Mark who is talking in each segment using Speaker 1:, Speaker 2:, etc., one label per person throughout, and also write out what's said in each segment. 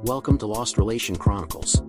Speaker 1: Welcome to Lost Relation Chronicles.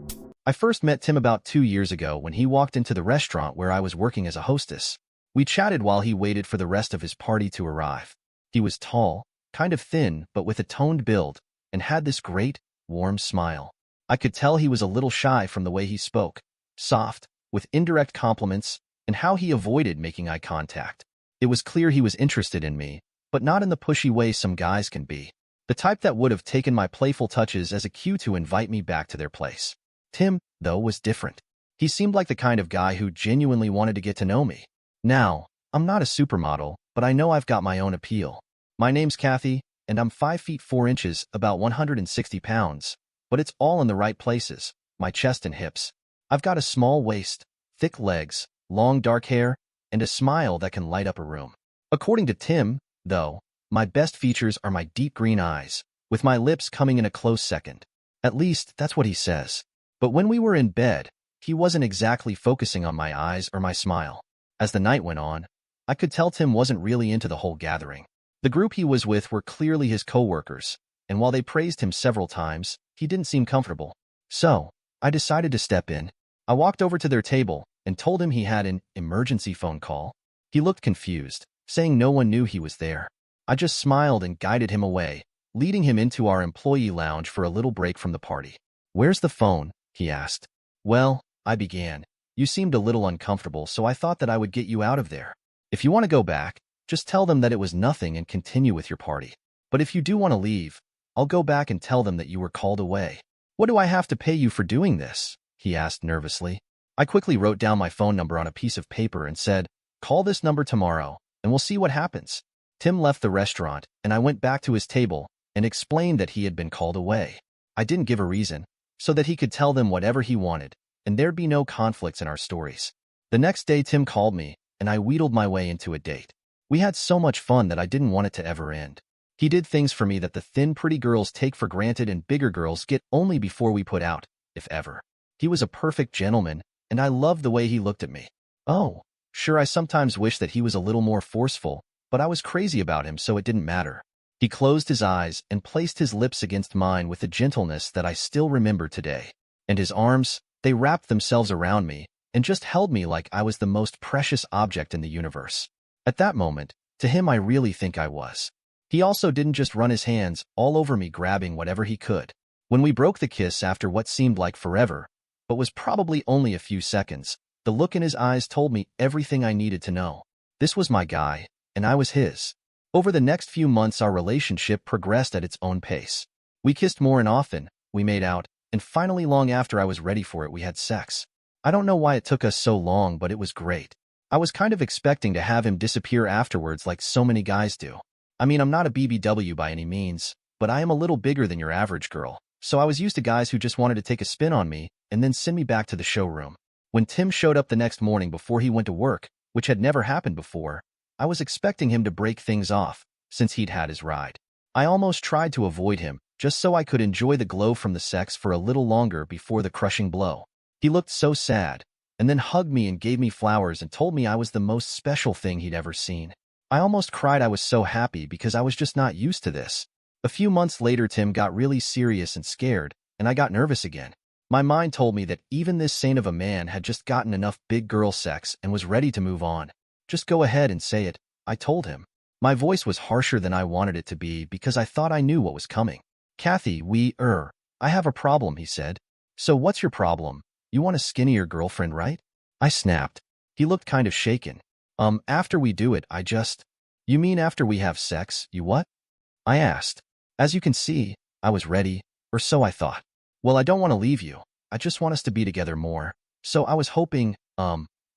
Speaker 2: I first met Tim about 2 years ago when he walked into the restaurant where I was working as a hostess. We chatted while he waited for the rest of his party to arrive. He was tall, kind of thin, but with a toned build, and had this great, warm smile. I could tell he was a little shy from the way he spoke, soft, with indirect compliments, and how he avoided making eye contact. It was clear he was interested in me, but not in the pushy way some guys can be. The type that would have taken my playful touches as a cue to invite me back to their place. Tim, though, was different. He seemed like the kind of guy who genuinely wanted to get to know me. Now, I'm not a supermodel, but I know I've got my own appeal. My name's Kathy, and I'm 5 feet 4 inches, about 160 pounds, but it's all in the right places, my chest and hips. I've got a small waist, thick legs, long dark hair, and a smile that can light up a room. According to Tim, though, my best features are my deep green eyes, with my lips coming in a close second. At least, that's what he says. But when we were in bed, he wasn't exactly focusing on my eyes or my smile. As the night went on, I could tell Tim wasn't really into the whole gathering. The group he was with were clearly his co-workers, and while they praised him several times, he didn't seem comfortable. So, I decided to step in. I walked over to their table and told him he had an emergency phone call. He looked confused, saying no one knew he was there. I just smiled and guided him away, leading him into our employee lounge for a little break from the party. "Where's the phone?" he asked. "Well," I began. "You seemed a little uncomfortable, so I thought that I would get you out of there. If you want to go back, just tell them that it was nothing and continue with your party. But if you do want to leave, I'll go back and tell them that you were called away." "What do I have to pay you for doing this?" he asked nervously. I quickly wrote down my phone number on a piece of paper and said, "Call this number tomorrow, and we'll see what happens." Tim left the restaurant, and I went back to his table and explained that he had been called away. I didn't give a reason, so that he could tell them whatever he wanted, and there'd be no conflicts in our stories. The next day Tim called me, and I wheedled my way into a date. We had so much fun that I didn't want it to ever end. He did things for me that the thin, pretty girls take for granted and bigger girls get only before we put out, if ever. He was a perfect gentleman, and I loved the way he looked at me. Oh, sure, I sometimes wish that he was a little more forceful, but I was crazy about him, so it didn't matter. He closed his eyes and placed his lips against mine with a gentleness that I still remember today. And his arms, they wrapped themselves around me and just held me like I was the most precious object in the universe. At that moment, to him I really think I was. He also didn't just run his hands all over me grabbing whatever he could. When we broke the kiss after what seemed like forever, but was probably only a few seconds, the look in his eyes told me everything I needed to know. This was my guy, and I was his. Over the next few months our relationship progressed at its own pace. We kissed more and often, we made out, and finally long after I was ready for it we had sex. I don't know why it took us so long, but it was great. I was kind of expecting to have him disappear afterwards like so many guys do. I mean, I'm not a BBW by any means, but I am a little bigger than your average girl, so I was used to guys who just wanted to take a spin on me and then send me back to the showroom. When Tim showed up the next morning before he went to work, which had never happened before, I was expecting him to break things off, since he'd had his ride. I almost tried to avoid him, just so I could enjoy the glow from the sex for a little longer before the crushing blow. He looked so sad, and then hugged me and gave me flowers and told me I was the most special thing he'd ever seen. I almost cried. I was so happy because I was just not used to this. A few months later Tim got really serious and scared, and I got nervous again. My mind told me that even this saint of a man had just gotten enough big girl sex and was ready to move on. "Just go ahead and say it," I told him. My voice was harsher than I wanted it to be because I thought I knew what was coming. "Kathy, I have a problem," he said. "So what's your problem? You want a skinnier girlfriend, right?" I snapped. He looked kind of shaken. After we do it, You mean after we have sex, you what?" I asked. As you can see, I was ready, or so I thought. "Well, I don't want to leave you. I just want us to be together more. So I was hoping,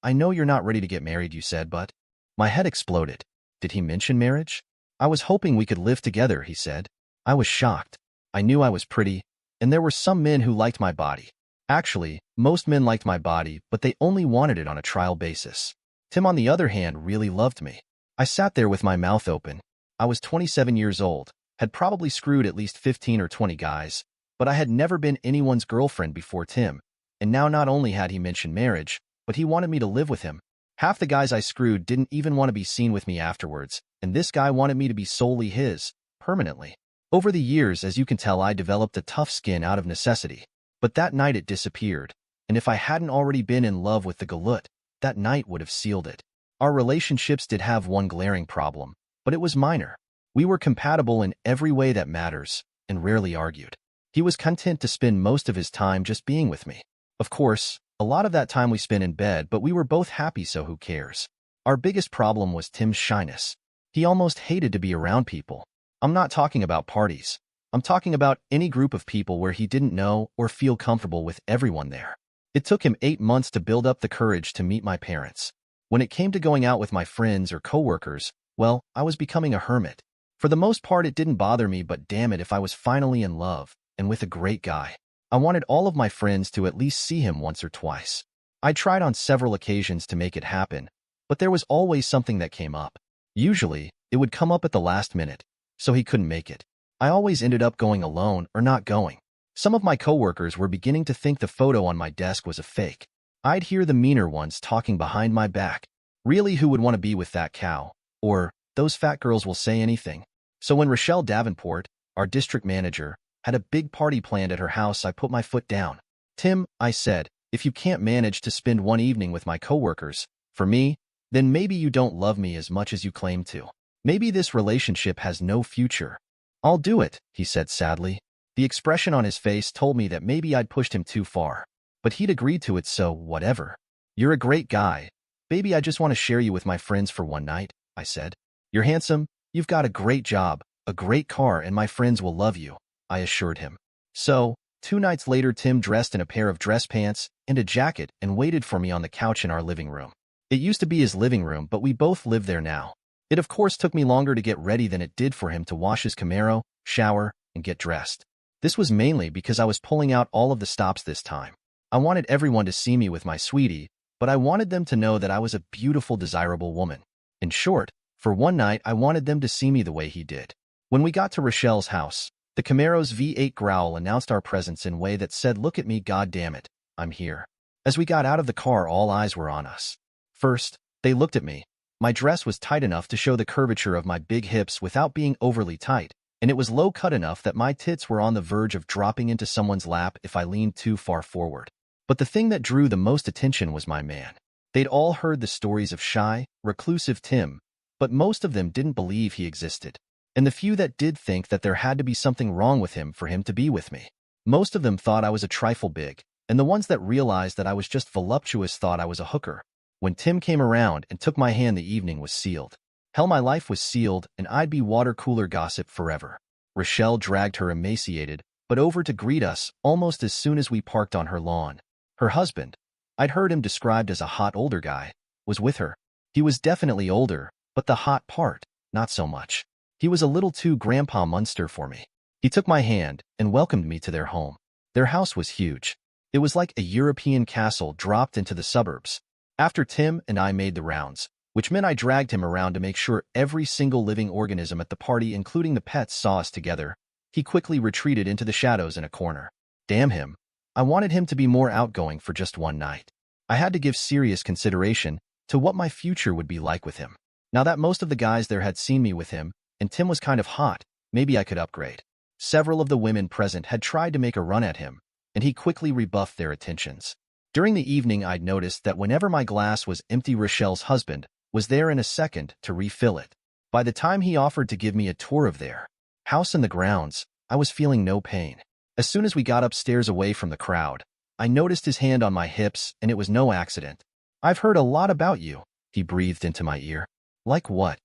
Speaker 2: I know you're not ready to get married, you said, but..." My head exploded. Did he mention marriage? "I was hoping we could live together," he said. I was shocked. I knew I was pretty, and there were some men who liked my body. Actually, most men liked my body, but they only wanted it on a trial basis. Tim, on the other hand, really loved me. I sat there with my mouth open. I was 27 years old, had probably screwed at least 15 or 20 guys, but I had never been anyone's girlfriend before Tim, and now not only had he mentioned marriage, but he wanted me to live with him. Half the guys I screwed didn't even want to be seen with me afterwards, and this guy wanted me to be solely his, permanently. Over the years, as you can tell, I developed a tough skin out of necessity. But that night it disappeared, and if I hadn't already been in love with the galut, that night would have sealed it. Our relationships did have one glaring problem, but it was minor. We were compatible in every way that matters, and rarely argued. He was content to spend most of his time just being with me. Of course, a lot of that time we spent in bed, but we were both happy, so who cares? Our biggest problem was Tim's shyness. He almost hated to be around people. I'm not talking about parties. I'm talking about any group of people where he didn't know or feel comfortable with everyone there. It took him 8 months to build up the courage to meet my parents. When it came to going out with my friends or coworkers, well, I was becoming a hermit. For the most part, it didn't bother me, but damn it if I was finally in love, and with a great guy. I wanted all of my friends to at least see him once or twice. I tried on several occasions to make it happen, but there was always something that came up. Usually, it would come up at the last minute, so he couldn't make it. I always ended up going alone or not going. Some of my coworkers were beginning to think the photo on my desk was a fake. I'd hear the meaner ones talking behind my back. Really, who would want to be with that cow? Or, those fat girls will say anything. So when Rochelle Davenport, our district manager, had a big party planned at her house, I put my foot down. Tim, I said, if you can't manage to spend one evening with my coworkers, for me, then maybe you don't love me as much as you claim to. Maybe this relationship has no future. I'll do it, he said sadly. The expression on his face told me that maybe I'd pushed him too far. But he'd agreed to it, so whatever. You're a great guy. Baby, I just want to share you with my friends for one night, I said. You're handsome, you've got a great job, a great car, and my friends will love you, I assured him. So, 2 nights later, Tim dressed in a pair of dress pants and a jacket and waited for me on the couch in our living room. It used to be his living room, but we both live there now. It of course took me longer to get ready than it did for him to wash his Camaro, shower, and get dressed. This was mainly because I was pulling out all of the stops this time. I wanted everyone to see me with my sweetie, but I wanted them to know that I was a beautiful, desirable woman. In short, for one night I wanted them to see me the way he did. When we got to Rochelle's house, the Camaro's V8 growl announced our presence in a way that said, "Look at me, god damn it, I'm here." As we got out of the car, all eyes were on us. First, they looked at me. My dress was tight enough to show the curvature of my big hips without being overly tight, and it was low cut enough that my tits were on the verge of dropping into someone's lap if I leaned too far forward. But the thing that drew the most attention was my man. They'd all heard the stories of shy, reclusive Tim, but most of them didn't believe he existed. And the few that did think that there had to be something wrong with him for him to be with me. Most of them thought I was a trifle big, and the ones that realized that I was just voluptuous thought I was a hooker. When Tim came around and took my hand, the evening was sealed. Hell, my life was sealed, and I'd be water cooler gossip forever. Rochelle dragged her emaciated, but over to greet us almost as soon as we parked on her lawn. Her husband, I'd heard him described as a hot older guy, was with her. He was definitely older, but the hot part, not so much. He was a little too Grandpa Munster for me. He took my hand and welcomed me to their home. Their house was huge. It was like a European castle dropped into the suburbs. After Tim and I made the rounds, which meant I dragged him around to make sure every single living organism at the party, including the pets, saw us together, he quickly retreated into the shadows in a corner. Damn him. I wanted him to be more outgoing for just one night. I had to give serious consideration to what my future would be like with him. Now that most of the guys there had seen me with him, and Tim was kind of hot, maybe I could upgrade. Several of the women present had tried to make a run at him, and he quickly rebuffed their attentions. During the evening, I'd noticed that whenever my glass was empty, Rochelle's husband was there in a second to refill it. By the time he offered to give me a tour of their house and the grounds, I was feeling no pain. As soon as we got upstairs away from the crowd, I noticed his hand on my hips, and it was no accident. "I've heard a lot about you," he breathed into my ear. "Like what?"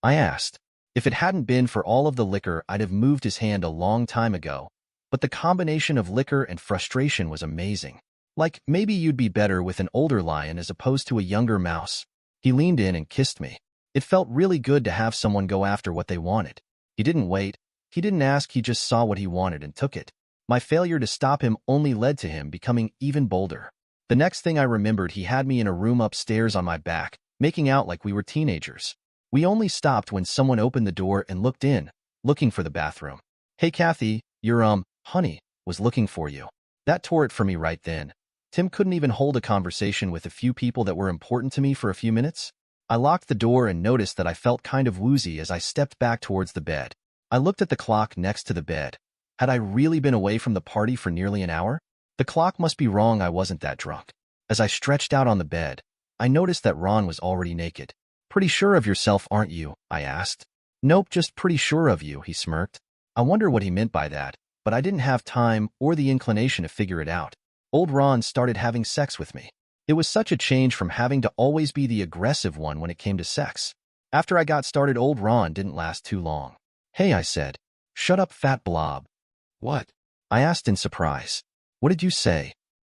Speaker 2: I asked. If it hadn't been for all of the liquor, I'd have moved his hand a long time ago, but the combination of liquor and frustration was amazing. Like, maybe you'd be better with an older lion as opposed to a younger mouse. He leaned in and kissed me. It felt really good to have someone go after what they wanted. He didn't wait. He didn't ask. He just saw what he wanted and took it. My failure to stop him only led to him becoming even bolder. The next thing I remembered, he had me in a room upstairs on my back, making out like we were teenagers. We only stopped when someone opened the door and looked in, looking for the bathroom. "Hey, Kathy, your, honey, was looking for you." That tore it for me right then. Tim couldn't even hold a conversation with a few people that were important to me for a few minutes. I locked the door and noticed that I felt kind of woozy as I stepped back towards the bed. I looked at the clock next to the bed. Had I really been away from the party for nearly an hour? The clock must be wrong. I wasn't that drunk. As I stretched out on the bed, I noticed that Ron was already naked. Pretty sure of yourself, aren't you? I asked. Nope, just pretty sure of you, he smirked. I wonder what he meant by that, but I didn't have time or the inclination to figure it out. Old Ron started having sex with me. It was such a change from having to always be the aggressive one when it came to sex. After I got started, old Ron didn't last too long. Hey, I said. Shut up, fat blob. What? I asked in surprise. What did you say?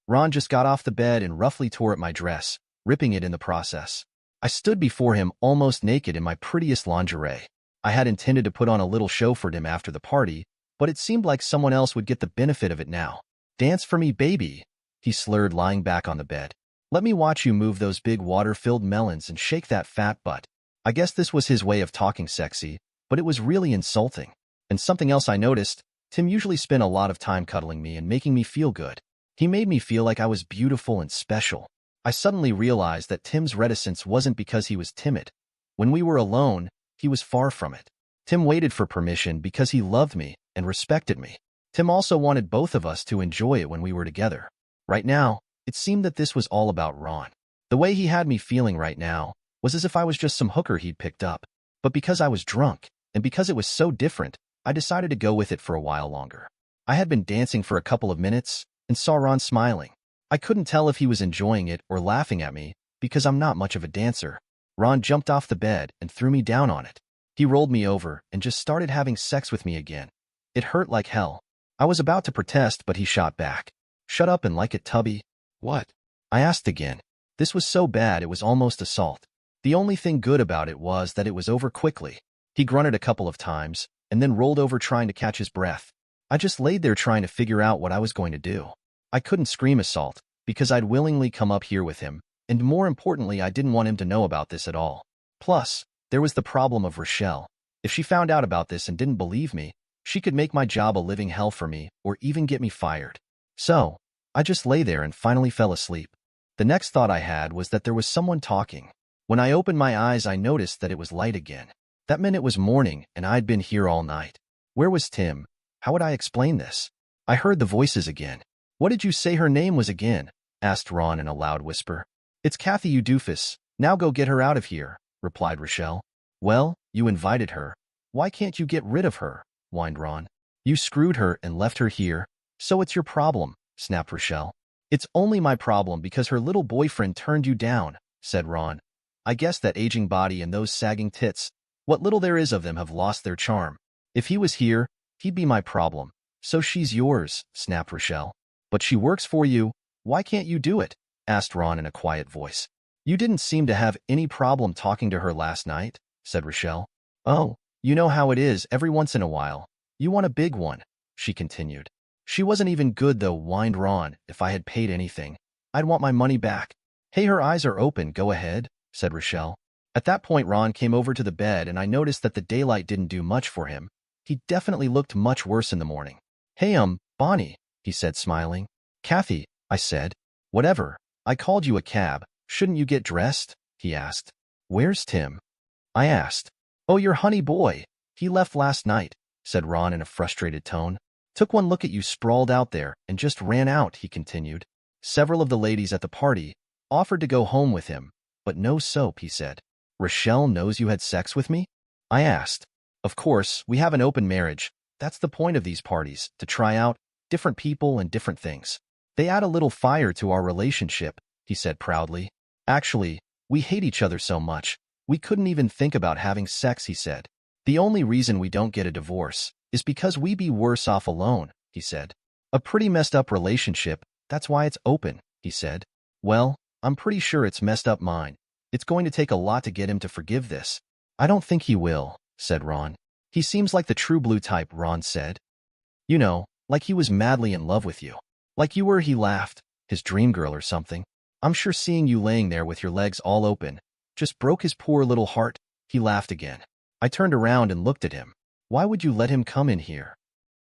Speaker 2: Ron just got off the bed and roughly tore at my dress, ripping it in the process. I stood before him almost naked in my prettiest lingerie. I had intended to put on a little show for him after the party, but it seemed like someone else would get the benefit of it now. Dance for me, baby, he slurred, lying back on the bed. Let me watch you move those big water-filled melons and shake that fat butt. I guess this was his way of talking sexy, but it was really insulting. And something else I noticed, Tim usually spent a lot of time cuddling me and making me feel good. He made me feel like I was beautiful and special. I suddenly realized that Tim's reticence wasn't because he was timid. When we were alone, he was far from it. Tim waited for permission because he loved me and respected me. Tim also wanted both of us to enjoy it when we were together. Right now, it seemed that this was all about Ron. The way he had me feeling right now was as if I was just some hooker he'd picked up. But because I was drunk, and because it was so different, I decided to go with it for a while longer. I had been dancing for a couple of minutes and saw Ron smiling. I couldn't tell if he was enjoying it or laughing at me because I'm not much of a dancer. Ron jumped off the bed and threw me down on it. He rolled me over and just started having sex with me again. It hurt like hell. I was about to protest, but he shot back. Shut up and like it, Tubby. What? I asked again. This was so bad it was almost assault. The only thing good about it was that it was over quickly. He grunted a couple of times and then rolled over trying to catch his breath. I just laid there trying to figure out what I was going to do. I couldn't scream assault because I'd willingly come up here with him, and more importantly, I didn't want him to know about this at all. Plus, there was the problem of Rochelle. If she found out about this and didn't believe me, she could make my job a living hell for me or even get me fired. So, I just lay there and finally fell asleep. The next thought I had was that there was someone talking. When I opened my eyes, I noticed that it was light again. That meant it was morning and I'd been here all night. Where was Tim? How would I explain this? I heard the voices again. What did you say her name was again? Asked Ron in a loud whisper. It's Kathy, you doofus. Now go get her out of here, replied Rochelle. Well, you invited her. Why can't you get rid of her? Whined Ron. You screwed her and left her here, so it's your problem, snapped Rochelle. It's only my problem because her little boyfriend turned you down, said Ron. I guess that aging body and those sagging tits, what little there is of them, have lost their charm. If he was here, he'd be my problem. So she's yours, snapped Rochelle. But she works for you. Why can't you do it? Asked Ron in a quiet voice. You didn't seem to have any problem talking to her last night, said Rochelle. Oh, you know how it is every once in a while. You want a big one, she continued. She wasn't even good though, whined Ron. If I had paid anything, I'd want my money back. Hey, her eyes are open, go ahead, said Rochelle. At that point, Ron came over to the bed and I noticed that the daylight didn't do much for him. He definitely looked much worse in the morning. Hey, Bonnie, he said, smiling. Kathy, I said. Whatever. I called you a cab. Shouldn't you get dressed? He asked. Where's Tim? I asked. Oh, your honey boy. He left last night, said Ron in a frustrated tone. Took one look at you sprawled out there and just ran out, he continued. Several of the ladies at the party offered to go home with him, but no soap, he said. Rochelle knows you had sex with me? I asked. Of course, we have an open marriage. That's the point of these parties, to try out different people and different things. They add a little fire to our relationship, he said proudly. Actually, we hate each other so much, we couldn't even think about having sex, he said. The only reason we don't get a divorce is because we'd be worse off alone, he said. A pretty messed up relationship, that's why it's open, he said. Well, I'm pretty sure it's messed up mine. It's going to take a lot to get him to forgive this. I don't think he will, said Ron. He seems like the true blue type, Ron said. You know, like he was madly in love with you. Like you were, he laughed, his dream girl or something. I'm sure seeing you laying there with your legs all open just broke his poor little heart. He laughed again. I turned around and looked at him. Why would you let him come in here?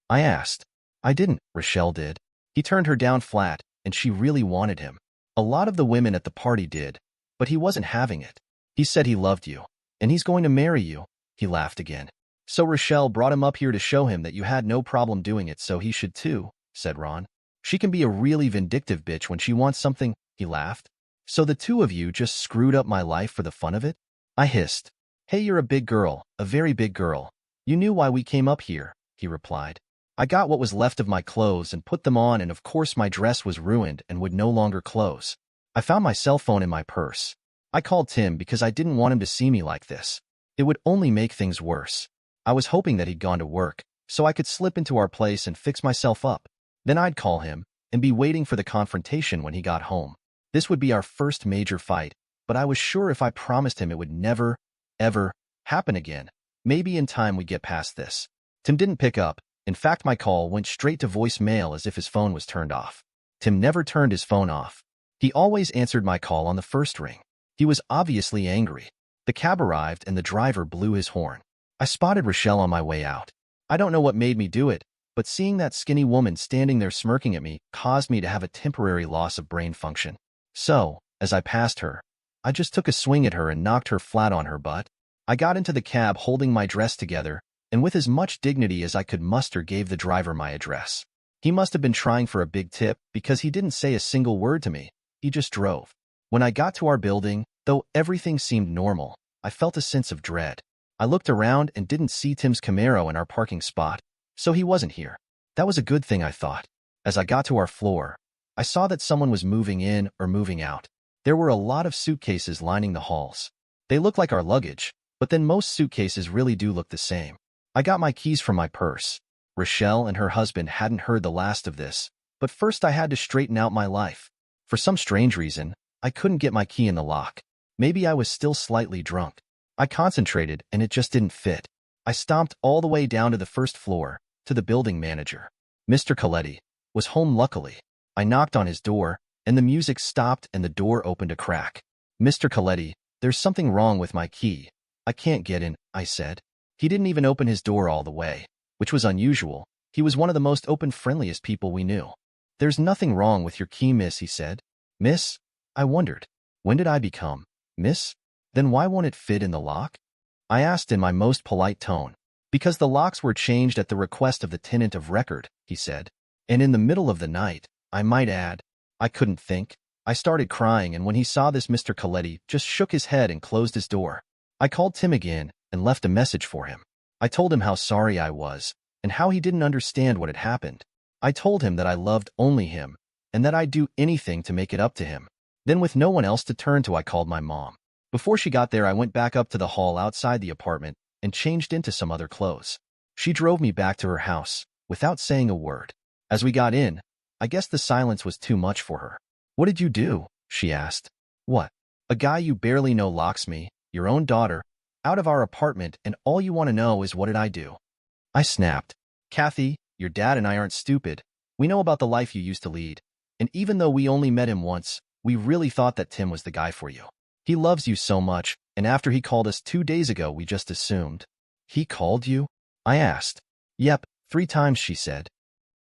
Speaker 2: I asked. I didn't, Rochelle did. He turned her down flat, and she really wanted him. A lot of the women at the party did, but he wasn't having it. He said he loved you, and he's going to marry you. He laughed again. So Rochelle brought him up here to show him that you had no problem doing it, so he should too, said Ron. She can be a really vindictive bitch when she wants something, he laughed. So the two of you just screwed up my life for the fun of it? I hissed. Hey, you're a big girl, a very big girl. You knew why we came up here, he replied. I got what was left of my clothes and put them on, and of course my dress was ruined and would no longer close. I found my cell phone in my purse. I called Tim because I didn't want him to see me like this. It would only make things worse. I was hoping that he'd gone to work, so I could slip into our place and fix myself up. Then I'd call him and be waiting for the confrontation when he got home. This would be our first major fight, but I was sure if I promised him it would never, ever happen again. Maybe in time we'd get past this. Tim didn't pick up. In fact, my call went straight to voicemail as if his phone was turned off. Tim never turned his phone off. He always answered my call on the first ring. He was obviously angry. The cab arrived and the driver blew his horn. I spotted Rochelle on my way out. I don't know what made me do it, but seeing that skinny woman standing there smirking at me caused me to have a temporary loss of brain function. So, as I passed her, I just took a swing at her and knocked her flat on her butt. I got into the cab holding my dress together, and with as much dignity as I could muster gave the driver my address. He must have been trying for a big tip because he didn't say a single word to me. He just drove. When I got to our building, though everything seemed normal, I felt a sense of dread. I looked around and didn't see Tim's Camaro in our parking spot, so he wasn't here. That was a good thing, I thought. As I got to our floor, I saw that someone was moving in or moving out. There were a lot of suitcases lining the halls. They looked like our luggage, but then most suitcases really do look the same. I got my keys from my purse. Rochelle and her husband hadn't heard the last of this, but first I had to straighten out my life. For some strange reason, I couldn't get my key in the lock. Maybe I was still slightly drunk. I concentrated and it just didn't fit. I stomped all the way down to the first floor, to the building manager. Mr. Coletti was home luckily. I knocked on his door, and the music stopped and the door opened a crack. Mr. Coletti, there's something wrong with my key. I can't get in, I said. He didn't even open his door all the way, which was unusual. He was one of the most open, friendliest people we knew. There's nothing wrong with your key, miss, he said. Miss? I wondered. When did I become miss? Then why won't it fit in the lock? I asked in my most polite tone. Because the locks were changed at the request of the tenant of record, he said. And in the middle of the night, I might add. I couldn't think. I started crying, and when he saw this, Mr. Coletti just shook his head and closed his door. I called Tim again and left a message for him. I told him how sorry I was and how he didn't understand what had happened. I told him that I loved only him and that I'd do anything to make it up to him. Then with no one else to turn to, I called my mom. Before she got there, I went back up to the hall outside the apartment and changed into some other clothes. She drove me back to her house without saying a word. As we got in, I guess the silence was too much for her. What did you do? She asked. What? A guy you barely know locks me, your own daughter, out of our apartment, and all you want to know is what did I do? I snapped. Kathy, your dad and I aren't stupid. We know about the life you used to lead. And even though we only met him once, we really thought that Tim was the guy for you. He loves you so much, and after he called us 2 days ago, we just assumed. He called you? I asked. Yep, 3 times, she said.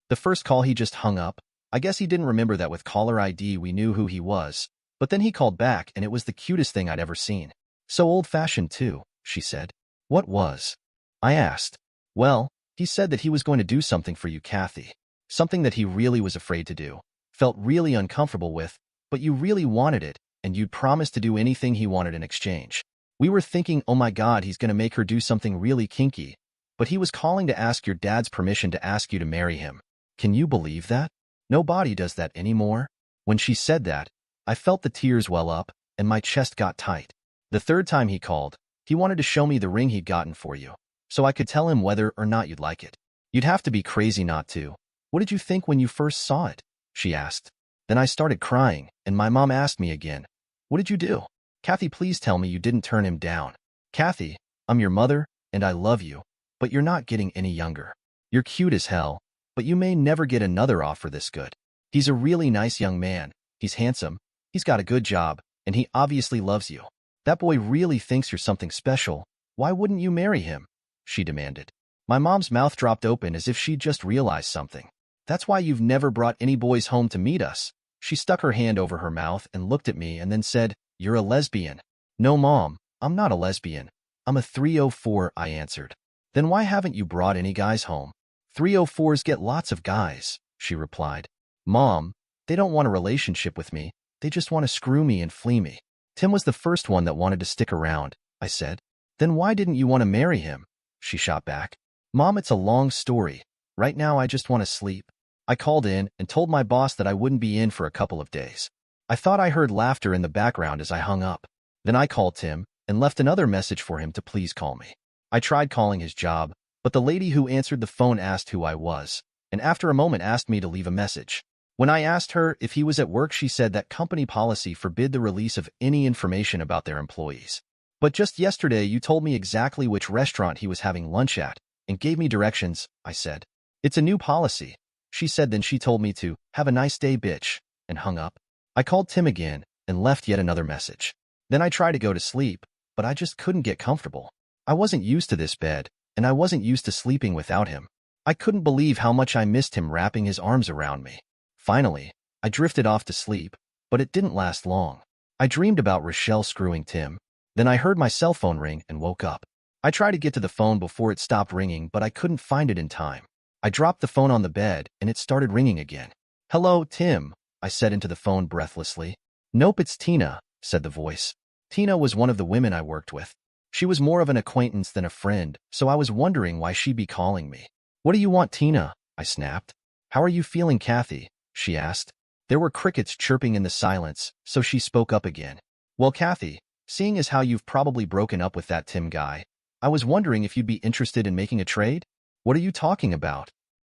Speaker 2: The first call he just hung up. I guess he didn't remember that with caller ID we knew who he was. But then he called back, and it was the cutest thing I'd ever seen. So old-fashioned too, she said. What was? I asked. Well, he said that he was going to do something for you, Kathy. Something that he really was afraid to do. Felt really uncomfortable with, but you really wanted it, and you'd promised to do anything he wanted in exchange. We were thinking, oh my God, he's going to make her do something really kinky. But he was calling to ask your dad's permission to ask you to marry him. Can you believe that? Nobody does that anymore. When she said that, I felt the tears well up, and my chest got tight. The third time he called, he wanted to show me the ring he'd gotten for you, so I could tell him whether or not you'd like it. You'd have to be crazy not to. What did you think when you first saw it? She asked. Then I started crying, and my mom asked me again, what did you do? Kathy, please tell me you didn't turn him down. Kathy, I'm your mother, and I love you, but you're not getting any younger. You're cute as hell, but you may never get another offer this good. He's a really nice young man. He's handsome. He's got a good job, and he obviously loves you. That boy really thinks you're something special. Why wouldn't you marry him? She demanded. My mom's mouth dropped open as if she'd just realized something. That's why you've never brought any boys home to meet us. She stuck her hand over her mouth and looked at me and then said, You're a lesbian. No, Mom, I'm not a lesbian. I'm a 304, I answered. Then why haven't you brought any guys home? 304s get lots of guys, she replied. Mom, they don't want a relationship with me. They just want to screw me and flee me. Tim was the first one that wanted to stick around, I said. Then why didn't you want to marry him? She shot back. Mom, it's a long story. Right now I just want to sleep. I called in and told my boss that I wouldn't be in for a couple of days. I thought I heard laughter in the background as I hung up. Then I called Tim and left another message for him to please call me. I tried calling his job, but the lady who answered the phone asked who I was, and after a moment asked me to leave a message. When I asked her if he was at work, she said that company policy forbid the release of any information about their employees. But just yesterday you told me exactly which restaurant he was having lunch at and gave me directions, I said. It's a new policy, she said. Then she told me to have a nice day, bitch, and hung up. I called Tim again and left yet another message. Then I tried to go to sleep, but I just couldn't get comfortable. I wasn't used to this bed, and I wasn't used to sleeping without him. I couldn't believe how much I missed him wrapping his arms around me. Finally, I drifted off to sleep, but it didn't last long. I dreamed about Rochelle screwing Tim. Then I heard my cell phone ring and woke up. I tried to get to the phone before it stopped ringing, but I couldn't find it in time. I dropped the phone on the bed, and it started ringing again. Hello, Tim, I said into the phone breathlessly. Nope, it's Tina, said the voice. Tina was one of the women I worked with. She was more of an acquaintance than a friend, so I was wondering why she'd be calling me. What do you want, Tina? I snapped. How are you feeling, Kathy? She asked. There were crickets chirping in the silence, so she spoke up again. Well, Kathy, seeing as how you've probably broken up with that Tim guy, I was wondering if you'd be interested in making a trade? What are you talking about?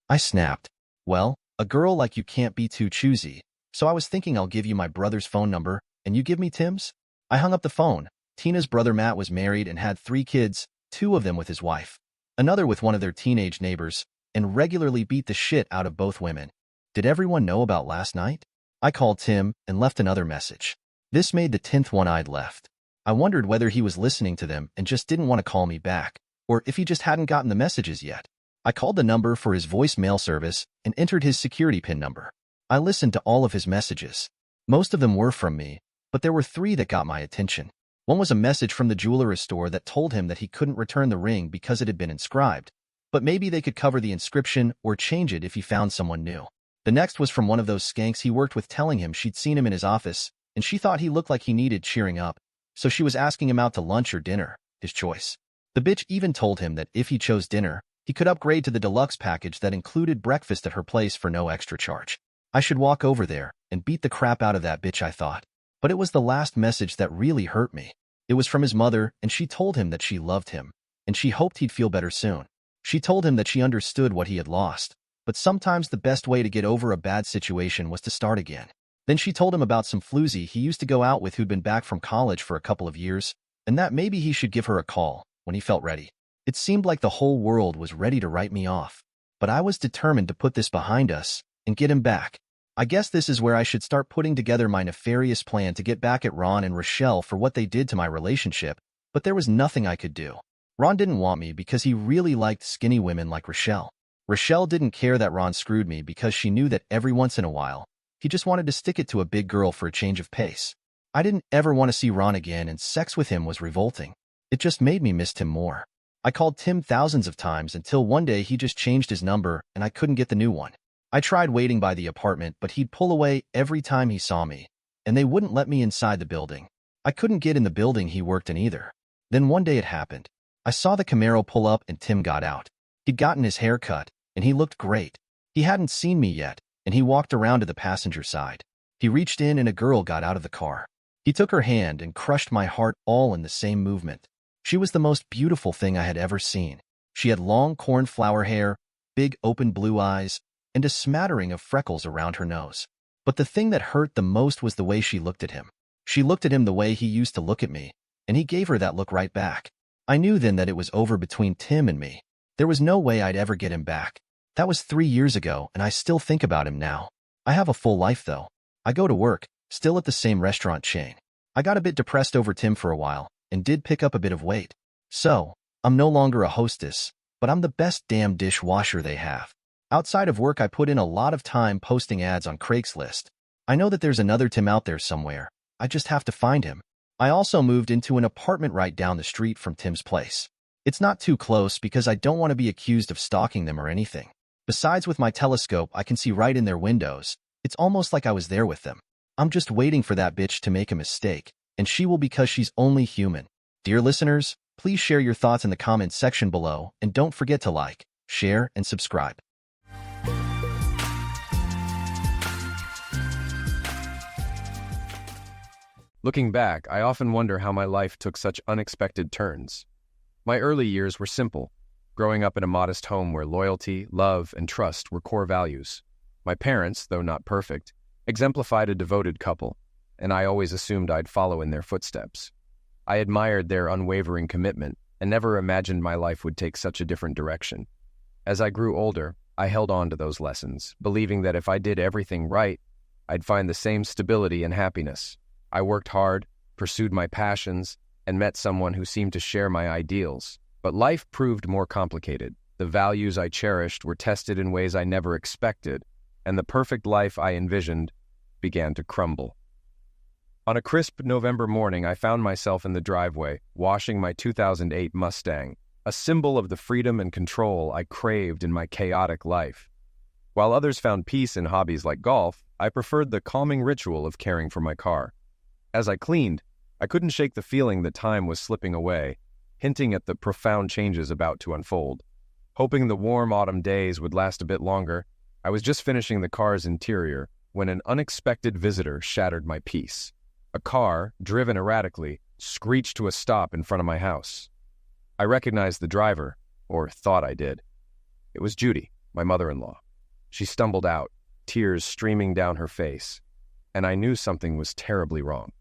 Speaker 2: I snapped. Well, a girl like you can't be too choosy, so I was thinking I'll give you my brother's phone number, and you give me Tim's? I hung up the phone. Tina's brother Matt was married and had 3 kids, 2 of them with his wife, another with one of their teenage neighbors, and regularly beat the shit out of both women. Did everyone know about last night? I called Tim and left another message. This made the 10th one I'd left. I wondered whether he was listening to them and just didn't want to call me back, or if he just hadn't gotten the messages yet. I called the number for his voicemail service and entered his security PIN number. I listened to all of his messages. Most of them were from me, but there were 3 that got my attention. One was a message from the jewelry store that told him that he couldn't return the ring because it had been inscribed, but maybe they could cover the inscription or change it if he found someone new. The next was from one of those skanks he worked with telling him she'd seen him in his office, and she thought he looked like he needed cheering up, so she was asking him out to lunch or dinner, his choice. The bitch even told him that if he chose dinner, he could upgrade to the deluxe package that included breakfast at her place for no extra charge. I should walk over there and beat the crap out of that bitch, I thought. But it was the last message that really hurt me. It was from his mother, and she told him that she loved him, and she hoped he'd feel better soon. She told him that she understood what he had lost, but sometimes the best way to get over a bad situation was to start again. Then she told him about some floozy he used to go out with who'd been back from college for a couple of years, and that maybe he should give her a call when he felt ready. It seemed like the whole world was ready to write me off, but I was determined to put this behind us and get him back. I guess this is where I should start putting together my nefarious plan to get back at Ron and Rochelle for what they did to my relationship, but there was nothing I could do. Ron didn't want me because he really liked skinny women like Rochelle. Rochelle didn't care that Ron screwed me because she knew that every once in a while, he just wanted to stick it to a big girl for a change of pace. I didn't ever want to see Ron again, and sex with him was revolting. It just made me miss Tim more. I called Tim thousands of times until one day he just changed his number and I couldn't get the new one. I tried waiting by the apartment, but he'd pull away every time he saw me, and they wouldn't let me inside the building. I couldn't get in the building he worked in either. Then one day it happened. I saw the Camaro pull up and Tim got out. He'd gotten his hair cut, and he looked great. He hadn't seen me yet, and he walked around to the passenger side. He reached in and a girl got out of the car. He took her hand and crushed my heart all in the same movement. She was the most beautiful thing I had ever seen. She had long cornflower hair, big open blue eyes, and a smattering of freckles around her nose. But the thing that hurt the most was the way she looked at him. She looked at him the way he used to look at me, and he gave her that look right back. I knew then that it was over between Tim and me. There was no way I'd ever get him back. That was 3 years ago, and I still think about him now. I have a full life, though. I go to work, still at the same restaurant chain. I got a bit depressed over Tim for a while, and did pick up a bit of weight. So, I'm no longer a hostess, but I'm the best damn dishwasher they have. Outside of work, I put in a lot of time posting ads on Craigslist. I know that there's another Tim out there somewhere. I just have to find him. I also moved into an apartment right down the street from Tim's place. It's not too close because I don't want to be accused of stalking them or anything. Besides, with my telescope, I can see right in their windows. It's almost like I was there with them. I'm just waiting for that bitch to make a mistake, and she will because she's only human. Dear listeners, please share your thoughts in the comments section below, and don't forget to like, share, and subscribe.
Speaker 3: Looking back, I often wonder how my life took such unexpected turns. My early years were simple, growing up in a modest home where loyalty, love, and trust were core values. My parents, though not perfect, exemplified a devoted couple, and I always assumed I'd follow in their footsteps. I admired their unwavering commitment and never imagined my life would take such a different direction. As I grew older, I held on to those lessons, believing that if I did everything right, I'd find the same stability and happiness. I worked hard, pursued my passions, and met someone who seemed to share my ideals. But life proved more complicated. The values I cherished were tested in ways I never expected, and the perfect life I envisioned began to crumble. On a crisp November morning, I found myself in the driveway, washing my 2008 Mustang, a symbol of the freedom and control I craved in my chaotic life. While others found peace in hobbies like golf, I preferred the calming ritual of caring for my car. As I cleaned, I couldn't shake the feeling that time was slipping away, hinting at the profound changes about to unfold. Hoping the warm autumn days would last a bit longer, I was just finishing the car's interior when an unexpected visitor shattered my peace. A car, driven erratically, screeched to a stop in front of my house. I recognized the driver, or thought I did. It was Judy, my mother-in-law. She stumbled out, tears streaming down her face, and I knew something was terribly wrong.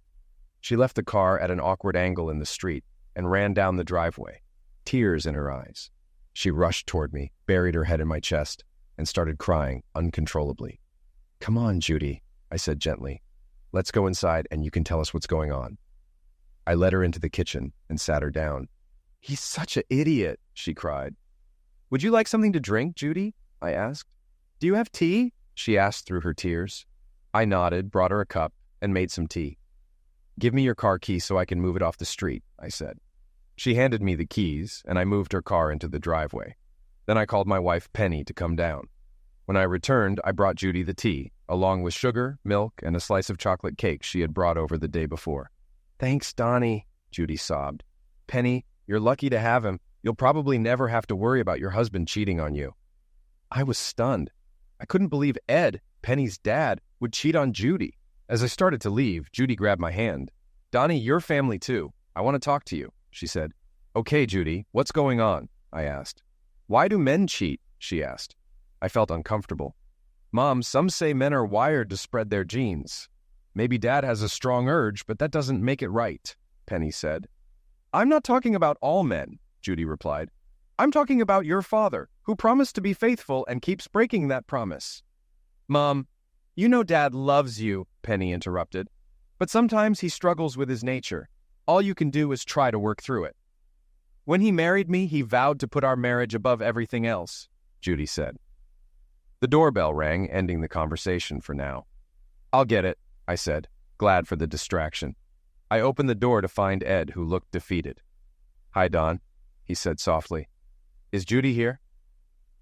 Speaker 3: She left the car at an awkward angle in the street and ran down the driveway, tears in her eyes. She rushed toward me, buried her head in my chest, and started crying uncontrollably. "Come on, Judy," I said gently. "Let's go inside and you can tell us what's going on." I led her into the kitchen and sat her down. "He's such an idiot," she cried. "Would you like something to drink, Judy?" I asked. "Do you have tea?" she asked through her tears. I nodded, brought her a cup, and made some tea. "Give me your car key so I can move it off the street," I said. She handed me the keys, and I moved her car into the driveway. Then I called my wife Penny to come down. When I returned, I brought Judy the tea, along with sugar, milk, and a slice of chocolate cake she had brought over the day before. "Thanks, Donnie," Judy sobbed. "Penny, you're lucky to have him. You'll probably never have to worry about your husband cheating on you." I was stunned. I couldn't believe Ed, Penny's dad, would cheat on Judy. As I started to leave, Judy grabbed my hand. "Donnie, you're family too. I want to talk to you," she said. "Okay, Judy, what's going on?" I asked. "Why do men cheat?" she asked. I felt uncomfortable. "Mom, some say men are wired to spread their genes. Maybe Dad has a strong urge, but that doesn't make it right," Penny said. "I'm not talking about all men," Judy replied. "I'm talking about your father, who promised to be faithful and keeps breaking that promise." "Mom, you know Dad loves you," Penny interrupted. "But sometimes he struggles with his nature. All you can do is try to work through it." "When he married me, he vowed to put our marriage above everything else," Judy said. The doorbell rang, ending the conversation for now. "I'll get it," I said, glad for the distraction. I opened the door to find Ed, who looked defeated. "Hi, Don," he said softly. "Is Judy here?"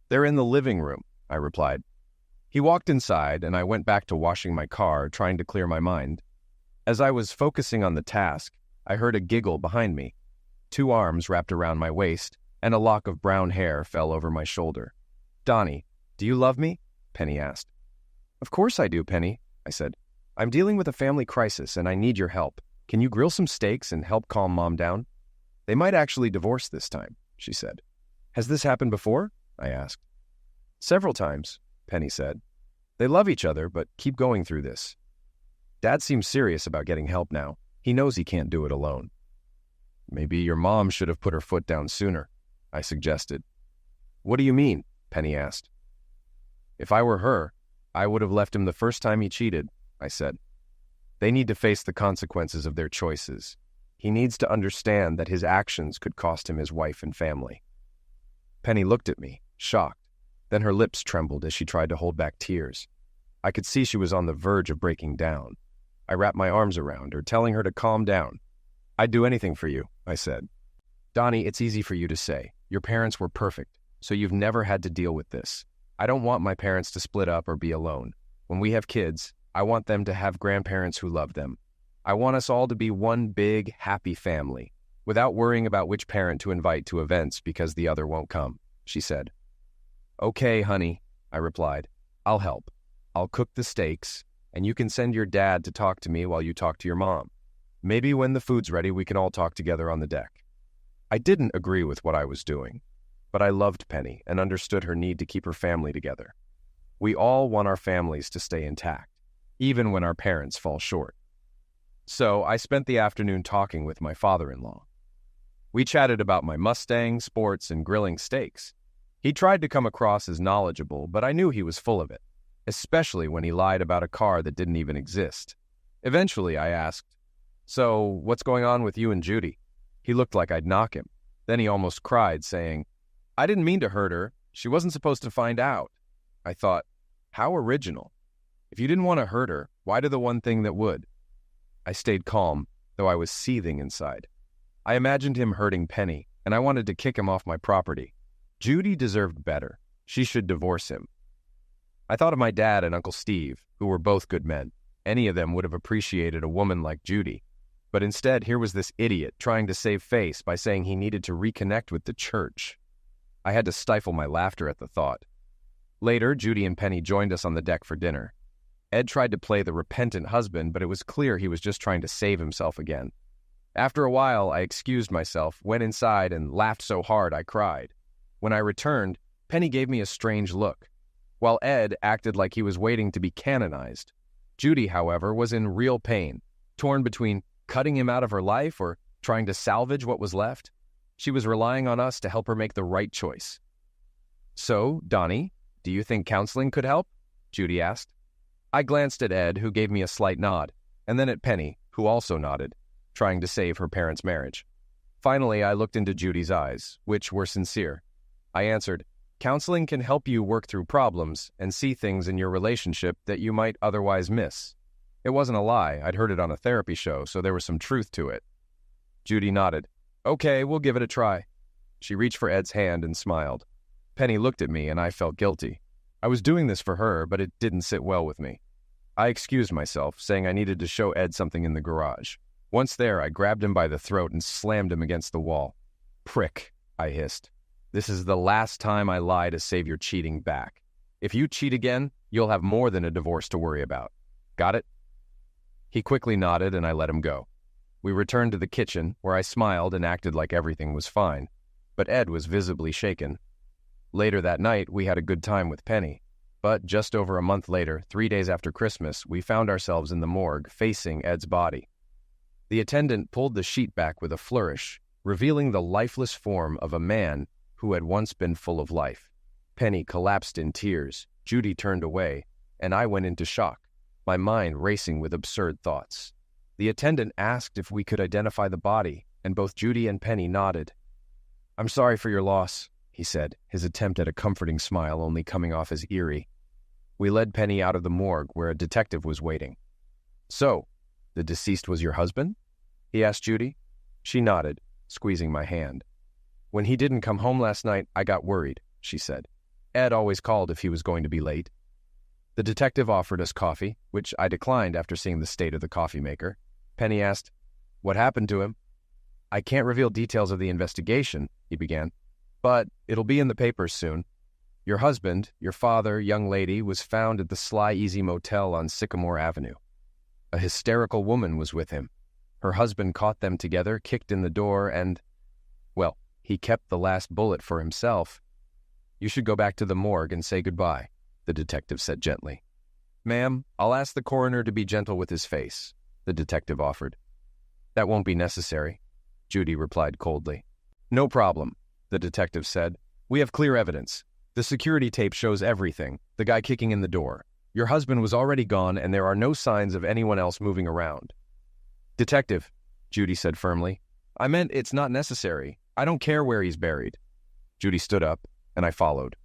Speaker 3: "They're in the living room," I replied. He walked inside, and I went back to washing my car, trying to clear my mind. As I was focusing on the task, I heard a giggle behind me. 2 arms wrapped around my waist, and a lock of brown hair fell over my shoulder. "Donnie, do you love me?" Penny asked. "Of course I do, Penny," I said. "I'm dealing with a family crisis, and I need your help. Can you grill some steaks and help calm Mom down? They might actually divorce this time," she said. "Has this happened before?" I asked. "Several times," Penny said. "They love each other, but keep going through this. Dad seems serious about getting help now. He knows he can't do it alone." "Maybe your mom should have put her foot down sooner," I suggested. "What do you mean?" Penny asked. "If I were her, I would have left him the first time he cheated," I said. "They need to face the consequences of their choices. He needs to understand that his actions could cost him his wife and family." Penny looked at me, shocked. Then her lips trembled as she tried to hold back tears. I could see she was on the verge of breaking down. I wrapped my arms around her, telling her to calm down. "I'd do anything for you," I said. Donnie, it's easy for you to say. Your parents were perfect, so you've never had to deal with this. I don't want my parents to split up or be alone. When we have kids, I want them to have grandparents who love them. I want us all to be one big, happy family, without worrying about which parent to invite to events because the other won't come, she said. Okay, honey, I replied. I'll help. I'll cook the steaks, and you can send your dad to talk to me while you talk to your mom. Maybe when the food's ready, we can all talk together on the deck. I didn't agree with what I was doing, but I loved Penny and understood her need to keep her family together. We all want our families to stay intact, even when our parents fall short. So I spent the afternoon talking with my father-in-law. We chatted about my Mustang, sports, and grilling steaks. He tried to come across as knowledgeable, but I knew he was full of it, especially when he lied about a car that didn't even exist. Eventually, I asked, "So, what's going on with you and Judy?" He looked like I'd knock him. Then he almost cried, saying, "I didn't mean to hurt her. She wasn't supposed to find out." I thought, how original. If you didn't want to hurt her, why do the one thing that would? I stayed calm, though I was seething inside. I imagined him hurting Penny, and I wanted to kick him off my property. Judy deserved better. She should divorce him. I thought of my dad and Uncle Steve, who were both good men. Any of them would have appreciated a woman like Judy. But instead, here was this idiot trying to save face by saying he needed to reconnect with the church. I had to stifle my laughter at the thought. Later, Judy and Penny joined us on the deck for dinner. Ed tried to play the repentant husband, but it was clear he was just trying to save himself again. After a while, I excused myself, went inside, and laughed so hard I cried. When I returned, Penny gave me a strange look, while Ed acted like he was waiting to be canonized. Judy, however, was in real pain, torn between cutting him out of her life or trying to salvage what was left. She was relying on us to help her make the right choice. "So, Donnie, do you think counseling could help?" Judy asked. I glanced at Ed, who gave me a slight nod, and then at Penny, who also nodded, trying to save her parents' marriage. Finally, I looked into Judy's eyes, which were sincere. I answered, "Counseling can help you work through problems and see things in your relationship that you might otherwise miss." It wasn't a lie. I'd heard it on a therapy show, so there was some truth to it. Judy nodded. "Okay, we'll give it a try." She reached for Ed's hand and smiled. Penny looked at me, and I felt guilty. I was doing this for her, but it didn't sit well with me. I excused myself, saying I needed to show Ed something in the garage. Once there, I grabbed him by the throat and slammed him against the wall. "Prick," I hissed. "This is the last time I lie to save your cheating back. If you cheat again, you'll have more than a divorce to worry about. Got it?" He quickly nodded, and I let him go. We returned to the kitchen, where I smiled and acted like everything was fine, but Ed was visibly shaken. Later that night, we had a good time with Penny, but just over a month later, 3 days after Christmas, we found ourselves in the morgue, facing Ed's body. The attendant pulled the sheet back with a flourish, revealing the lifeless form of a man who had once been full of life. Penny collapsed in tears, Judy turned away, and I went into shock, my mind racing with absurd thoughts. The attendant asked if we could identify the body, and both Judy and Penny nodded. "I'm sorry for your loss," he said, his attempt at a comforting smile only coming off as eerie. We led Penny out of the morgue, where a detective was waiting. "So, the deceased was your husband?" he asked Judy. She nodded, squeezing my hand. "When he didn't come home last night, I got worried," she said. "Ed always called if he was going to be late." The detective offered us coffee, which I declined after seeing the state of the coffee maker. Penny asked, "What happened to him?" "I can't reveal details of the investigation," he began, "but it'll be in the papers soon. Your husband, your father, young lady, was found at the Sly Easy Motel on Sycamore Avenue. A hysterical woman was with him. Her husband caught them together, kicked in the door, and, well, he kept the last bullet for himself. You should go back to the morgue and say goodbye," the detective said gently. "Ma'am, I'll ask the coroner to be gentle with his face," the detective offered. "That won't be necessary," Judy replied coldly. "No problem," the detective said. "We have clear evidence. The security tape shows everything, the guy kicking in the door. Your husband was already gone, and there are no signs of anyone else moving around." "Detective," Judy said firmly, "I meant it's not necessary. I don't care where he's buried." Judy stood up, and I followed.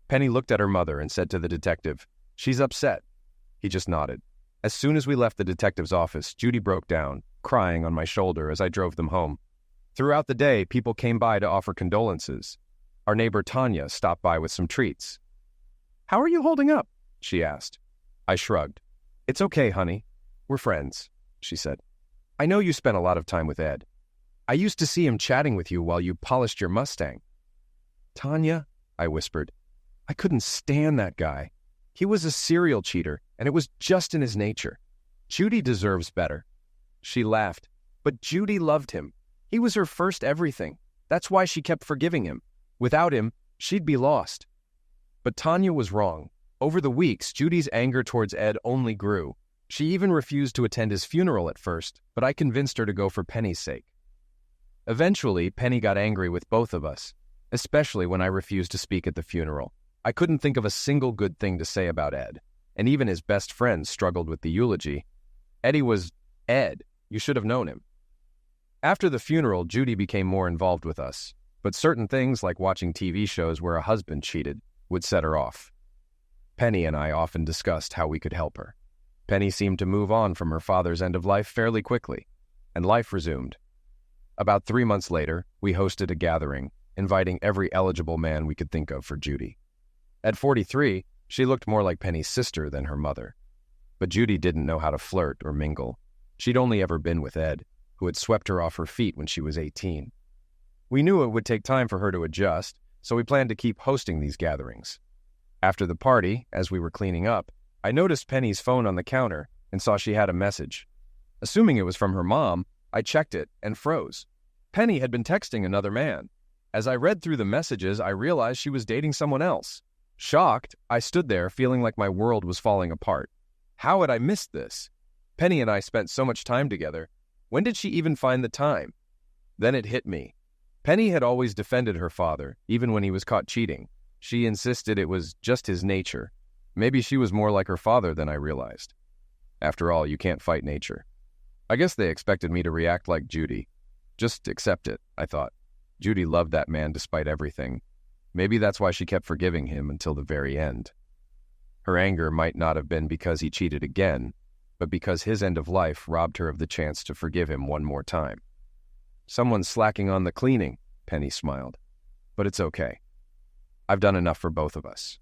Speaker 3: Penny looked at her mother and said to the detective, "She's upset." He just nodded. As soon as we left the detective's office, Judy broke down, crying on my shoulder as I drove them home. Throughout the day, people came by to offer condolences. Our neighbor Tanya stopped by with some treats. "How are you holding up?" she asked. I shrugged. "It's okay, honey. We're friends," she said. "I know you spent a lot of time with Ed. I used to see him chatting with you while you polished your Mustang." "Tanya," I whispered, "I couldn't stand that guy. He was a serial cheater, and it was just in his nature. Judy deserves better." She laughed. "But Judy loved him. He was her first everything. That's why she kept forgiving him. Without him, she'd be lost." But Tanya was wrong. Over the weeks, Judy's anger towards Ed only grew. She even refused to attend his funeral at first, but I convinced her to go for Penny's sake. Eventually, Penny got angry with both of us, especially when I refused to speak at the funeral. I couldn't think of a single good thing to say about Ed, and even his best friends struggled with the eulogy. Eddie was Ed. You should have known him. After the funeral, Judy became more involved with us, but certain things like watching TV shows where a husband cheated would set her off. Penny and I often discussed how we could help her. Penny seemed to move on from her father's end of life fairly quickly, and life resumed. About 3 months later, we hosted a gathering, inviting every eligible man we could think of for Judy. At 43, she looked more like Penny's sister than her mother. But Judy didn't know how to flirt or mingle. She'd only ever been with Ed, who had swept her off her feet when she was 18. We knew it would take time for her to adjust, so we planned to keep hosting these gatherings. After the party, as we were cleaning up, I noticed Penny's phone on the counter and saw she had a message. Assuming it was from her mom, I checked it and froze. Penny had been texting another man. As I read through the messages, I realized she was dating someone else. Shocked, I stood there feeling like my world was falling apart. How had I missed this? Penny and I spent so much time together. When did she even find the time? Then it hit me. Penny had always defended her father, even when he was caught cheating. She insisted it was just his nature. Maybe she was more like her father than I realized. After all, you can't fight nature. I guess they expected me to react like Judy. Just accept it, I thought. Judy loved that man despite everything. Maybe that's why she kept forgiving him until the very end. Her anger might not have been because he cheated again, but because his end of life robbed her of the chance to forgive him one more time. "Someone's slacking on the cleaning," Penny smiled. "But it's okay. I've done enough for both of us.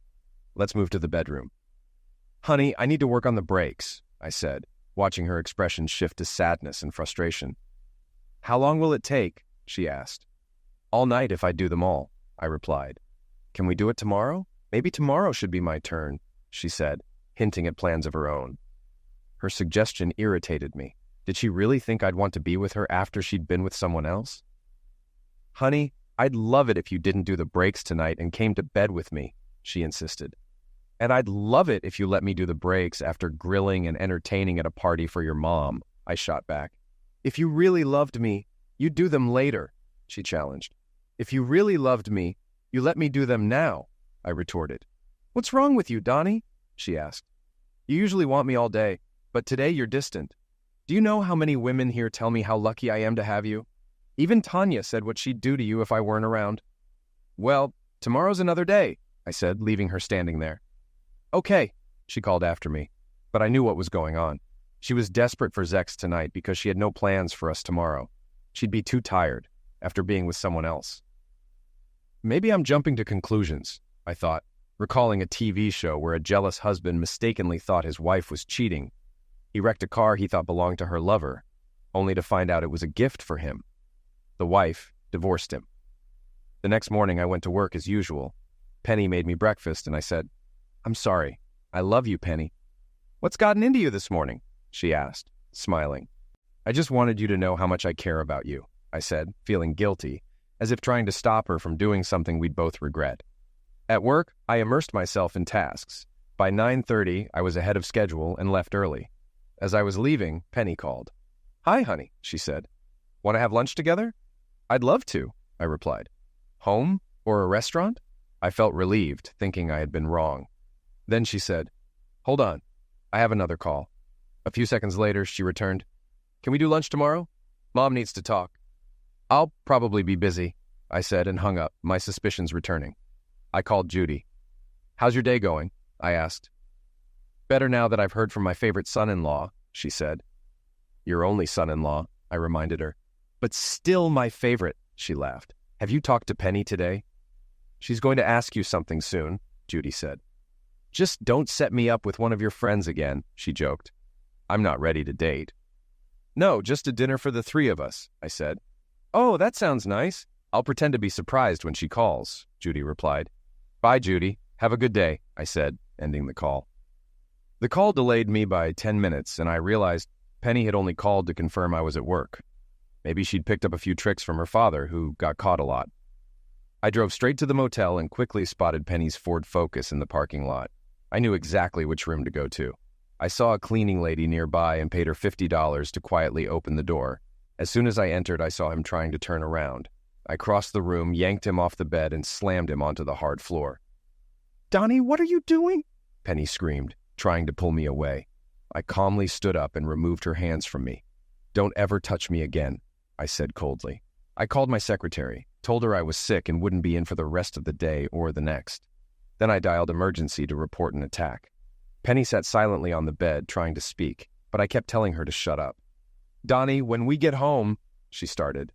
Speaker 3: Let's move to the bedroom." "Honey, I need to work on the brakes," I said, watching her expression shift to sadness and frustration. "How long will it take?" she asked. "All night if I do them all," I replied. "Can we do it tomorrow? Maybe tomorrow should be my turn," she said, hinting at plans of her own. Her suggestion irritated me. Did she really think I'd want to be with her after she'd been with someone else? "Honey, I'd love it if you didn't do the brakes tonight and came to bed with me," she insisted. "And I'd love it if you let me do the brakes after grilling and entertaining at a party for your mom," I shot back. "If you really loved me, you'd do them later," she challenged. "If you really loved me, you let me do them now," I retorted. "What's wrong with you, Donnie?" she asked. "You usually want me all day, but today you're distant. Do you know how many women here tell me how lucky I am to have you? Even Tanya said what she'd do to you if I weren't around." "Well, tomorrow's another day," I said, leaving her standing there. "Okay," she called after me, but I knew what was going on. She was desperate for Zex tonight because she had no plans for us tomorrow. She'd be too tired after being with someone else. Maybe I'm jumping to conclusions, I thought, recalling a TV show where a jealous husband mistakenly thought his wife was cheating. He wrecked a car he thought belonged to her lover, only to find out it was a gift for him. The wife divorced him. The next morning I went to work as usual. Penny made me breakfast and I said, "I'm sorry. I love you, Penny." "What's gotten into you this morning?" she asked, smiling. "I just wanted you to know how much I care about you," I said, feeling guilty, as if trying to stop her from doing something we'd both regret. At work, I immersed myself in tasks. By 9:30, I was ahead of schedule and left early. As I was leaving, Penny called. "Hi, honey," she said. "Want to have lunch together?" "I'd love to," I replied. "Home or a restaurant?" I felt relieved, thinking I had been wrong. Then she said, "Hold on, I have another call." A few seconds later, she returned. "Can we do lunch tomorrow? Mom needs to talk." "I'll probably be busy," I said and hung up, my suspicions returning. I called Judy. "How's your day going?" I asked. "Better now that I've heard from my favorite son-in-law," she said. "Your only son-in-law," I reminded her. But still my favorite, she laughed. Have you talked to Penny today? She's going to ask you something soon, Judy said. Just don't set me up with one of your friends again, she joked. I'm not ready to date. No, just a dinner for the three of us, I said. Oh, that sounds nice. I'll pretend to be surprised when she calls, Judy replied. Bye, Judy. Have a good day, I said, ending the call. The call delayed me by 10 minutes, and I realized Penny had only called to confirm I was at work. Maybe she'd picked up a few tricks from her father, who got caught a lot. I drove straight to the motel and quickly spotted Penny's Ford Focus in the parking lot. I knew exactly which room to go to. I saw a cleaning lady nearby and paid her $50 to quietly open the door. As soon as I entered, I saw him trying to turn around. I crossed the room, yanked him off the bed, and slammed him onto the hard floor. Donnie, what are you doing? Penny screamed, trying to pull me away. I calmly stood up and removed her hands from me. Don't ever touch me again, I said coldly. I called my secretary, told her I was sick and wouldn't be in for the rest of the day or the next. Then I dialed emergency to report an attack. Penny sat silently on the bed, trying to speak, but I kept telling her to shut up. Donnie, when we get home, she started.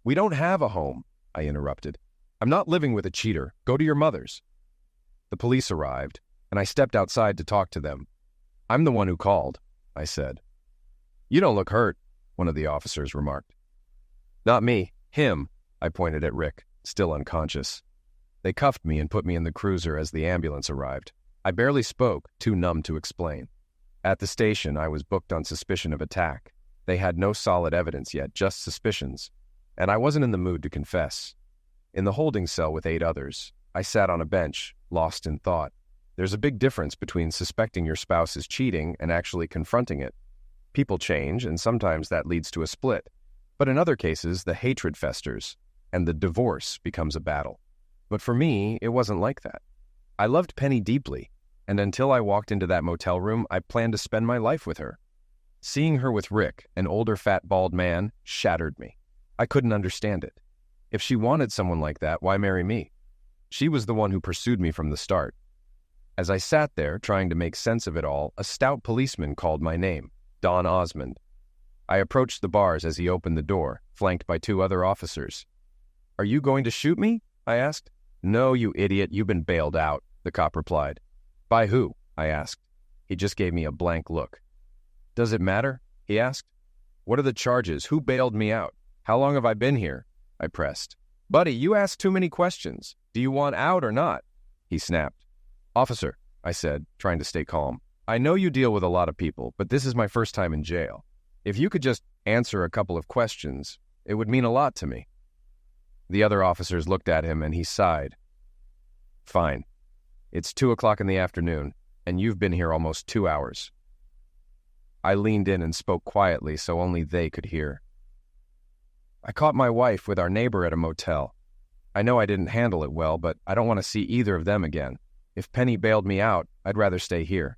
Speaker 3: We don't have a home, I interrupted. I'm not living with a cheater. Go to your mother's. The police arrived, and I stepped outside to talk to them. I'm the one who called, I said. You don't look hurt, one of the officers remarked. Not me, him, I pointed at Rick, still unconscious. They cuffed me and put me in the cruiser as the ambulance arrived. I barely spoke, too numb to explain. At the station, I was booked on suspicion of attack. They had no solid evidence yet, just suspicions, and I wasn't in the mood to confess. In the holding cell with 8 others, I sat on a bench, lost in thought. There's a big difference between suspecting your spouse is cheating and actually confronting it. People change, and sometimes that leads to a split. But in other cases, the hatred festers, and the divorce becomes a battle. But for me, it wasn't like that. I loved Penny deeply, and until I walked into that motel room, I planned to spend my life with her. Seeing her with Rick, an older fat bald man, shattered me. I couldn't understand it. If she wanted someone like that, why marry me? She was the one who pursued me from the start. As I sat there, trying to make sense of it all, a stout policeman called my name, Don Osmond. I approached the bars as he opened the door, flanked by 2 other officers. Are you going to shoot me? I asked. No, you idiot, you've been bailed out, the cop replied. By who? I asked. He just gave me a blank look. Does it matter? He asked. What are the charges? Who bailed me out? How long have I been here? I pressed. Buddy, you ask too many questions. Do you want out or not? He snapped. Officer, I said, trying to stay calm. I know you deal with a lot of people, but this is my first time in jail. If you could just answer a couple of questions, it would mean a lot to me. The other officers looked at him and he sighed. Fine. It's 2:00 in the afternoon, and you've been here almost 2 hours. I leaned in and spoke quietly so only they could hear. I caught my wife with our neighbor at a motel. I know I didn't handle it well, but I don't want to see either of them again. If Penny bailed me out, I'd rather stay here.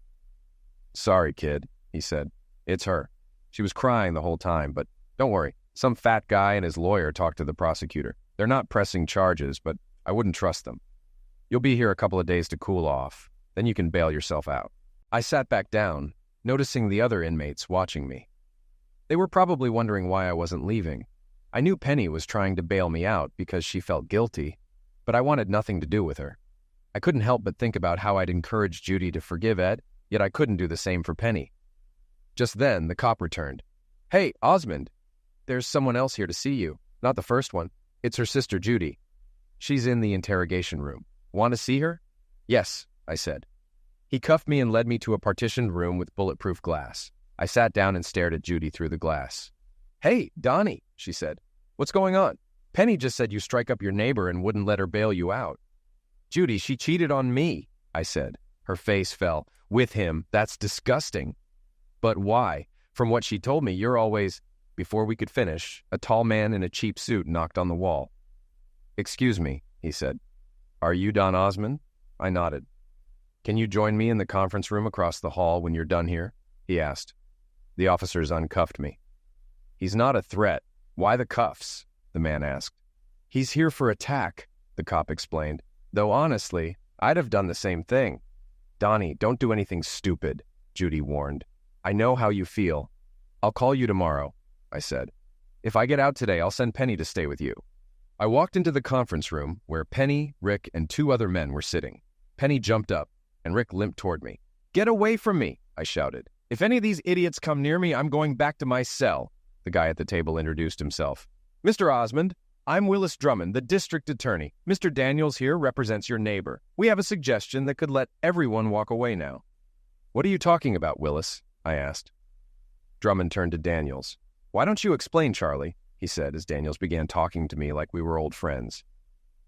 Speaker 3: Sorry, kid, he said. It's her. She was crying the whole time, but don't worry. Some fat guy and his lawyer talked to the prosecutor. They're not pressing charges, but I wouldn't trust them. You'll be here a couple of days to cool off. Then you can bail yourself out. I sat back down, noticing the other inmates watching me. They were probably wondering why I wasn't leaving. I knew Penny was trying to bail me out because she felt guilty, but I wanted nothing to do with her. I couldn't help but think about how I'd encouraged Judy to forgive Ed, yet I couldn't do the same for Penny. Just then, the cop returned. Hey, Osmond, there's someone else here to see you. Not the first one. It's her sister, Judy. She's in the interrogation room. Want to see her? Yes, I said. He cuffed me and led me to a partitioned room with bulletproof glass. I sat down and stared at Judy through the glass. Hey, Donnie, she said. What's going on? Penny just said you strike up your neighbor and wouldn't let her bail you out. Judy, she cheated on me, I said. Her face fell. With him, that's disgusting. But why? From what she told me, you're always... Before we could finish, a tall man in a cheap suit knocked on the wall. Excuse me, he said. Are you Don Osmond? I nodded. Can you join me in the conference room across the hall when you're done here? He asked. The officers uncuffed me. He's not a threat. Why the cuffs? The man asked. He's here for attack, the cop explained. Though honestly, I'd have done the same thing. Donnie, don't do anything stupid, Judy warned. I know how you feel. I'll call you tomorrow, I said. If I get out today, I'll send Penny to stay with you. I walked into the conference room where Penny, Rick, and 2 other men were sitting. Penny jumped up, and Rick limped toward me. "Get away from me," I shouted. "If any of these idiots come near me, I'm going back to my cell." The guy at the table introduced himself. "Mr. Osmond, I'm Willis Drummond, the district attorney. Mr. Daniels here represents your neighbor. We have a suggestion that could let everyone walk away now." "What are you talking about, Willis?" I asked. Drummond turned to Daniels. "Why don't you explain, Charlie?" he said as Daniels began talking to me like we were old friends.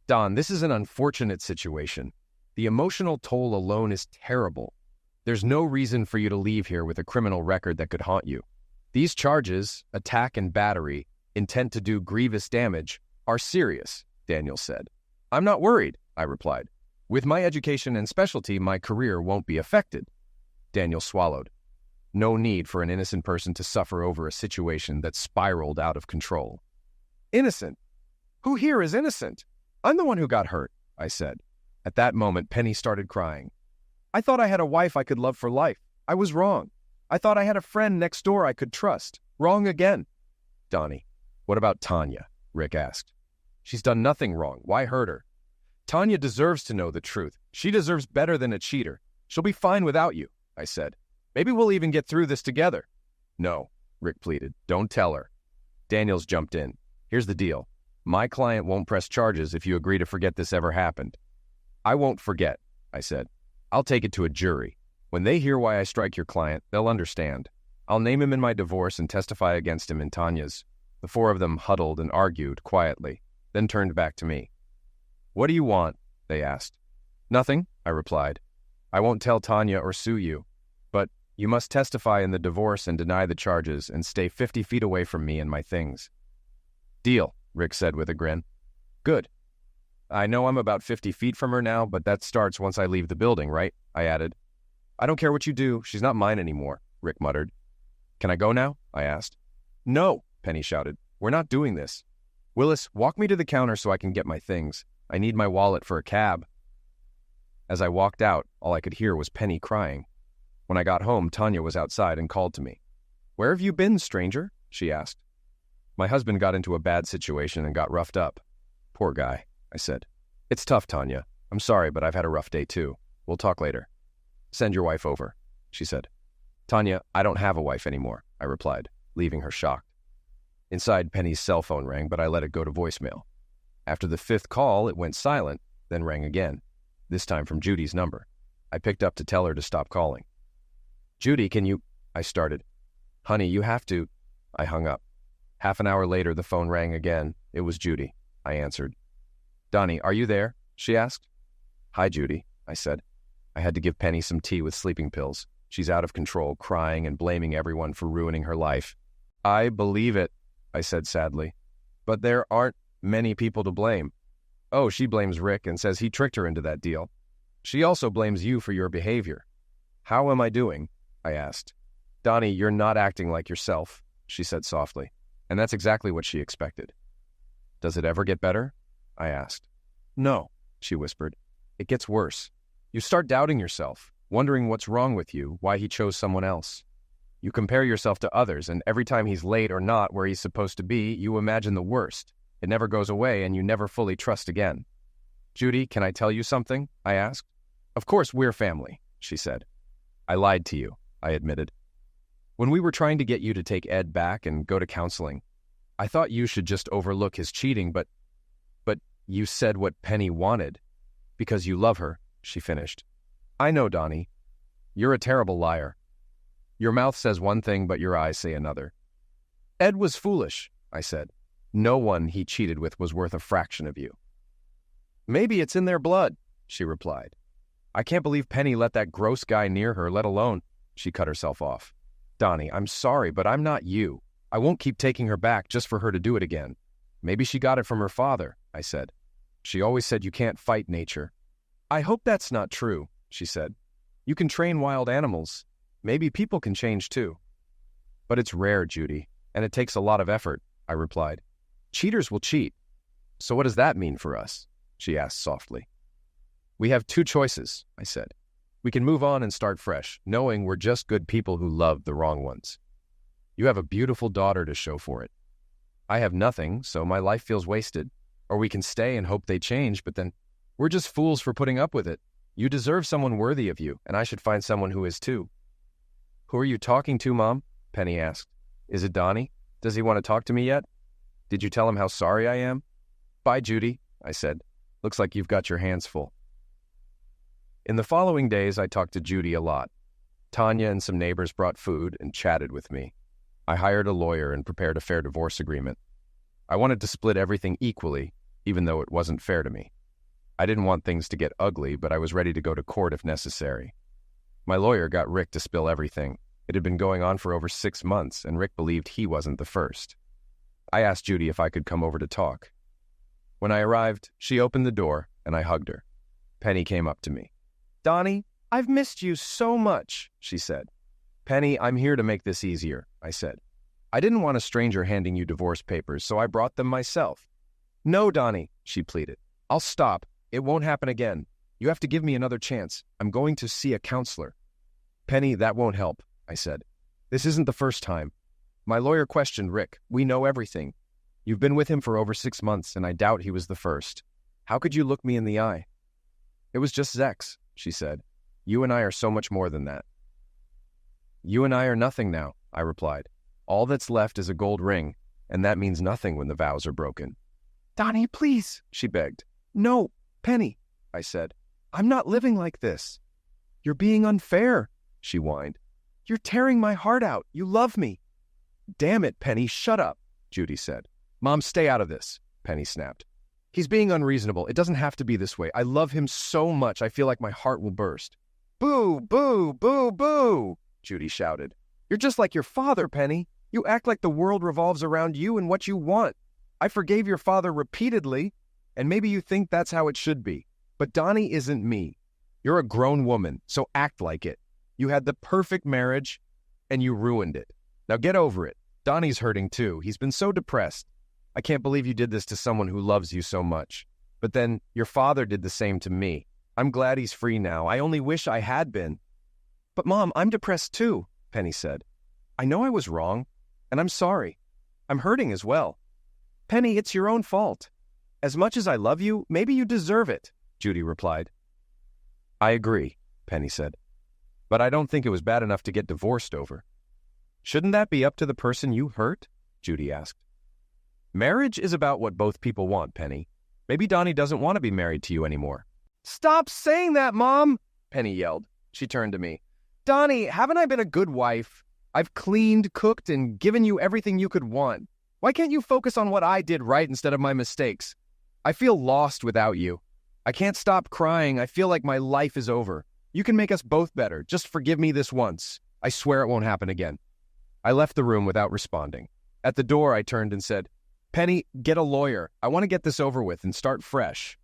Speaker 3: "Don, this is an unfortunate situation. The emotional toll alone is terrible. There's no reason for you to leave here with a criminal record that could haunt you. These charges, attack and battery, intent to do grievous damage, are serious," Daniels said. "I'm not worried," I replied. "With my education and specialty, my career won't be affected." Daniels swallowed. No need for an innocent person to suffer over a situation that spiraled out of control. "Innocent? Who here is innocent? I'm the one who got hurt," I said. At that moment, Penny started crying. "I thought I had a wife I could love for life. I was wrong. I thought I had a friend next door I could trust. Wrong again." "Donnie, what about Tanya?" Rick asked. "She's done nothing wrong. Why hurt her?" "Tanya deserves to know the truth. She deserves better than a cheater. She'll be fine without you," I said. "Maybe we'll even get through this together." "No," Rick pleaded. "Don't tell her." Daniels jumped in. "Here's the deal. My client won't press charges if you agree to forget this ever happened." "I won't forget," I said. "I'll take it to a jury. When they hear why I strike your client, they'll understand. I'll name him in my divorce and testify against him in Tanya's." The 4 of them huddled and argued quietly, then turned back to me. "What do you want?" they asked. "Nothing," I replied. "I won't tell Tanya or sue you, but you must testify in the divorce and deny the charges and stay 50 feet away from me and my things." "Deal," Rick said with a grin. "Good. I know I'm about 50 feet from her now, but that starts once I leave the building, right?" I added. "I don't care what you do. She's not mine anymore," Rick muttered. "Can I go now?" I asked. "No," Penny shouted. "We're not doing this. Willis, walk me to the counter so I can get my things. I need my wallet for a cab." As I walked out, all I could hear was Penny crying. When I got home, Tanya was outside and called to me. "Where have you been, stranger?" she asked. "My husband got into a bad situation and got roughed up." "Poor guy," I said. "It's tough, Tanya. I'm sorry, but I've had a rough day too. We'll talk later." "Send your wife over," she said. "Tanya, I don't have a wife anymore," I replied, leaving her shocked. Inside, Penny's cell phone rang, but I let it go to voicemail. After the 5th call, it went silent, then rang again, this time from Judy's number. I picked up to tell her to stop calling. "Judy, can you—" I started. "Honey, you have to—" I hung up. Half an hour later, the phone rang again. It was Judy. I answered. "Donnie, are you there?" she asked. "Hi, Judy," I said. I had to give Penny some tea with sleeping pills. She's out of control, crying and blaming everyone for ruining her life. "I believe it," I said sadly. "But there aren't many people to blame." "Oh, she blames Rick and says he tricked her into that deal. She also blames you for your behavior." "How am I doing?" I asked. "Donnie, you're not acting like yourself," she said softly, and that's exactly what she expected. "Does it ever get better?" I asked. "No," she whispered. "It gets worse. You start doubting yourself, wondering what's wrong with you, why he chose someone else. You compare yourself to others, and every time he's late or not where he's supposed to be, you imagine the worst. It never goes away, and you never fully trust again." "Judy, can I tell you something?" I asked. "Of course we're family," she said. "I lied to you," I admitted. "When we were trying to get you to take Ed back and go to counseling, I thought you should just overlook his cheating, but you said what Penny wanted. Because you love her," she finished. "I know, Donnie. You're a terrible liar. Your mouth says one thing, but your eyes say another." "Ed was foolish," I said. "No one he cheated with was worth a fraction of you." "Maybe it's in their blood," she replied. "I can't believe Penny let that gross guy near her, let alone—" She cut herself off. "Donnie, I'm sorry, but I'm not you. I won't keep taking her back just for her to do it again. Maybe she got it from her father," I said. "She always said you can't fight nature." "I hope that's not true," she said. "You can train wild animals. Maybe people can change too." "But it's rare, Judy, and it takes a lot of effort," I replied. "Cheaters will cheat." "So what does that mean for us?" she asked softly. "We have 2 choices," I said. "We can move on and start fresh, knowing we're just good people who loved the wrong ones. You have a beautiful daughter to show for it." I have nothing, so my life feels wasted. Or we can stay and hope they change, but then we're just fools for putting up with it. You deserve someone worthy of you, and I should find someone who is too. Who are you talking to, Mom? Penny asked. Is it Donnie? Does he want to talk to me yet? Did you tell him how sorry I am? Bye, Judy, I said. Looks like you've got your hands full. In the following days, I talked to Judy a lot. Tanya and some neighbors brought food and chatted with me. I hired a lawyer and prepared a fair divorce agreement. I wanted to split everything equally, even though it wasn't fair to me. I didn't want things to get ugly, but I was ready to go to court if necessary. My lawyer got Rick to spill everything. It had been going on for over 6 months, and Rick believed he wasn't the first. I asked Judy if I could come over to talk. When I arrived, she opened the door, and I hugged her. Penny came up to me. Donnie, I've missed you so much, she said. Penny, I'm here to make this easier, I said. I didn't want a stranger handing you divorce papers, so I brought them myself. No, Donnie, she pleaded. I'll stop. It won't happen again. You have to give me another chance. I'm going to see a counselor. Penny, that won't help, I said. This isn't the first time. My lawyer questioned Rick. We know everything. You've been with him for over 6 months, and I doubt he was the first. How could you look me in the eye? It was just sex, she said. You and I are so much more than that. You and I are nothing now, I replied. All that's left is a gold ring, and that means nothing when the vows are broken. Donnie, please, she begged. No, Penny, I said. I'm not living like this. You're being unfair, she whined. You're tearing my heart out. You love me. Damn it, Penny, shut up, Judy said. Mom, stay out of this, Penny snapped. He's being unreasonable. It doesn't have to be this way. I love him so much, I feel like my heart will burst. Boo, boo, boo, boo, Judy shouted. You're just like your father, Penny. You act like the world revolves around you and what you want. I forgave your father repeatedly, and maybe you think that's how it should be. But Donnie isn't me. You're a grown woman, so act like it. You had the perfect marriage, and you ruined it. Now get over it. Donnie's hurting too. He's been so depressed. I can't believe you did this to someone who loves you so much. But then your father did the same to me. I'm glad he's free now. I only wish I had been. But Mom, I'm depressed too, Penny said. I know I was wrong, and I'm sorry. I'm hurting as well. Penny, it's your own fault. As much as I love you, maybe you deserve it, Judy replied. I agree, Penny said. But I don't think it was bad enough to get divorced over. Shouldn't that be up to the person you hurt? Judy asked. Marriage is about what both people want, Penny. Maybe Donnie doesn't want to be married to you anymore. Stop saying that, Mom, Penny yelled. She turned to me. Donnie, haven't I been a good wife? I've cleaned, cooked, and given you everything you could want. Why can't you focus on what I did right instead of my mistakes? I feel lost without you. I can't stop crying. I feel like my life is over. You can make us both better. Just forgive me this once. I swear it won't happen again. I left the room without responding. At the door, I turned and said, Penny, get a lawyer. I want to get this over with and start fresh.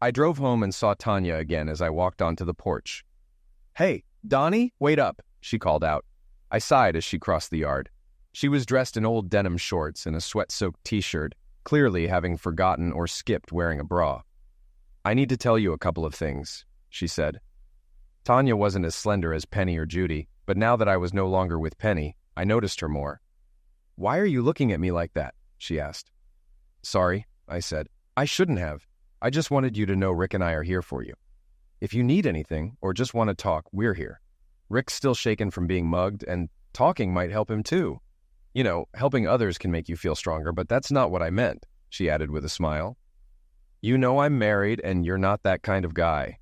Speaker 3: I drove home and saw Tanya again as I walked onto the porch. Hey, Donnie, wait up, she called out. I sighed as she crossed the yard. She was dressed in old denim shorts and a sweat-soaked t-shirt, clearly having forgotten or skipped wearing a bra. I need to tell you a couple of things, she said. Tanya wasn't as slender as Penny or Judy, but now that I was no longer with Penny, I noticed her more. Why are you looking at me like that? She asked. Sorry, I said. I shouldn't have. I just wanted you to know Rick and I are here for you. If you need anything or just want to talk, we're here. Rick's still shaken from being mugged, and talking might help him too. You know, helping others can make you feel stronger, but that's not what I meant, she added with a smile. You know I'm married, and you're not that kind of guy.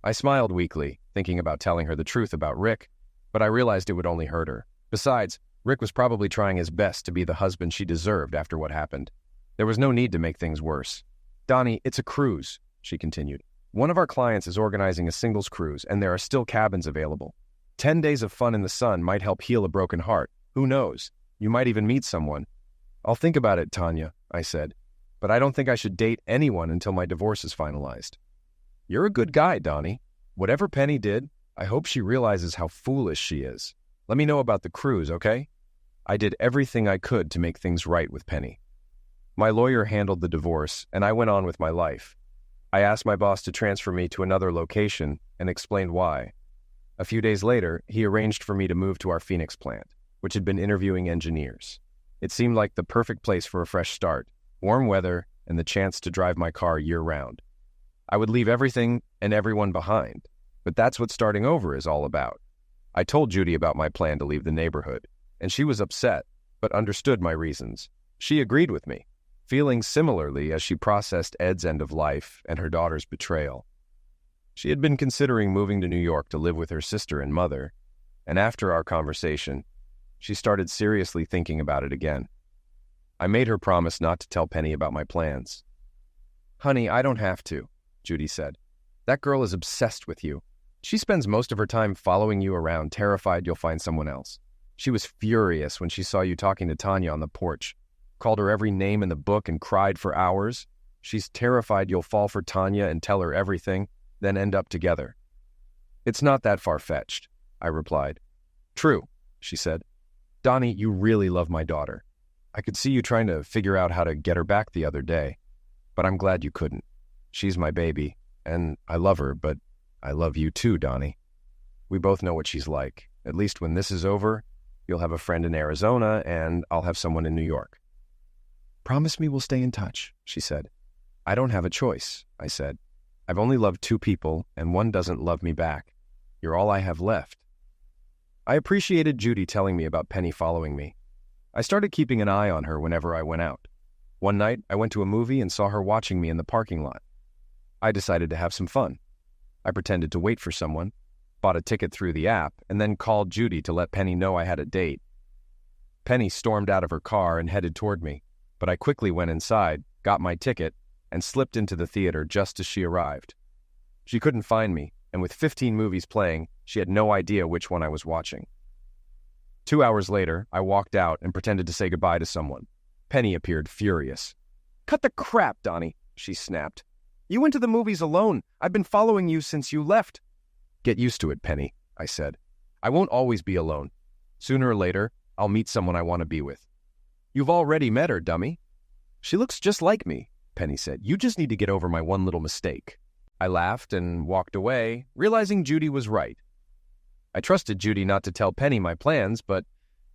Speaker 3: I smiled weakly, thinking about telling her the truth about Rick, but I realized it would only hurt her. Besides, Rick was probably trying his best to be the husband she deserved after what happened. There was no need to make things worse. Donnie, it's a cruise, she continued. One of our clients is organizing a singles cruise, and there are still cabins available. 10 days of fun in the sun might help heal a broken heart. Who knows? You might even meet someone. I'll think about it, Tanya, I said. But I don't think I should date anyone until my divorce is finalized. You're a good guy, Donnie. Whatever Penny did, I hope she realizes how foolish she is. Let me know about the cruise, okay? I did everything I could to make things right with Penny. My lawyer handled the divorce, and I went on with my life. I asked my boss to transfer me to another location and explained why. A few days later, he arranged for me to move to our Phoenix plant, which had been interviewing engineers. It seemed like the perfect place for a fresh start, warm weather, and the chance to drive my car year-round. I would leave everything and everyone behind, but that's what starting over is all about. I told Judy about my plan to leave the neighborhood, and she was upset, but understood my reasons. She agreed with me, feeling similarly as she processed Ed's end of life and her daughter's betrayal. She had been considering moving to New York to live with her sister and mother, and after our conversation, she started seriously thinking about it again. I made her promise not to tell Penny about my plans. "Honey, I don't have to," Judy said. "That girl is obsessed with you. She spends most of her time following you around, terrified you'll find someone else. She was furious when she saw you talking to Tanya on the porch, called her every name in the book and cried for hours. She's terrified you'll fall for Tanya and tell her everything, then end up together." "It's not that far-fetched," I replied. "True," she said. "Donnie, you really love my daughter. I could see you trying to figure out how to get her back the other day, but I'm glad you couldn't. She's my baby, and I love her, but I love you too, Donnie. We both know what she's like. At least when this is over, you'll have a friend in Arizona, and I'll have someone in New York." "Promise me we'll stay in touch," she said. "I don't have a choice," I said. "I've only loved 2 people, and one doesn't love me back. You're all I have left." I appreciated Judy telling me about Penny following me. I started keeping an eye on her whenever I went out. One night, I went to a movie and saw her watching me in the parking lot. I decided to have some fun. I pretended to wait for someone, bought a ticket through the app, and then called Judy to let Penny know I had a date. Penny stormed out of her car and headed toward me, but I quickly went inside, got my ticket, and slipped into the theater just as she arrived. She couldn't find me, and with 15 movies playing, she had no idea which one I was watching. 2 hours later, I walked out and pretended to say goodbye to someone. Penny appeared furious. "Cut the crap, Donnie," she snapped. "You went to the movies alone. I've been following you since you left." "Get used to it, Penny," I said. "I won't always be alone. Sooner or later, I'll meet someone I want to be with." "You've already met her, dummy." "She looks just like me," Penny said. "You just need to get over my one little mistake." I laughed and walked away, realizing Judy was right. I trusted Judy not to tell Penny my plans, but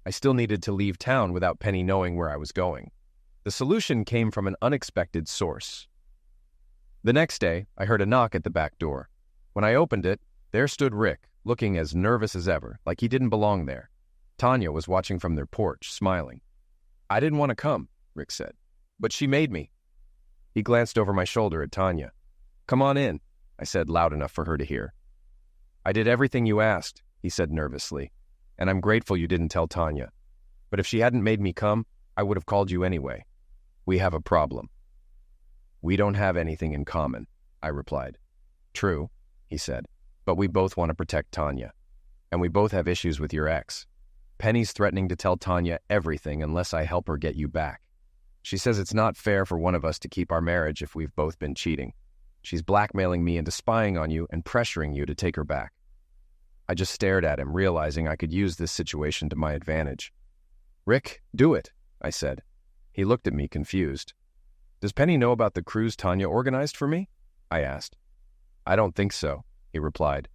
Speaker 3: I still needed to leave town without Penny knowing where I was going. The solution came from an unexpected source. The next day, I heard a knock at the back door. When I opened it, there stood Rick, looking as nervous as ever, like he didn't belong there. Tanya was watching from their porch, smiling. "I didn't want to come," Rick said, "but she made me." He glanced over my shoulder at Tanya. "Come on in," I said loud enough for her to hear. "I did everything you asked," he said nervously, "and I'm grateful you didn't tell Tanya. But if she hadn't made me come, I would have called you anyway. We have a problem." "We don't have anything in common," I replied. "True," he said, "but we both want to protect Tanya. And we both have issues with your ex. Penny's threatening to tell Tanya everything unless I help her get you back. She says it's not fair for one of us to keep our marriage if we've both been cheating. She's blackmailing me into spying on you and pressuring you to take her back." I just stared at him, realizing I could use this situation to my advantage. "Rick, do it," I said. He looked at me confused. "Does Penny know about the cruise Tanya organized for me?" I asked. "I don't think so," he replied.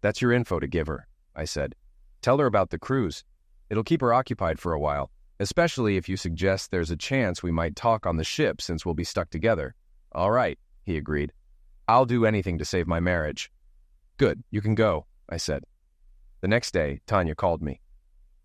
Speaker 3: "That's your info to give her," I said. "Tell her about the cruise. It'll keep her occupied for a while, especially if you suggest there's a chance we might talk on the ship since we'll be stuck together." "All right," he agreed. "I'll do anything to save my marriage." "Good, you can go," I said. The next day, Tanya called me.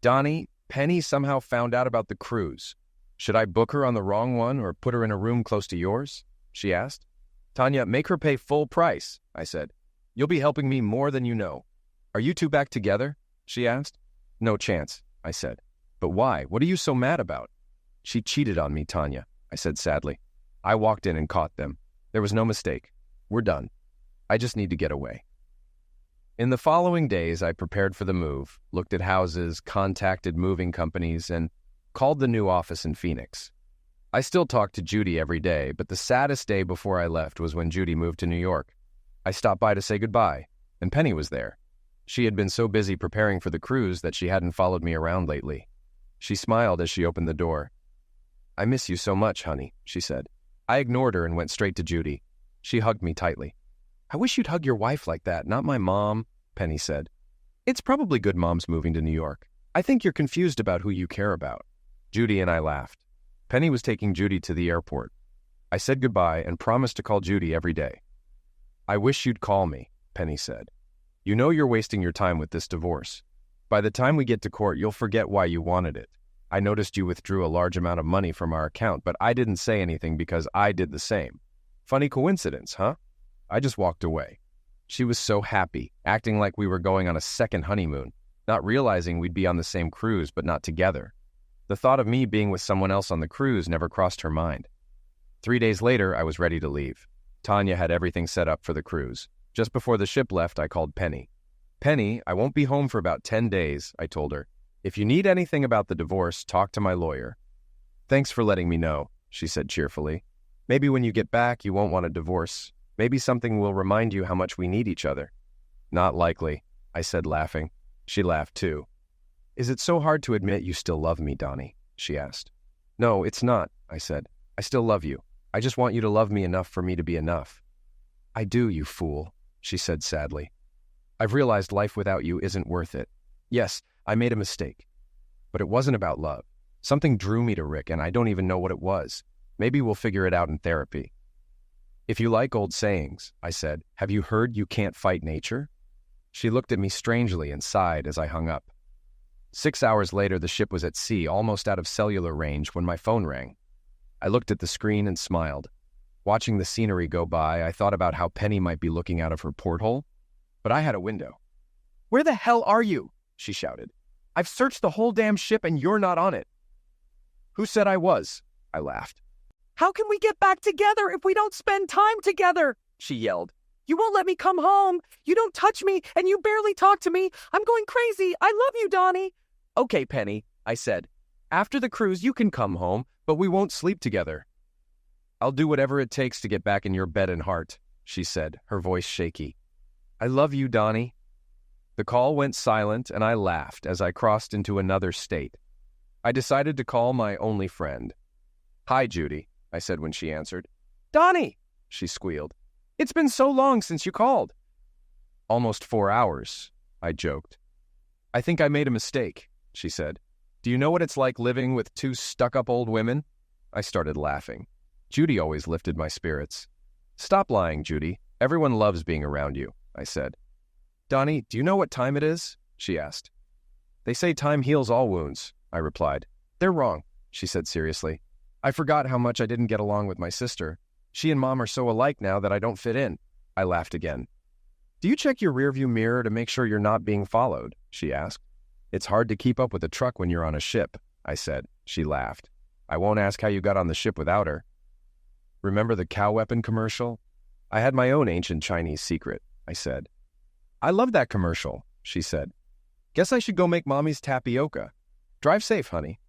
Speaker 3: "Donnie, Penny somehow found out about the cruise. Should I book her on the wrong one or put her in a room close to yours?" she asked. "Tanya, make her pay full price," I said. "You'll be helping me more than you know." "Are you two back together?" she asked. "No chance," I said. "But why? What are you so mad about?" "She cheated on me, Tanya," I said sadly. "I walked in and caught them. There was no mistake. We're done. I just need to get away." In the following days, I prepared for the move, looked at houses, contacted moving companies, and called the new office in Phoenix. I still talked to Judy every day, but the saddest day before I left was when Judy moved to New York. I stopped by to say goodbye, and Penny was there. She had been so busy preparing for the cruise that she hadn't followed me around lately. She smiled as she opened the door. "I miss you so much, honey," she said. I ignored her and went straight to Judy. She hugged me tightly. "I wish you'd hug your wife like that, not my mom," Penny said. "It's probably good mom's moving to New York. I think you're confused about who you care about." Judy and I laughed. Penny was taking Judy to the airport. I said goodbye and promised to call Judy every day. I wish you'd call me, Penny said. You know you're wasting your time with this divorce. By the time we get to court, you'll forget why you wanted it. I noticed you withdrew a large amount of money from our account, but I didn't say anything because I did the same. Funny coincidence, huh? I just walked away. She was so happy, acting like we were going on a second honeymoon, not realizing we'd be on the same cruise but not together. The thought of me being with someone else on the cruise never crossed her mind. 3 days later, I was ready to leave. Tanya had everything set up for the cruise. Just before the ship left, I called Penny. Penny, I won't be home for about 10 days, I told her. If you need anything about the divorce, talk to my lawyer. Thanks for letting me know, she said cheerfully. Maybe when you get back, you won't want a divorce. Maybe something will remind you how much we need each other. Not likely, I said, laughing. She laughed too. Is it so hard to admit you still love me, Donnie? She asked. No, it's not, I said. I still love you. I just want you to love me enough for me to be enough. I do, you fool, she said sadly. I've realized life without you isn't worth it. Yes, I made a mistake. But it wasn't about love. Something drew me to Rick, and I don't even know what it was. Maybe we'll figure it out in therapy. If you like old sayings, I said, have you heard you can't fight nature? She looked at me strangely and sighed as I hung up. 6 hours later, the ship was at sea, almost out of cellular range, when my phone rang. I looked at the screen and smiled. Watching the scenery go by, I thought about how Penny might be looking out of her porthole, but I had a window. Where the hell are you? She shouted. I've searched the whole damn ship and you're not on it. Who said I was? I laughed. How can we get back together if we don't spend time together? She yelled. You won't let me come home. You don't touch me and you barely talk to me. I'm going crazy. I love you, Donnie. Okay, Penny, I said. After the cruise, you can come home, but we won't sleep together. I'll do whatever it takes to get back in your bed and heart, she said, her voice shaky. I love you, Donnie. The call went silent, and I laughed as I crossed into another state. I decided to call my only friend. Hi, Judy, I said when she answered. Donnie, she squealed. It's been so long since you called. Almost 4 hours, I joked. I think I made a mistake, she said. Do you know what it's like living with 2 stuck-up old women? I started laughing. Judy always lifted my spirits. Stop lying, Judy. Everyone loves being around you, I said. Donnie, do you know what time it is? She asked. They say time heals all wounds, I replied. They're wrong, she said seriously. I forgot how much I didn't get along with my sister. She and Mom are so alike now that I don't fit in. I laughed again. Do you check your rearview mirror to make sure you're not being followed? She asked. It's hard to keep up with a truck when you're on a ship, I said. She laughed. I won't ask how you got on the ship without her. Remember the cow weapon commercial? I had my own ancient Chinese secret, I said. I love that commercial, she said. Guess I should go make Mommy's tapioca. Drive safe, honey.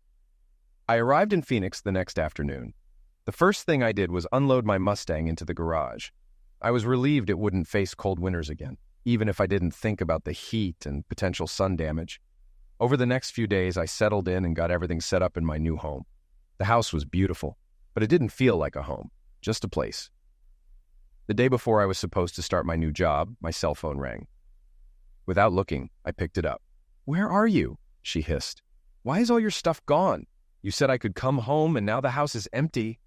Speaker 3: I arrived in Phoenix the next afternoon. The first thing I did was unload my Mustang into the garage. I was relieved it wouldn't face cold winters again, even if I didn't think about the heat and potential sun damage. Over the next few days, I settled in and got everything set up in my new home. The house was beautiful, but it didn't feel like a home, just a place. The day before I was supposed to start my new job, my cell phone rang. Without looking, I picked it up. Where are you? She hissed. Why is all your stuff gone? You said I could come home and now the house is empty.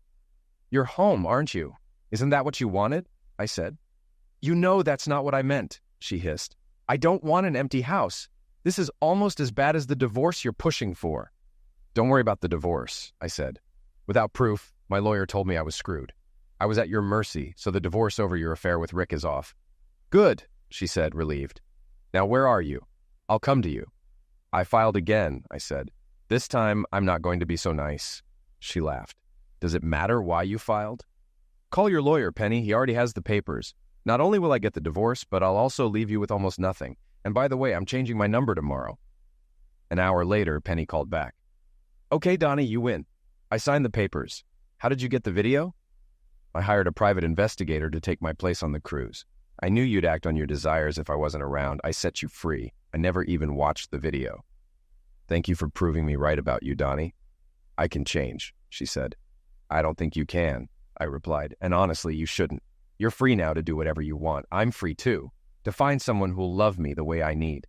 Speaker 3: You're home, aren't you? Isn't that what you wanted? I said. You know that's not what I meant, she hissed. I don't want an empty house. This is almost as bad as the divorce you're pushing for. Don't worry about the divorce, I said. Without proof, my lawyer told me I was screwed. I was at your mercy, so the divorce over your affair with Rick is off. Good, she said, relieved. Now where are you? I'll come to you. I filed again, I said. This time, I'm not going to be so nice. She laughed. Does it matter why you filed? Call your lawyer, Penny. He already has the papers. Not only will I get the divorce, but I'll also leave you with almost nothing. And by the way, I'm changing my number tomorrow. An hour later, Penny called back. Okay, Donnie, you win. I signed the papers. How did you get the video? I hired a private investigator to take my place on the cruise. I knew you'd act on your desires if I wasn't around. I set you free. I never even watched the video. Thank you for proving me right about you, Donnie. I can change, she said. I don't think you can, I replied, and honestly, you shouldn't. You're free now to do whatever you want. I'm free too, to find someone who'll love me the way I need.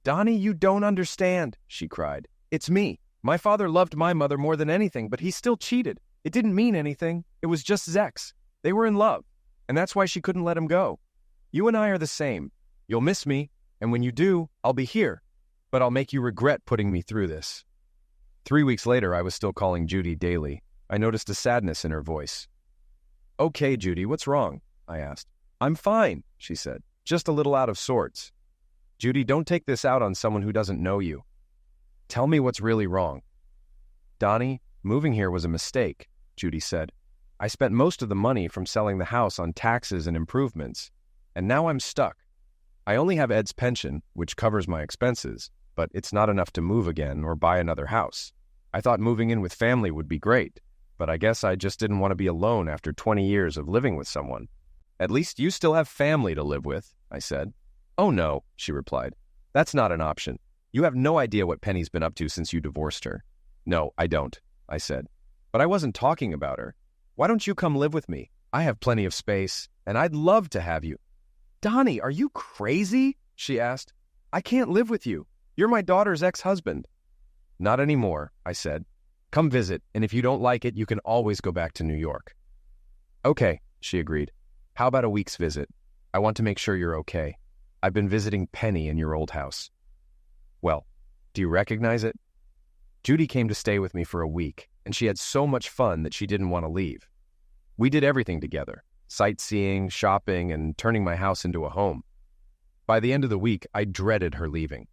Speaker 3: Donnie, you don't understand, she cried. It's me. My father loved my mother more than anything, but he still cheated. It didn't mean anything. It was just Zex. They were in love, and that's why she couldn't let him go. You and I are the same. You'll miss me, and when you do, I'll be here. But I'll make you regret putting me through this." 3 weeks later, I was still calling Judy daily. I noticed a sadness in her voice. "Okay, Judy, what's wrong?" I asked. "I'm fine," she said. "Just a little out of sorts." "Judy, don't take this out on someone who doesn't know you. Tell me what's really wrong." "Donnie, moving here was a mistake," Judy said. "I spent most of the money from selling the house on taxes and improvements, and now I'm stuck. I only have Ed's pension, which covers my expenses, but it's not enough to move again or buy another house. I thought moving in with family would be great, but I guess I just didn't want to be alone after 20 years of living with someone." "At least you still have family to live with," I said. "Oh no," she replied. "That's not an option. You have no idea what Penny's been up to since you divorced her." "No, I don't," I said. "But I wasn't talking about her. Why don't you come live with me? I have plenty of space, and I'd love to have you." "Donnie, are you crazy?" she asked. "I can't live with you. You're my daughter's ex-husband." "Not anymore," I said. "Come visit, and if you don't like it, you can always go back to New York." "Okay," she agreed. "How about a week's visit? I want to make sure you're okay. I've been visiting Penny in your old house." "Well, do you recognize it?" Judy came to stay with me for a week, and she had so much fun that she didn't want to leave. We did everything together: sightseeing, shopping, and turning my house into a home. By the end of the week, I dreaded her leaving.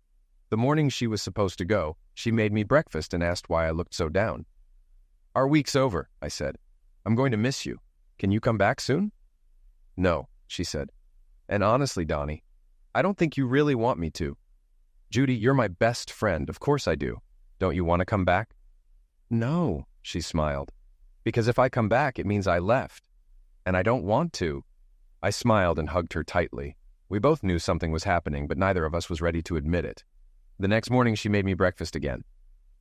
Speaker 3: The morning she was supposed to go, she made me breakfast and asked why I looked so down. "Our week's over," I said. "I'm going to miss you. Can you come back soon?" "No," she said. "And honestly, Donnie, I don't think you really want me to. Judy, you're my best friend. Of course I do. Don't you want to come back?" "No," she smiled. "Because if I come back, it means I left. And I don't want to." I smiled and hugged her tightly. We both knew something was happening, but neither of us was ready to admit it. The next morning, she made me breakfast again.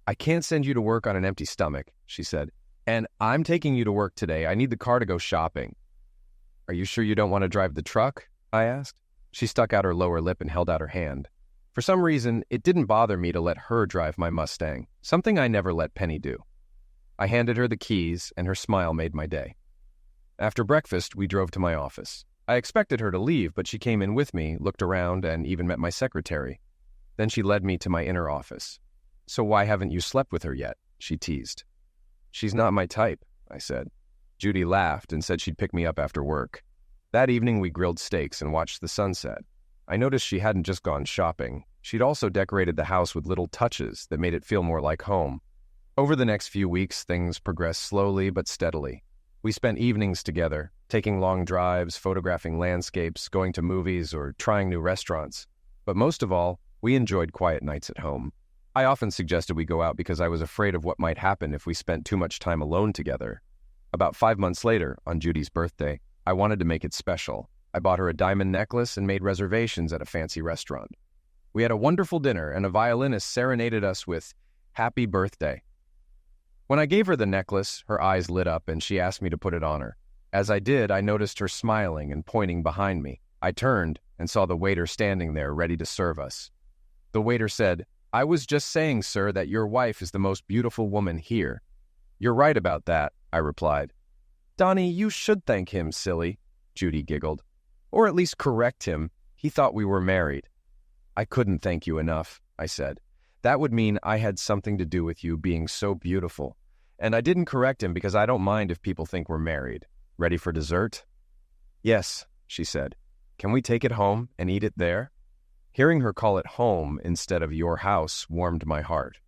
Speaker 3: "I can't send you to work on an empty stomach," she said. "And I'm taking you to work today. I need the car to go shopping." "Are you sure you don't want to drive the truck?" I asked. She stuck out her lower lip and held out her hand. For some reason, it didn't bother me to let her drive my Mustang, something I never let Penny do. I handed her the keys, and her smile made my day. After breakfast, we drove to my office. I expected her to leave, but she came in with me, looked around, and even met my secretary. Then she led me to my inner office. "So why haven't you slept with her yet?" she teased. "She's not my type," I said. Judy laughed and said she'd pick me up after work. That evening, we grilled steaks and watched the sunset. I noticed she hadn't just gone shopping. She'd also decorated the house with little touches that made it feel more like home. Over the next few weeks, things progressed slowly but steadily. We spent evenings together, taking long drives, photographing landscapes, going to movies, or trying new restaurants. But most of all, we enjoyed quiet nights at home. I often suggested we go out because I was afraid of what might happen if we spent too much time alone together. About 5 months later, on Judy's birthday, I wanted to make it special. I bought her a diamond necklace and made reservations at a fancy restaurant. We had a wonderful dinner, and a violinist serenaded us with "Happy Birthday." When I gave her the necklace, her eyes lit up and she asked me to put it on her. As I did, I noticed her smiling and pointing behind me. I turned and saw the waiter standing there ready to serve us. The waiter said, "I was just saying, sir, that your wife is the most beautiful woman here." "You're right about that," I replied. "Donnie, you should thank him, silly," Judy giggled. "Or at least correct him. He thought we were married." "I couldn't thank you enough," I said. "That would mean I had something to do with you being so beautiful. And I didn't correct him because I don't mind if people think we're married. Ready for dessert?" "Yes," she said. "Can we take it home and eat it there?" Hearing her call it home instead of your house warmed my heart.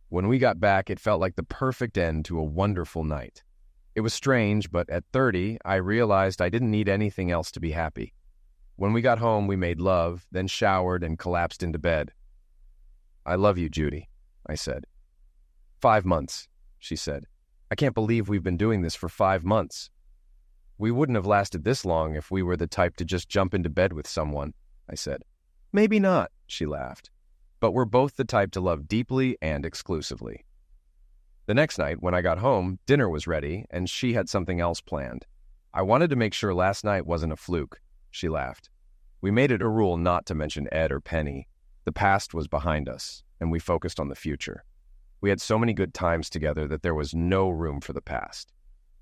Speaker 3: When we got back, it felt like the perfect end to a wonderful night. It was strange, but at 30, I realized I didn't need anything else to be happy. When we got home, we made love, then showered and collapsed into bed. "I love you, Judy," I said. 5 months, she said. "I can't believe we've been doing this for 5 months." "We wouldn't have lasted this long if we were the type to just jump into bed with someone," I said. "Maybe not," she laughed. "But we're both the type to love deeply and exclusively." The next night, when I got home, dinner was ready, and she had something else planned. "I wanted to make sure last night wasn't a fluke," she laughed. We made it a rule not to mention Ed or Penny. The past was behind us, and we focused on the future. We had so many good times together that there was no room for the past.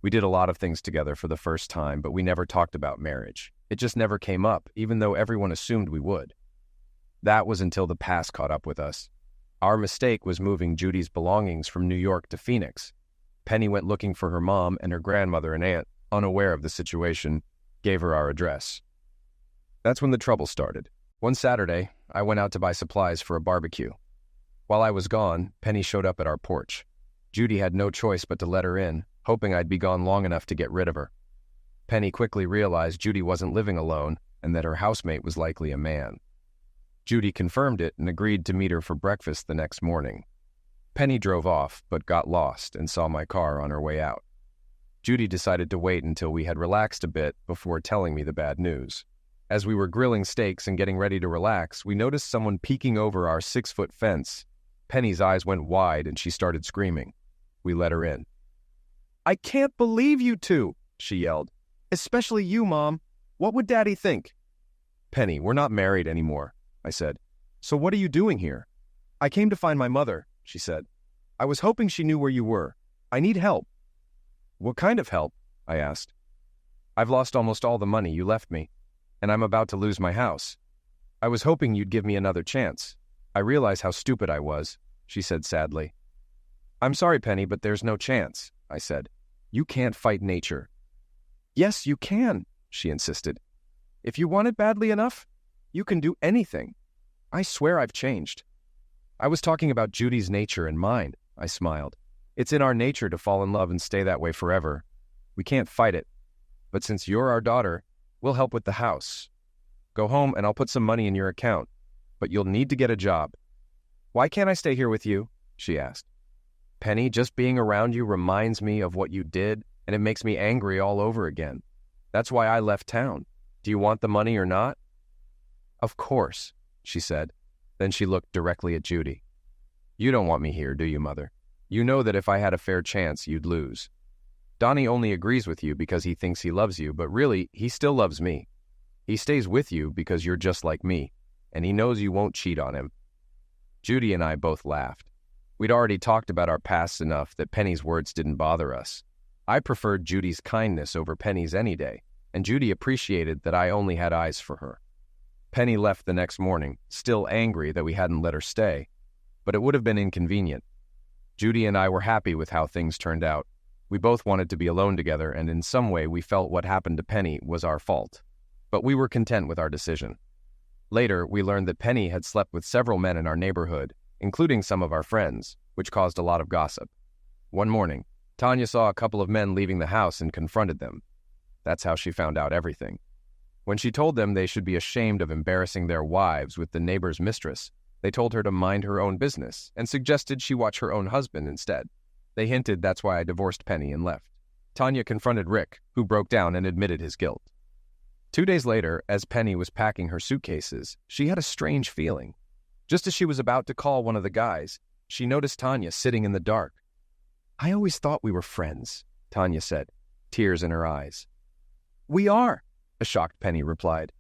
Speaker 3: We did a lot of things together for the first time, but we never talked about marriage. It just never came up, even though everyone assumed we would. That was until the past caught up with us. Our mistake was moving Judy's belongings from New York to Phoenix. Penny went looking for her mom, and her grandmother and aunt, unaware of the situation, gave her our address. That's when the trouble started. One Saturday, I went out to buy supplies for a barbecue. While I was gone, Penny showed up at our porch. Judy had no choice but to let her in, hoping I'd be gone long enough to get rid of her. Penny quickly realized Judy wasn't living alone and that her housemate was likely a man. Judy confirmed it and agreed to meet her for breakfast the next morning. Penny drove off, but got lost and saw my car on her way out. Judy decided to wait until we had relaxed a bit before telling me the bad news. As we were grilling steaks and getting ready to relax, we noticed someone peeking over our 6-foot fence. Penny's eyes went wide and she started screaming. We let her in. "I can't believe you two," she yelled. "Especially you, Mom. What would Daddy think?" "Penny, we're not married anymore," I said. "So what are you doing here?" "I came to find my mother," she said. "I was hoping she knew where you were. I need help." "What kind of help?" I asked. "I've lost almost all the money you left me, and I'm about to lose my house. I was hoping you'd give me another chance. I realize how stupid I was," she said sadly. "I'm sorry, Penny, but there's no chance," I said. "You can't fight nature." "Yes, you can," she insisted. "If you want it badly enough, you can do anything. I swear I've changed." "I was talking about Judy's nature and mine," I smiled. "It's in our nature to fall in love and stay that way forever. We can't fight it. But since you're our daughter, we'll help with the house. Go home and I'll put some money in your account, but you'll need to get a job." "Why can't I stay here with you?" she asked. "Penny, just being around you reminds me of what you did, and it makes me angry all over again. That's why I left town. Do you want the money or not?" "Of course," she said. Then she looked directly at Judy. "You don't want me here, do you, Mother? You know that if I had a fair chance, you'd lose. Donnie only agrees with you because he thinks he loves you, but really, he still loves me. He stays with you because you're just like me, and he knows you won't cheat on him." Judy and I both laughed. We'd already talked about our pasts enough that Penny's words didn't bother us. I preferred Judy's kindness over Penny's any day, and Judy appreciated that I only had eyes for her. Penny left the next morning, still angry that we hadn't let her stay, but it would have been inconvenient. Judy and I were happy with how things turned out. We both wanted to be alone together, and in some way we felt what happened to Penny was our fault. But we were content with our decision. Later, we learned that Penny had slept with several men in our neighborhood, including some of our friends, which caused a lot of gossip. One morning, Tanya saw a couple of men leaving the house and confronted them. That's how she found out everything. When she told them they should be ashamed of embarrassing their wives with the neighbor's mistress, they told her to mind her own business and suggested she watch her own husband instead. They hinted that's why I divorced Penny and left. Tanya confronted Rick, who broke down and admitted his guilt. 2 days later, as Penny was packing her suitcases, she had a strange feeling. Just as she was about to call one of the guys, she noticed Tanya sitting in the dark. "I always thought we were friends," Tanya said, tears in her eyes. "We are," a shocked Penny replied.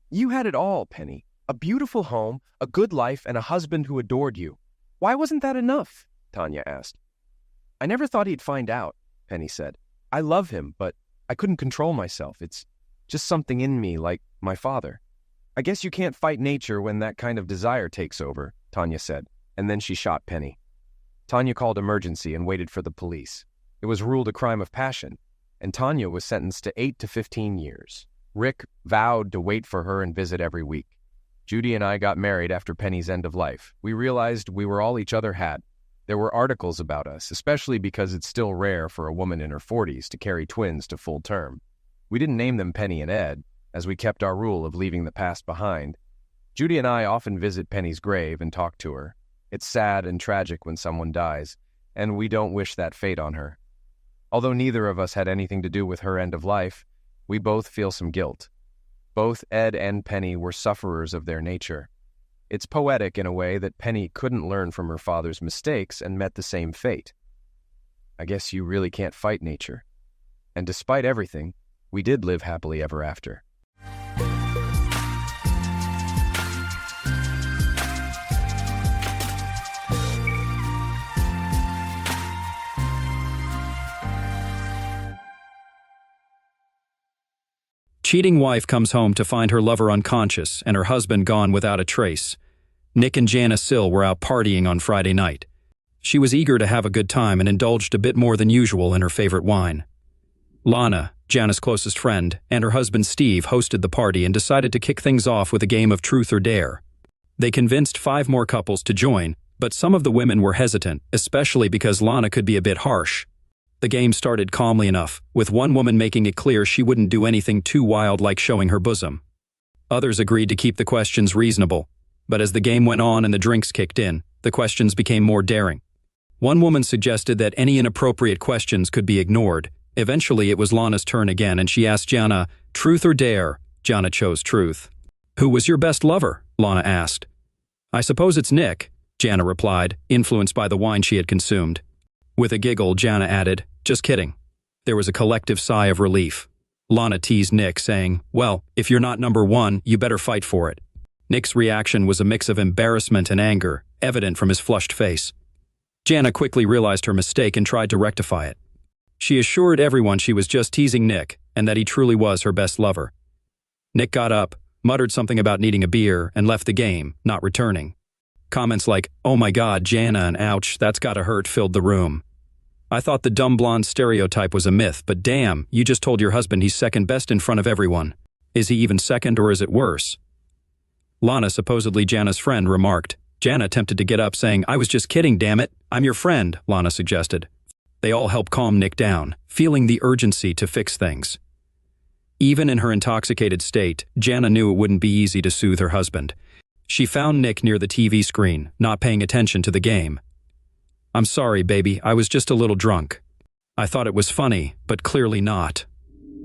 Speaker 3: "You had it all, Penny. A beautiful home, a good life, and a husband who adored you. Why wasn't that enough?" Tanya asked. "I never thought he'd find out," Penny said. "I love him, but I couldn't control myself. It's just something in me, like my father." "I guess you can't fight nature when that kind of desire takes over," Tanya said, and then she shot Penny. Tanya called emergency and waited for the police. It was ruled a crime of passion, and Tanya was sentenced to 8 to 15 years. Rick vowed to wait for her and visit every week. Judy and I got married after Penny's end of life. We realized we were all each other had. There were articles about us, especially because it's still rare for a woman in her 40s to carry twins to full term. We didn't name them Penny and Ed, as we kept our rule of leaving the past behind. Judy and I often visit Penny's grave and talk to her. It's sad and tragic when someone dies, and we don't wish that fate on her. Although neither of us had anything to do with her end of life, we both feel some guilt. Both Ed and Penny were sufferers of their nature. It's poetic in a way that Penny couldn't learn from her father's mistakes and met the same fate. I guess you really can't fight nature. And despite everything, we did live happily ever after.
Speaker 4: cheating wife comes home to find her lover unconscious and her husband gone without a trace. Nick and Jana Sill were out partying on Friday night. She was eager to have a good time and indulged a bit more than usual in her favorite wine. Lana, Jana's closest friend, and her husband Steve hosted the party and decided to kick things off with a game of truth or dare. They convinced 5 more couples to join, but some of the women were hesitant, especially because Lana could be a bit harsh. The game started calmly enough, with one woman making it clear she wouldn't do anything too wild like showing her bosom. Others agreed to keep the questions reasonable, but as the game went on and the drinks kicked in, the questions became more daring. One woman suggested that any inappropriate questions could be ignored. Eventually, it was Lana's turn again, and she asked Jana, "Truth or dare?" Jana chose truth. "Who was your best lover?" Lana asked. "I suppose it's Nick," Jana replied, influenced by the wine she had consumed. With a giggle, Jana added, "Just kidding." There was a collective sigh of relief. Lana teased Nick, saying, "Well, if you're not number 1, you better fight for it." Nick's reaction was a mix of embarrassment and anger, evident from his flushed face. Jana quickly realized her mistake and tried to rectify it. She assured everyone she was just teasing Nick and that he truly was her best lover. Nick got up, muttered something about needing a beer, and left the game, not returning. Comments like, "Oh my God, Jana," and "Ouch, that's gotta hurt," filled the room. "I thought the dumb blonde stereotype was a myth, but damn, you just told your husband he's second best in front of everyone. Is he even second or is it worse?" Lana, supposedly Jana's friend, remarked. Jana attempted to get up, saying, "I was just kidding, damn it. I'm your friend," Lana suggested. They all helped calm Nick down, feeling the urgency to fix things. Even in her intoxicated state, Jana knew it wouldn't be easy to soothe her husband. She found Nick near the TV screen, not paying attention to the game. "I'm sorry, baby, I was just a little drunk. I thought it was funny, but clearly not.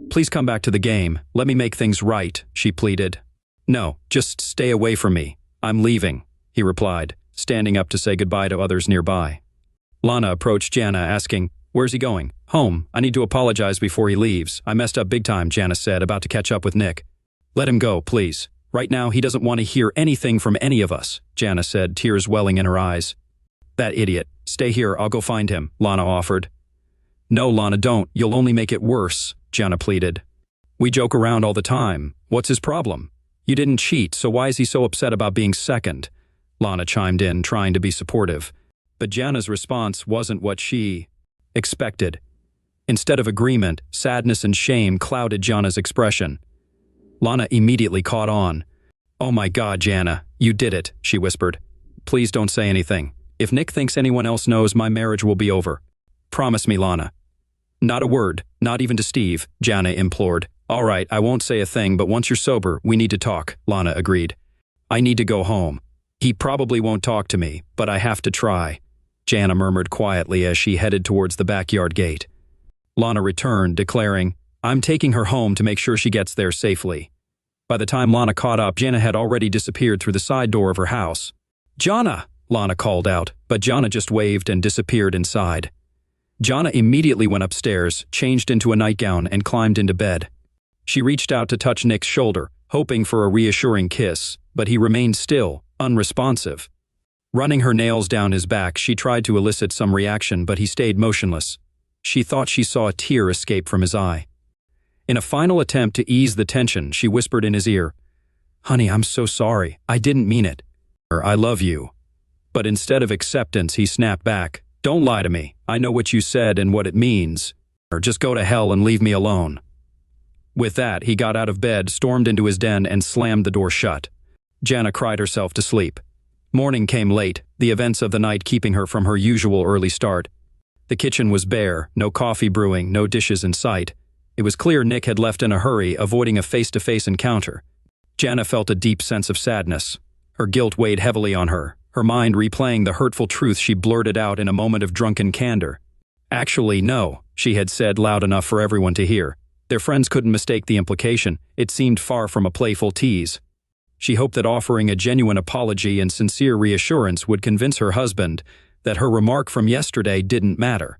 Speaker 4: Please come back to the game, let me make things right," she pleaded. "No, just stay away from me. I'm leaving," he replied, standing up to say goodbye to others nearby. Lana approached Jana, asking, "Where's he going?" "Home. I need to apologize before he leaves. I messed up big time," Jana said, about to catch up with Nick. "Let him go, please. Right now, he doesn't want to hear anything from any of us," Jana said, tears welling in her eyes. "That idiot. Stay here, I'll go find him," Lana offered. "No, Lana, don't. You'll only make it worse," Jana pleaded. "We joke around all the time. What's his problem? You didn't cheat, so why is he so upset about being second?" Lana chimed in, trying to be supportive. But Jana's response wasn't what she expected. Instead of agreement, sadness and shame clouded Jana's expression. Lana immediately caught on. "Oh my God, Jana, you did it," she whispered. "Please don't say anything. If Nick thinks anyone else knows, my marriage will be over. Promise me, Lana." "Not a word, not even to Steve," Jana implored. "All right, I won't say a thing, but once you're sober, we need to talk," Lana agreed. "I need to go home. He probably won't talk to me, but I have to try," Jana murmured quietly as she headed towards the backyard gate. Lana returned, declaring, "I'm taking her home to make sure she gets there safely." By the time Lana caught up, Jana had already disappeared through the side door of her house. "Jana!" Lana called out, but Jana just waved and disappeared inside. Jana immediately went upstairs, changed into a nightgown, and climbed into bed. She reached out to touch Nick's shoulder, hoping for a reassuring kiss, but he remained still, unresponsive. Running her nails down his back, she tried to elicit some reaction, but he stayed motionless. She thought she saw a tear escape from his eye. In a final attempt to ease the tension, she whispered in his ear, "Honey, I'm so sorry. I didn't mean it. I love you." But instead of acceptance, he snapped back, "Don't lie to me. I know what you said and what it means. Or just go to hell and leave me alone." With that, he got out of bed, stormed into his den, and slammed the door shut. Jana cried herself to sleep. Morning came late, the events of the night keeping her from her usual early start. The kitchen was bare, no coffee brewing, no dishes in sight. It was clear Nick had left in a hurry, avoiding a face-to-face encounter. Jana felt a deep sense of sadness. Her guilt weighed heavily on her, her mind replaying the hurtful truth she blurted out in a moment of drunken candor. "Actually, no," she had said loud enough for everyone to hear. Their friends couldn't mistake the implication. It seemed far from a playful tease. She hoped that offering a genuine apology and sincere reassurance would convince her husband that her remark from yesterday didn't matter.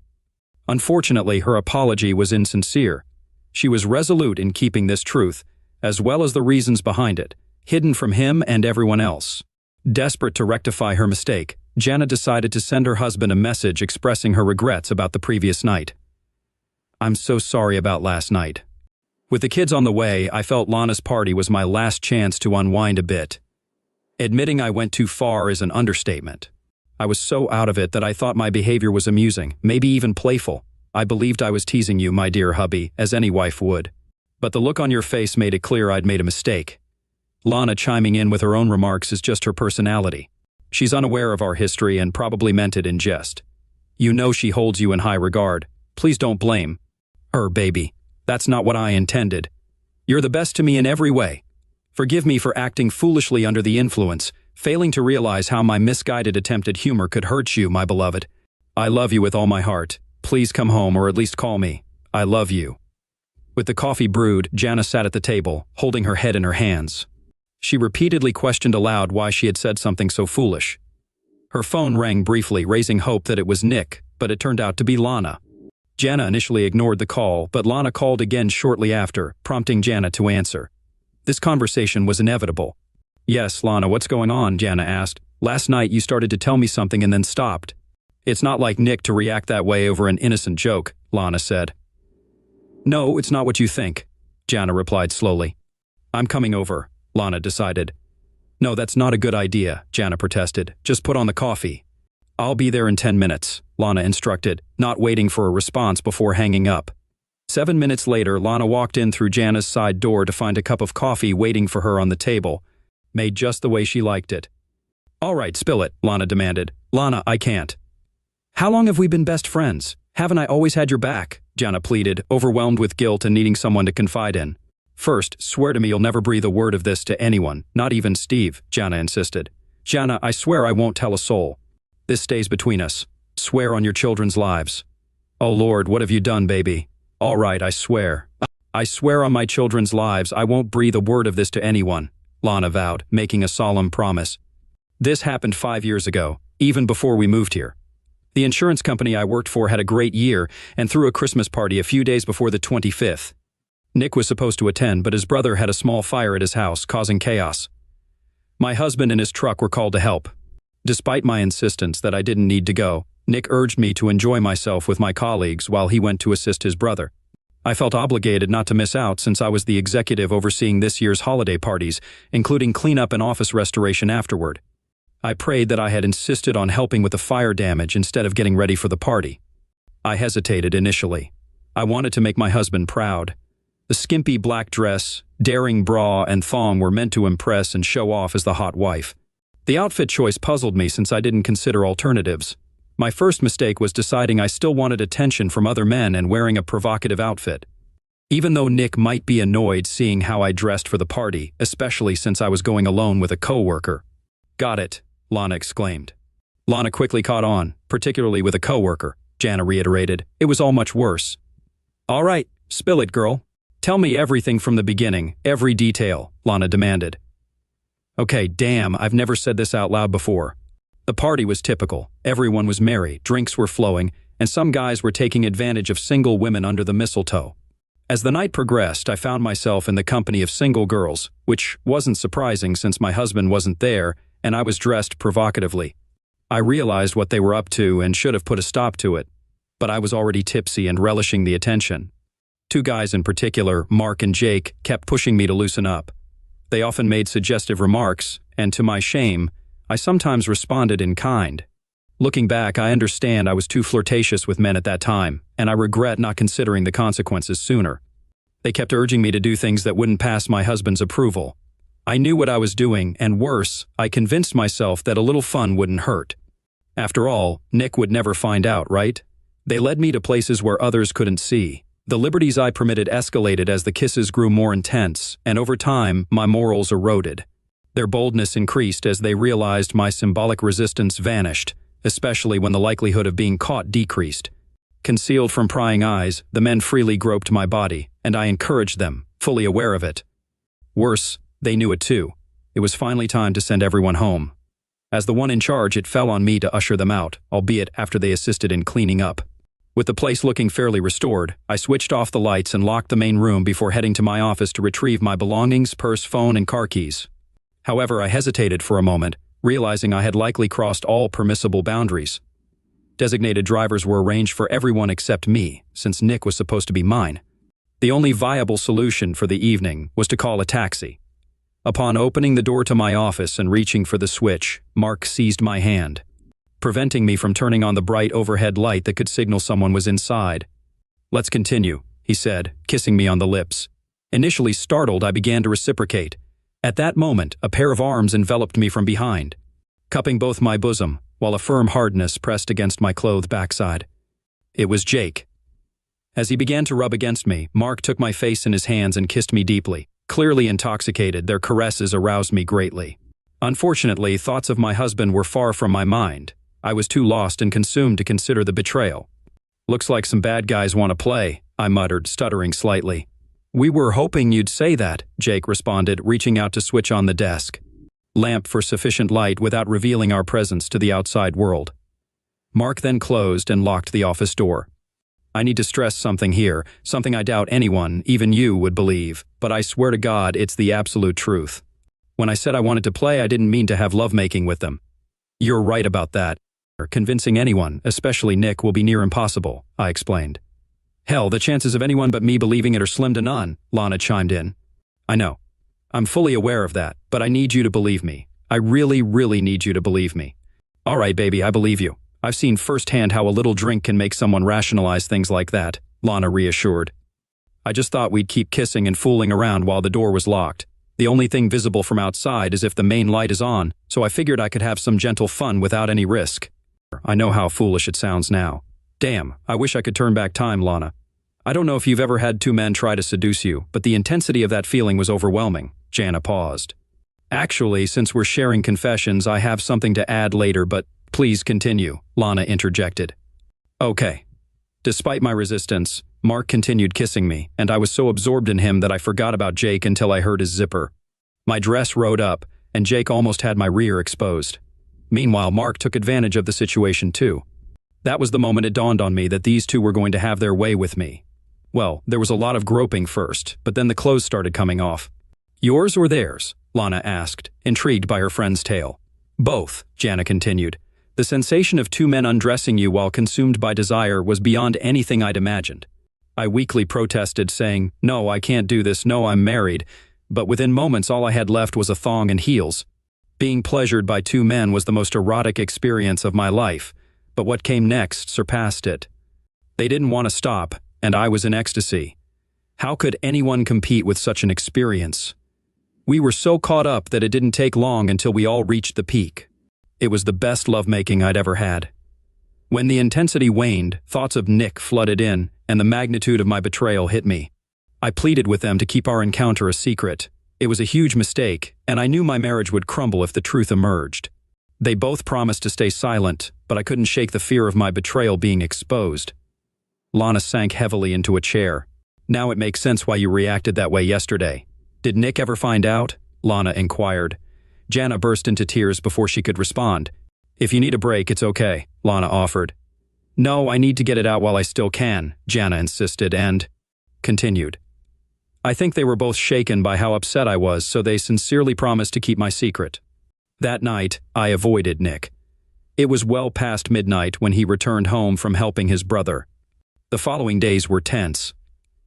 Speaker 4: Unfortunately, her apology was insincere. She was resolute in keeping this truth, as well as the reasons behind it, hidden from him and everyone else. Desperate to rectify her mistake, Jana decided to send her husband a message expressing her regrets about the previous night. "I'm so sorry about last night. With the kids on the way, I felt Lana's party was my last chance to unwind a bit. Admitting I went too far is an understatement. I was so out of it that I thought my behavior was amusing, maybe even playful. I believed I was teasing you, my dear hubby, as any wife would. But the look on your face made it clear I'd made a mistake. Lana chiming in with her own remarks is just her personality. She's unaware of our history and probably meant it in jest. You know she holds you in high regard. Please don't blame her, baby. That's not what I intended. You're the best to me in every way. Forgive me for acting foolishly under the influence, failing to realize how my misguided attempt at humor could hurt you, my beloved. I love you with all my heart. Please come home or at least call me. I love you. With the coffee brewed, Jana sat at the table, holding her head in her hands. She repeatedly questioned aloud why she had said something so foolish. Her phone rang briefly, raising hope that it was Nick, but it turned out to be Lana. Jana initially ignored the call, but Lana called again shortly after, prompting Jana to answer. This conversation was inevitable. Yes, Lana, what's going on? Jana asked. Last night you started to tell me something and then stopped. It's not like Nick to react that way over an innocent joke, Lana said. No, it's not what you think, Jana replied slowly. I'm coming over, Lana decided. No, that's not a good idea, Jana protested. Just put on the coffee. I'll be there in 10 minutes, Lana instructed, not waiting for a response before hanging up. 7 minutes later, Lana walked in through Jana's side door to find a cup of coffee waiting for her on the table, made just the way she liked it. All right, spill it, Lana demanded. Lana, I can't. How long have we been best friends? Haven't I always had your back? Jana pleaded, overwhelmed with guilt and needing someone to confide in. First, swear to me you'll never breathe a word of this to anyone, not even Steve, Jana insisted. Jana, I swear I won't tell a soul. This stays between us. Swear on your children's lives. Oh Lord, what have you done, baby? All right, I swear. I swear on my children's lives I won't breathe a word of this to anyone, Lana vowed, making a solemn promise. This happened 5 years ago, even before we moved here. The insurance company I worked for had a great year and threw a Christmas party a few days before the 25th. Nick was supposed to attend, but his brother had a small fire at his house, causing chaos. My husband and his truck were called to help. Despite my insistence that I didn't need to go, Nick urged me to enjoy myself with my colleagues while he went to assist his brother. I felt obligated not to miss out since I was the executive overseeing this year's holiday parties, including cleanup and office restoration afterward. I prayed that I had insisted on helping with the fire damage instead of getting ready for the party. I hesitated initially. I wanted to make my husband proud. The skimpy black dress, daring bra, and thong were meant to impress and show off as the hot wife. The outfit choice puzzled me since I didn't consider alternatives. My first mistake was deciding I still wanted attention from other men and wearing a provocative outfit. Even though Nick might be annoyed seeing how I dressed for the party, especially since I was going alone with a coworker. Got it, Lana exclaimed. Lana quickly caught on, particularly with a coworker, Jana reiterated. It was all much worse. All right, spill it, girl. Tell me everything from the beginning, every detail, Lana demanded. Okay, damn, I've never said this out loud before. The party was typical. Everyone was merry, drinks were flowing, and some guys were taking advantage of single women under the mistletoe. As the night progressed, I found myself in the company of single girls, which wasn't surprising since my husband wasn't there and I was dressed provocatively. I realized what they were up to and should have put a stop to it, but I was already tipsy and relishing the attention. 2 guys in particular, Mark and Jake, kept pushing me to loosen up. They often made suggestive remarks, and to my shame, I sometimes responded in kind. Looking back, I understand I was too flirtatious with men at that time, and I regret not considering the consequences sooner. They kept urging me to do things that wouldn't pass my husband's approval. I knew what I was doing, and worse, I convinced myself that a little fun wouldn't hurt. After all, Nick would never find out, right? They led me to places where others couldn't see. The liberties I permitted escalated as the kisses grew more intense, and over time, my morals eroded. Their boldness increased as they realized my symbolic resistance vanished, especially when the likelihood of being caught decreased. Concealed from prying eyes, the men freely groped my body, and I encouraged them, fully aware of it. Worse, they knew it too. It was finally time to send everyone home. As the one in charge, it fell on me to usher them out, albeit after they assisted in cleaning up. With the place looking fairly restored, I switched off the lights and locked the main room before heading to my office to retrieve my belongings, purse, phone, and car keys. However, I hesitated for a moment, realizing I had likely crossed all permissible boundaries. Designated drivers were arranged for everyone except me, since Nick was supposed to be mine. The only viable solution for the evening was to call a taxi. Upon opening the door to my office and reaching for the switch, Mark seized my hand, preventing me from turning on the bright overhead light that could signal someone was inside. "Let's continue," he said, kissing me on the lips. Initially startled, I began to reciprocate. At that moment, a pair of arms enveloped me from behind, cupping both my bosom, while a firm hardness pressed against my clothed backside. It was Jake. As he began to rub against me, Mark took my face in his hands and kissed me deeply. Clearly intoxicated, their caresses aroused me greatly. Unfortunately, thoughts of my husband were far from my mind. I was too lost and consumed to consider the betrayal. "Looks like some bad guys want to play," I muttered, stuttering slightly. "We were hoping you'd say that," Jake responded, reaching out to switch on the desk lamp for sufficient light without revealing our presence to the outside world. Mark then closed and locked the office door. "I need to stress something here, something I doubt anyone, even you, would believe, but I swear to God it's the absolute truth. When I said I wanted to play, I didn't mean to have lovemaking with them." "You're right about that. Convincing anyone, especially Nick, will be near impossible," I explained. "Hell, the chances of anyone but me believing it are slim to none," Lana chimed in. "I know. I'm fully aware of that, but I need you to believe me. I really, really need you to believe me." "All right, baby, I believe you. I've seen firsthand how a little drink can make someone rationalize things like that," Lana reassured. "I just thought we'd keep kissing and fooling around while the door was locked. The only thing visible from outside is if the main light is on, so I figured I could have some gentle fun without any risk." I know how foolish it sounds now. Damn, I wish I could turn back time, Lana. I don't know if you've ever had two men try to seduce you, but the intensity of that feeling was overwhelming. Jana paused. "Actually, since we're sharing confessions, I have something to add later, but please continue," Lana interjected. "Okay." Despite my resistance, Mark continued kissing me, and I was so absorbed in him that I forgot about Jake until I heard his zipper. My dress rode up, and Jake almost had my rear exposed. Meanwhile, Mark took advantage of the situation too. That was the moment it dawned on me that these two were going to have their way with me. Well, there was a lot of groping first, but then the clothes started coming off. "Yours or theirs?" Lana asked, intrigued by her friend's tale. "Both," Jana continued. "The sensation of two men undressing you while consumed by desire was beyond anything I'd imagined." I weakly protested, saying, "No, I can't do this, no, I'm married," but within moments all I had left was a thong and heels. Being pleasured by two men was the most erotic experience of my life, but what came next surpassed it. They didn't want to stop, and I was in ecstasy. How could anyone compete with such an experience? We were so caught up that it didn't take long until we all reached the peak. It was the best lovemaking I'd ever had. When the intensity waned, thoughts of Nick flooded in, and the magnitude of my betrayal hit me. I pleaded with them to keep our encounter a secret. It was a huge mistake, and I knew my marriage would crumble if the truth emerged. They both promised to stay silent, but I couldn't shake the fear of my betrayal being exposed. Lana sank heavily into a chair. "Now it makes sense why you reacted that way yesterday. Did Nick ever find out?" Lana inquired. Jana burst into tears before she could respond. "If you need a break, it's okay," Lana offered. "No, I need to get it out while I still can," Jana insisted and continued. "I think they were both shaken by how upset I was, so they sincerely promised to keep my secret." That night, I avoided Nick. It was well past midnight when he returned home from helping his brother. The following days were tense.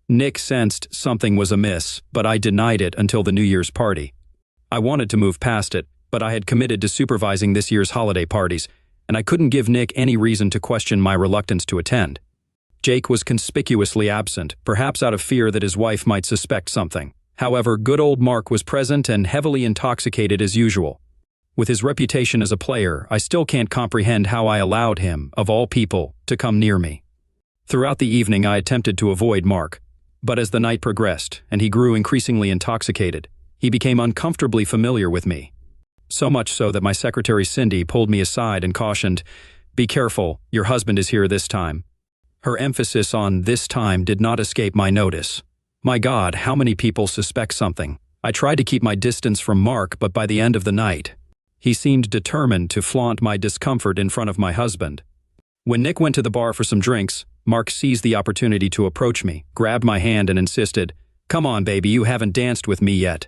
Speaker 4: Nick sensed something was amiss, but I denied it until the New Year's party. I wanted to move past it, but I had committed to supervising this year's holiday parties, and I couldn't give Nick any reason to question my reluctance to attend. Jake was conspicuously absent, perhaps out of fear that his wife might suspect something. However, good old Mark was present and heavily intoxicated as usual. With his reputation as a player, I still can't comprehend how I allowed him, of all people, to come near me. Throughout the evening, I attempted to avoid Mark. But as the night progressed, and he grew increasingly intoxicated, he became uncomfortably familiar with me. So much so that my secretary Cindy pulled me aside and cautioned, "Be careful, your husband is here this time." Her emphasis on "this time" did not escape my notice. My God, how many people suspect something? I tried to keep my distance from Mark, but by the end of the night, he seemed determined to flaunt my discomfort in front of my husband. When Nick went to the bar for some drinks, Mark seized the opportunity to approach me, grabbed my hand and insisted, "Come on, baby, you haven't danced with me yet."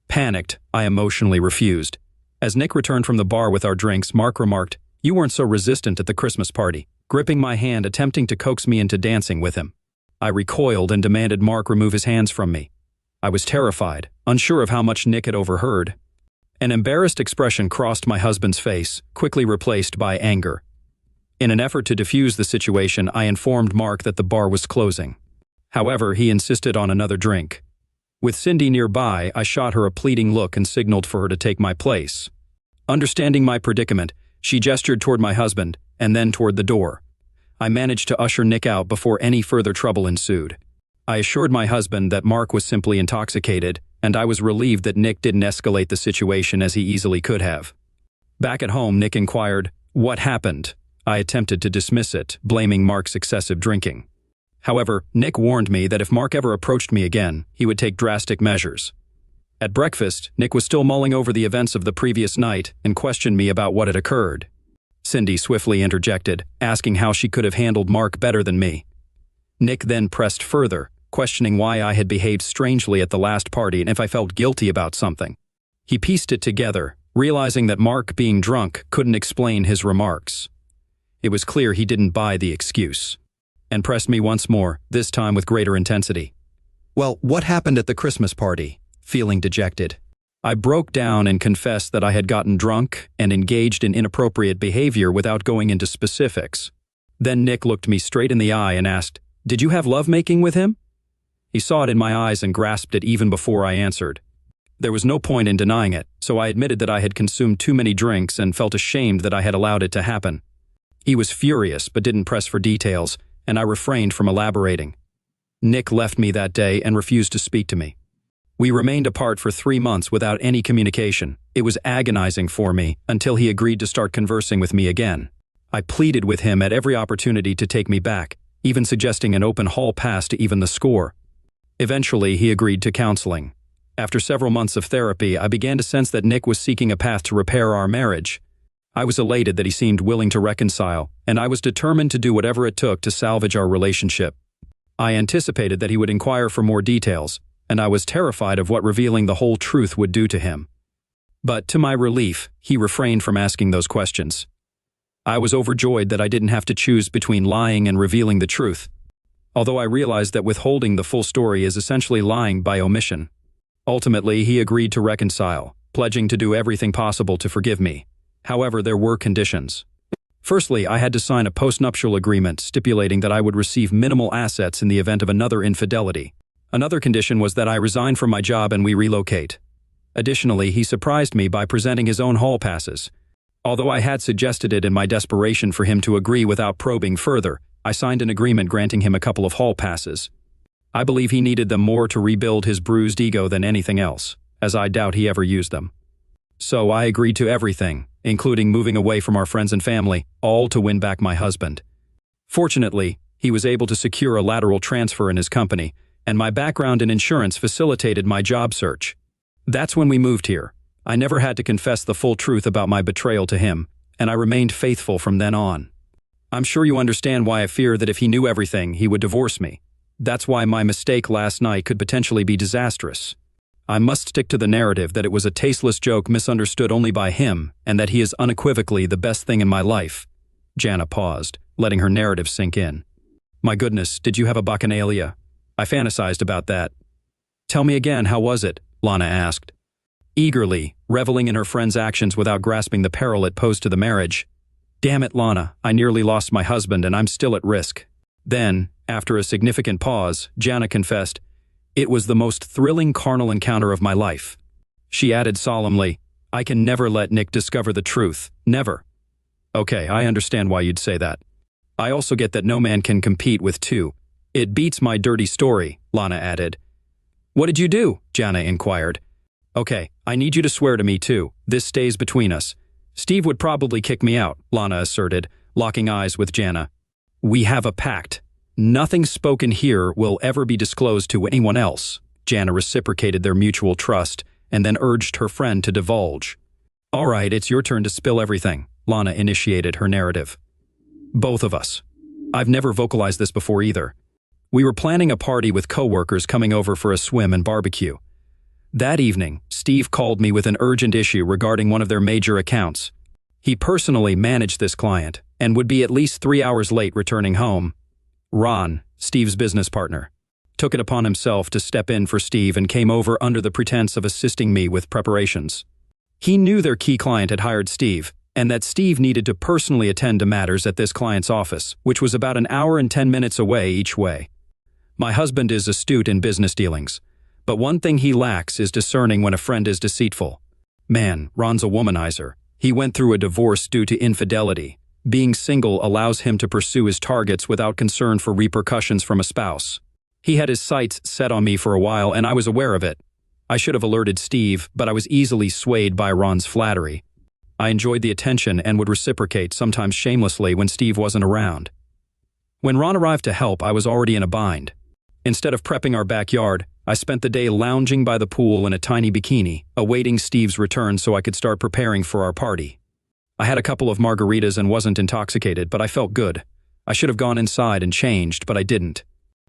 Speaker 4: Panicked, I emotionally refused. As Nick returned from the bar with our drinks, Mark remarked, "You weren't so resistant at the Christmas party," gripping my hand, attempting to coax me into dancing with him. I recoiled and demanded Mark remove his hands from me. I was terrified, unsure of how much Nick had overheard. An embarrassed expression crossed my husband's face, quickly replaced by anger. In an effort to defuse the situation, I informed Mark that the bar was closing. However, he insisted on another drink. With Cindy nearby, I shot her a pleading look and signaled for her to take my place. Understanding my predicament, she gestured toward my husband, and then toward the door. I managed to usher Nick out before any further trouble ensued. I assured my husband that Mark was simply intoxicated, and I was relieved that Nick didn't escalate the situation as he easily could have. Back at home, Nick inquired, "What happened?" I attempted to dismiss it, blaming Mark's excessive drinking. However, Nick warned me that if Mark ever approached me again, he would take drastic measures. At breakfast, Nick was still mulling over the events of the previous night and questioned me about what had occurred. Cindy swiftly interjected, asking how she could have handled Mark better than me. Nick then pressed further, questioning why I had behaved strangely at the last party and if I felt guilty about something. He pieced it together, realizing that Mark being drunk couldn't explain his remarks. It was clear he didn't buy the excuse, and pressed me once more, this time with greater intensity. "Well, what happened at the Christmas party?" Feeling dejected, I broke down and confessed that I had gotten drunk and engaged in inappropriate behavior without going into specifics. Then Nick looked me straight in the eye and asked, "Did you have lovemaking with him?" He saw it in my eyes and grasped it even before I answered. There was no point in denying it, so I admitted that I had consumed too many drinks and felt ashamed that I had allowed it to happen. He was furious but didn't press for details, and I refrained from elaborating. Nick left me that day and refused to speak to me. We remained apart for 3 months without any communication. It was agonizing for me until he agreed to start conversing with me again. I pleaded with him at every opportunity to take me back, even suggesting an open hall pass to even the score. Eventually, he agreed to counseling. After several months of therapy, I began to sense that Nick was seeking a path to repair our marriage. I was elated that he seemed willing to reconcile, and I was determined to do whatever it took to salvage our relationship. I anticipated that he would inquire for more details, and I was terrified of what revealing the whole truth would do to him. But to my relief, he refrained from asking those questions. I was overjoyed that I didn't have to choose between lying and revealing the truth, although I realized that withholding the full story is essentially lying by omission. Ultimately, he agreed to reconcile, pledging to do everything possible to forgive me. However, there were conditions. Firstly, I had to sign a postnuptial agreement stipulating that I would receive minimal assets in the event of another infidelity. Another condition was that I resign from my job and we relocate. Additionally, he surprised me by presenting his own hall passes. Although I had suggested it in my desperation for him to agree without probing further, I signed an agreement granting him a couple of hall passes. I believe he needed them more to rebuild his bruised ego than anything else, as I doubt he ever used them. So I agreed to everything, including moving away from our friends and family, all to win back my husband. Fortunately, he was able to secure a lateral transfer in his company, and my background in insurance facilitated my job search. That's when we moved here. I never had to confess the full truth about my betrayal to him, and I remained faithful from then on. I'm sure you understand why I fear that if he knew everything, he would divorce me. That's why my mistake last night could potentially be disastrous. I must stick to the narrative that it was a tasteless joke misunderstood only by him, and that he is unequivocally the best thing in my life. Jana paused, letting her narrative sink in. My goodness, did you have a bacchanalia? I fantasized about that. Tell me again, how was it? Lana asked. Eagerly, reveling in her friend's actions without grasping the peril it posed to the marriage. Damn it, Lana, I nearly lost my husband and I'm still at risk. Then, after a significant pause, Jana confessed, it was the most thrilling carnal encounter of my life. She added solemnly, I can never let Nick discover the truth, never. Okay, I understand why you'd say that. I also get that no man can compete with two. It beats my dirty story, Lana added. What did you do? Jana inquired. Okay, I need you to swear to me too. This stays between us. Steve would probably kick me out, Lana asserted, locking eyes with Jana. We have a pact. Nothing spoken here will ever be disclosed to anyone else. Jana reciprocated their mutual trust and then urged her friend to divulge. All right, it's your turn to spill everything, Lana initiated her narrative. Both of us. I've never vocalized this before either. We were planning a party with coworkers coming over for a swim and barbecue. That evening, Steve called me with an urgent issue regarding one of their major accounts. He personally managed this client and would be at least 3 hours late returning home. Ron, Steve's business partner, took it upon himself to step in for Steve and came over under the pretense of assisting me with preparations. He knew their key client had hired Steve, and that Steve needed to personally attend to matters at this client's office, which was about an hour and 10 minutes away each way. My husband is astute in business dealings, but one thing he lacks is discerning when a friend is deceitful. Man, Ron's a womanizer. He went through a divorce due to infidelity. Being single allows him to pursue his targets without concern for repercussions from a spouse. He had his sights set on me for a while, and I was aware of it. I should have alerted Steve, but I was easily swayed by Ron's flattery. I enjoyed the attention and would reciprocate, sometimes shamelessly, when Steve wasn't around. When Ron arrived to help, I was already in a bind. Instead of prepping our backyard, I spent the day lounging by the pool in a tiny bikini, awaiting Steve's return so I could start preparing for our party. I had a couple of margaritas and wasn't intoxicated, but I felt good. I should have gone inside and changed, but I didn't.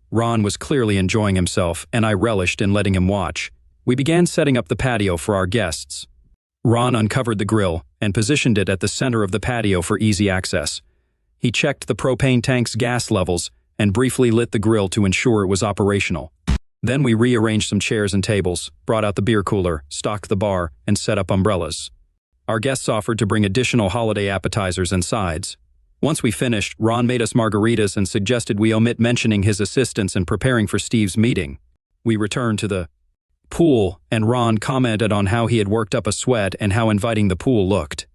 Speaker 4: Ron was clearly enjoying himself, and I relished in letting him watch. We began setting up the patio for our guests. Ron uncovered the grill and positioned it at the center of the patio for easy access. He checked the propane tank's gas levels and briefly lit the grill to ensure it was operational. Then we rearranged some chairs and tables, brought out the beer cooler, stocked the bar, and set up umbrellas. Our guests offered to bring additional holiday appetizers and sides. Once we finished, Ron made us margaritas and suggested we omit mentioning his assistance in preparing for Steve's meeting. We returned to the pool, and Ron commented on how he had worked up a sweat and how inviting the pool looked.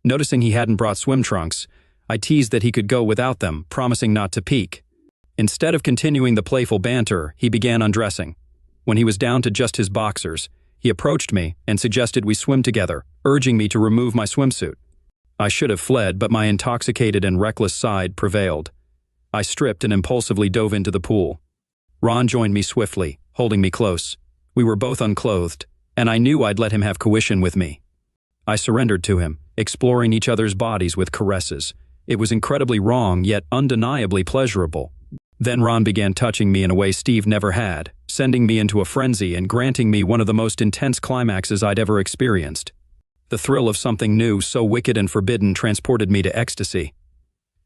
Speaker 4: Noticing he hadn't brought swim trunks, I teased that he could go without them, promising not to peek. Instead of continuing the playful banter, he began undressing. When he was down to just his boxers, he approached me and suggested we swim together, urging me to remove my swimsuit. I should have fled, but my intoxicated and reckless side prevailed. I stripped and impulsively dove into the pool. Ron joined me swiftly, holding me close. We were both unclothed, and I knew I'd let him have coition with me. I surrendered to him, exploring each other's bodies with caresses. It was incredibly wrong, yet undeniably pleasurable. Then Ron began touching me in a way Steve never had, sending me into a frenzy and granting me one of the most intense climaxes I'd ever experienced. The thrill of something new, so wicked and forbidden, transported me to ecstasy.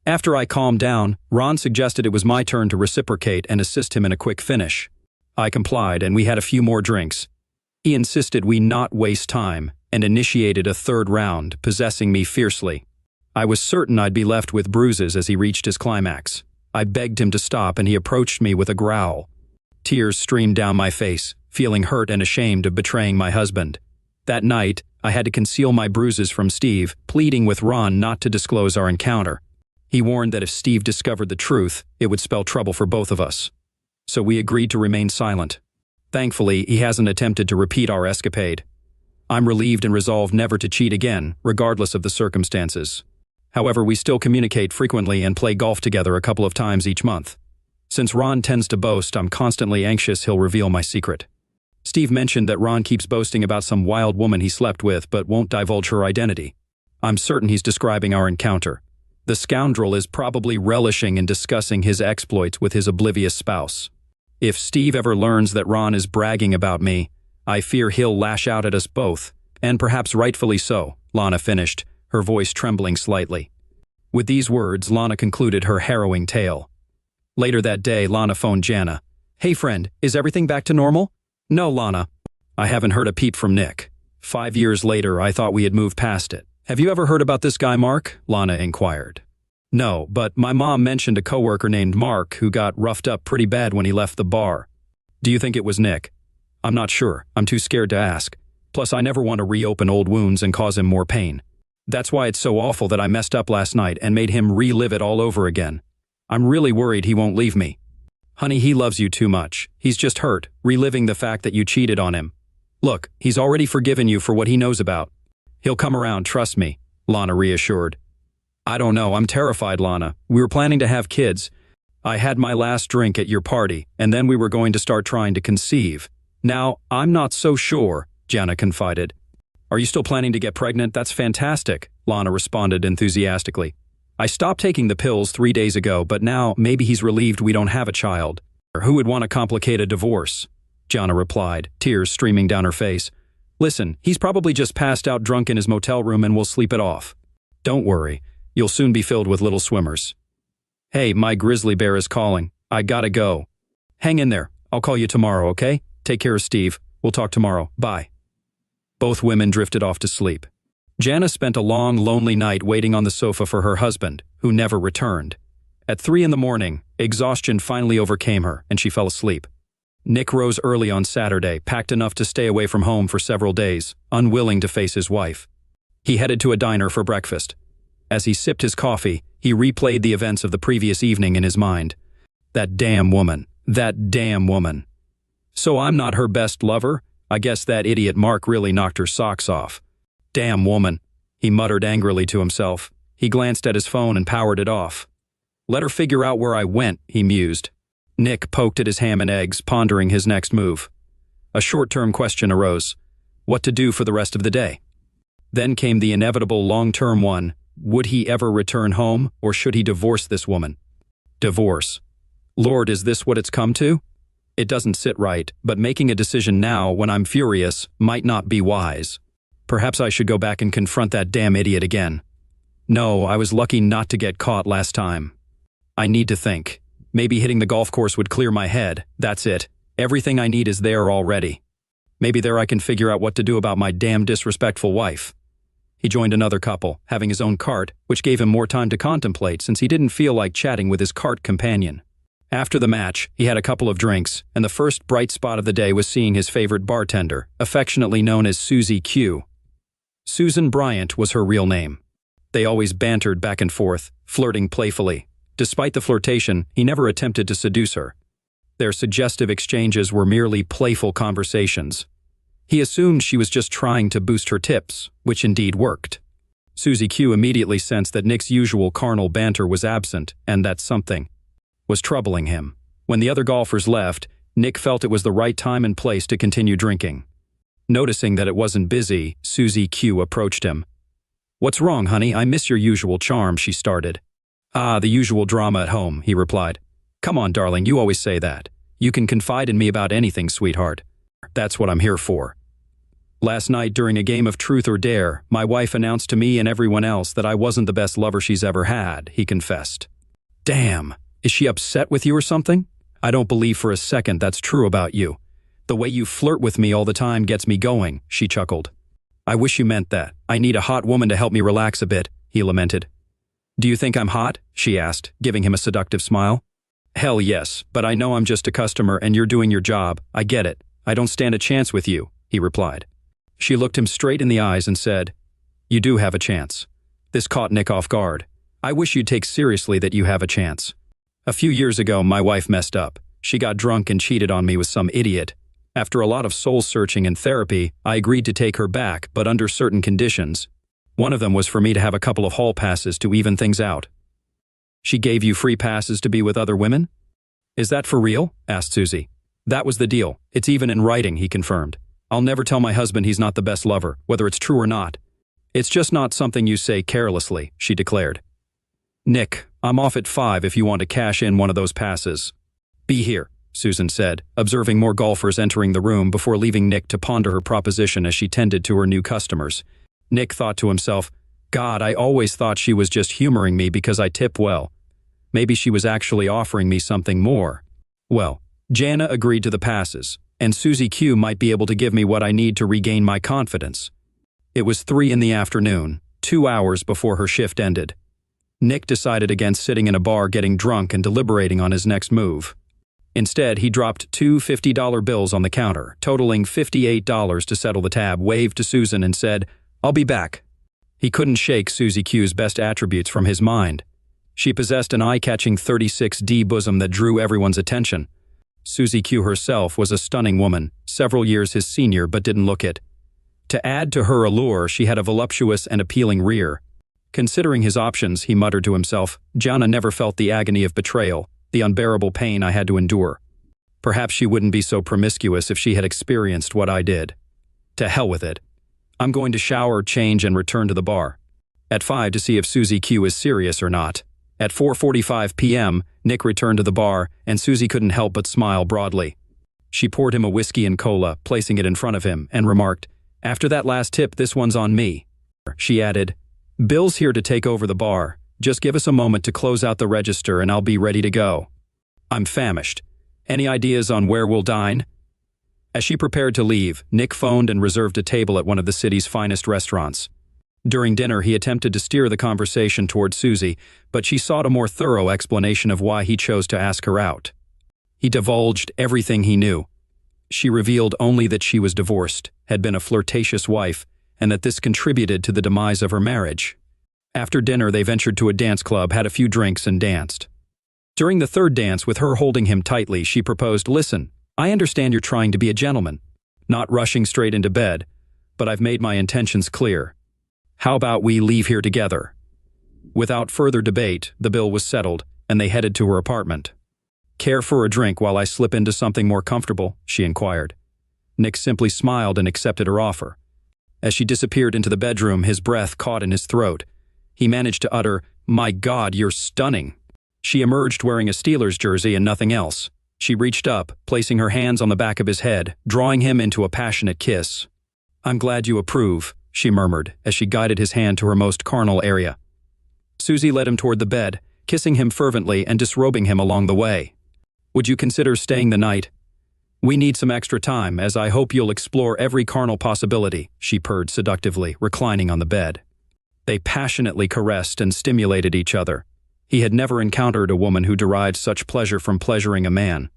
Speaker 4: After I calmed down, Ron suggested it was my turn to reciprocate and assist him in a quick finish. I complied, and we had a few more drinks. He insisted we not waste time and initiated a third round, possessing me fiercely. I was certain I'd be left with bruises as he reached his climax. I begged him to stop, and he approached me with a growl. Tears streamed down my face, feeling hurt and ashamed of betraying my husband. That night, I had to conceal my bruises from Steve, pleading with Ron not to disclose our encounter. He warned that if Steve discovered the truth, it would spell trouble for both of us. So we agreed to remain silent. Thankfully, he hasn't attempted to repeat our escapade. I'm relieved and resolved never to cheat again, regardless of the circumstances. However, we still communicate frequently and play golf together a couple of times each month. Since Ron tends to boast, I'm constantly anxious he'll reveal my secret. Steve mentioned that Ron keeps boasting about some wild woman he slept with but won't divulge her identity. I'm certain he's describing our encounter. The scoundrel is probably relishing in discussing his exploits with his oblivious spouse. If Steve ever learns that Ron is bragging about me, I fear he'll lash out at us both, and perhaps rightfully so, Lana finished, her voice trembling slightly. With these words, Lana concluded her harrowing tale. Later that day, Lana phoned Jana. "Hey friend, is everything back to normal?" "No, Lana. I haven't heard a peep from Nick. 5 years later, I thought we had moved past it. Have you ever heard about this guy Mark?" Lana inquired. "No, but my mom mentioned a coworker named Mark who got roughed up pretty bad when he left the bar. Do you think it was Nick?" "I'm not sure. I'm too scared to ask. Plus, I never want to reopen old wounds and cause him more pain. That's why it's so awful that I messed up last night and made him relive it all over again. I'm really worried he won't leave me." "Honey, he loves you too much. He's just hurt, reliving the fact that you cheated on him. Look, he's already forgiven you for what he knows about. He'll come around, trust me," Lana reassured. "I don't know, I'm terrified, Lana. We were planning to have kids. I had my last drink at your party, and then we were going to start trying to conceive. Now, I'm not so sure," Jana confided. "Are you still planning to get pregnant? That's fantastic," Lana responded enthusiastically. "I stopped taking the pills 3 days ago, but now maybe he's relieved we don't have a child. Who would want to complicate a divorce?" Jana replied, tears streaming down her face. "Listen, he's probably just passed out drunk in his motel room and we'll sleep it off. Don't worry, you'll soon be filled with little swimmers." "Hey, my grizzly bear is calling. I gotta go. Hang in there. I'll call you tomorrow, okay? Take care of Steve. We'll talk tomorrow. Bye. Both women drifted off to sleep. Jana spent a long, lonely night waiting on the sofa for her husband, who never returned. At 3 in the morning, exhaustion finally overcame her, and she fell asleep. Nick rose early on Saturday, packed enough to stay away from home for several days, unwilling to face his wife. He headed to a diner for breakfast. As he sipped his coffee, he replayed the events of the previous evening in his mind. That damn woman. That damn woman. So I'm not her best lover? I guess that idiot Mark really knocked her socks off. Damn woman, he muttered angrily to himself. He glanced at his phone and powered it off. Let her figure out where I went, he mused. Nick poked at his ham and eggs, pondering his next move. A short-term question arose. What to do for the rest of the day? Then came the inevitable long-term one. Would he ever return home, or should he divorce this woman? Divorce. Lord, is this what it's come to? It doesn't sit right, but making a decision now when I'm furious might not be wise. Perhaps I should go back and confront that damn idiot again. No, I was lucky not to get caught last time. I need to think. Maybe hitting the golf course would clear my head. That's it. Everything I need is there already. Maybe there I can figure out what to do about my damn disrespectful wife. He joined another couple, having his own cart, which gave him more time to contemplate since he didn't feel like chatting with his cart companion. After the match, he had a couple of drinks, and the first bright spot of the day was seeing his favorite bartender, affectionately known as Susie Q. Susan Bryant was her real name. They always bantered back and forth, flirting playfully. Despite the flirtation, he never attempted to seduce her. Their suggestive exchanges were merely playful conversations. He assumed she was just trying to boost her tips, which indeed worked. Susie Q immediately sensed that Nick's usual carnal banter was absent, and that something was troubling him. When the other golfers left, Nick felt it was the right time and place to continue drinking. Noticing that it wasn't busy, Susie Q approached him. "What's wrong, honey? I miss your usual charm," she started. "Ah, the usual drama at home," he replied. "Come on, darling, you always say that. You can confide in me about anything, sweetheart. That's what I'm here for." Last night, during a game of Truth or Dare, my wife announced to me and everyone else that I wasn't the best lover she's ever had, he confessed. Damn. Is she upset with you or something? I don't believe for a second that's true about you. The way you flirt with me all the time gets me going, she chuckled. I wish you meant that. I need a hot woman to help me relax a bit, he lamented. Do you think I'm hot? She asked, giving him a seductive smile. Hell yes, but I know I'm just a customer and you're doing your job. I get it. I don't stand a chance with you, he replied. She looked him straight in the eyes and said, You do have a chance. This caught Nick off guard. I wish you'd take seriously that you have a chance. A few years ago, my wife messed up. She got drunk and cheated on me with some idiot. After a lot of soul-searching and therapy, I agreed to take her back, but under certain conditions. One of them was for me to have a couple of hall passes to even things out. She gave you free passes to be with other women? Is that for real? Asked Susie. That was the deal. It's even in writing, he confirmed. I'll never tell my husband he's not the best lover, whether it's true or not. It's just not something you say carelessly, she declared. Nick, I'm off at 5 if you want to cash in one of those passes. Be here, Susan said, observing more golfers entering the room before leaving Nick to ponder her proposition as she tended to her new customers. Nick thought to himself, God, I always thought she was just humoring me because I tip well. Maybe she was actually offering me something more. Well, Jana agreed to the passes, and Susie Q might be able to give me what I need to regain my confidence. It was 3 in the afternoon, 2 hours before her shift ended. Nick decided against sitting in a bar getting drunk and deliberating on his next move. Instead, he dropped 2 $50 bills on the counter, totaling $58 to settle the tab, waved to Susan and said, I'll be back. He couldn't shake Susie Q's best attributes from his mind. She possessed an eye-catching 36D bosom that drew everyone's attention. Susie Q herself was a stunning woman, several years his senior but didn't look it. To add to her allure, she had a voluptuous and appealing rear. Considering his options, he muttered to himself, Jana never felt the agony of betrayal, the unbearable pain I had to endure. Perhaps she wouldn't be so promiscuous if she had experienced what I did. To hell with it. I'm going to shower, change, and return to the bar. At 5 to see if Susie Q is serious or not. At 4:45 p.m., Nick returned to the bar, and Susie couldn't help but smile broadly. She poured him a whiskey and cola, placing it in front of him, and remarked, After that last tip, this one's on me. She added, Bill's here to take over the bar. Just give us a moment to close out the register and I'll be ready to go. I'm famished. Any ideas on where we'll dine? As she prepared to leave, Nick phoned and reserved a table at one of the city's finest restaurants. During dinner, he attempted to steer the conversation toward Susie, but she sought a more thorough explanation of why he chose to ask her out. He divulged everything he knew. She revealed only that she was divorced, had been a flirtatious wife, and that this contributed to the demise of her marriage. After dinner, they ventured to a dance club, had a few drinks, and danced. During the third dance, with her holding him tightly, she proposed, "Listen, I understand you're trying to be a gentleman, not rushing straight into bed, but I've made my intentions clear. How about we leave here together?" Without further debate, the bill was settled, and they headed to her apartment. "Care for a drink while I slip into something more comfortable?" she inquired. Nick simply smiled and accepted her offer. As she disappeared into the bedroom, his breath caught in his throat. He managed to utter, "My God, you're stunning." She emerged wearing a Steelers jersey and nothing else. She reached up, placing her hands on the back of his head, drawing him into a passionate kiss. "I'm glad you approve," she murmured as she guided his hand to her most carnal area. Susie led him toward the bed, kissing him fervently and disrobing him along the way. "Would you consider staying the night? We need some extra time, as I hope you'll explore every carnal possibility," she purred seductively, reclining on the bed. They passionately caressed and stimulated each other. He had never encountered a woman who derived such pleasure from pleasuring a man.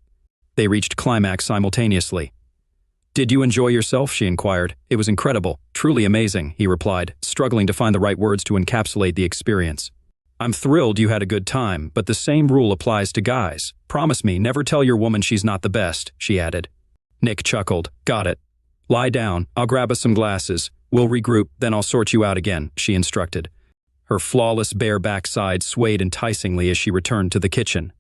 Speaker 4: They reached climax simultaneously. "Did you enjoy yourself?" she inquired. "It was incredible, truly amazing," he replied, struggling to find the right words to encapsulate the experience. "I'm thrilled you had a good time, but the same rule applies to guys. Promise me, never tell your woman she's not the best," she added. Nick chuckled. "Got it. Lie down, I'll grab us some glasses. We'll regroup, then I'll sort you out again," she instructed. Her flawless bare backside swayed enticingly as she returned to the kitchen.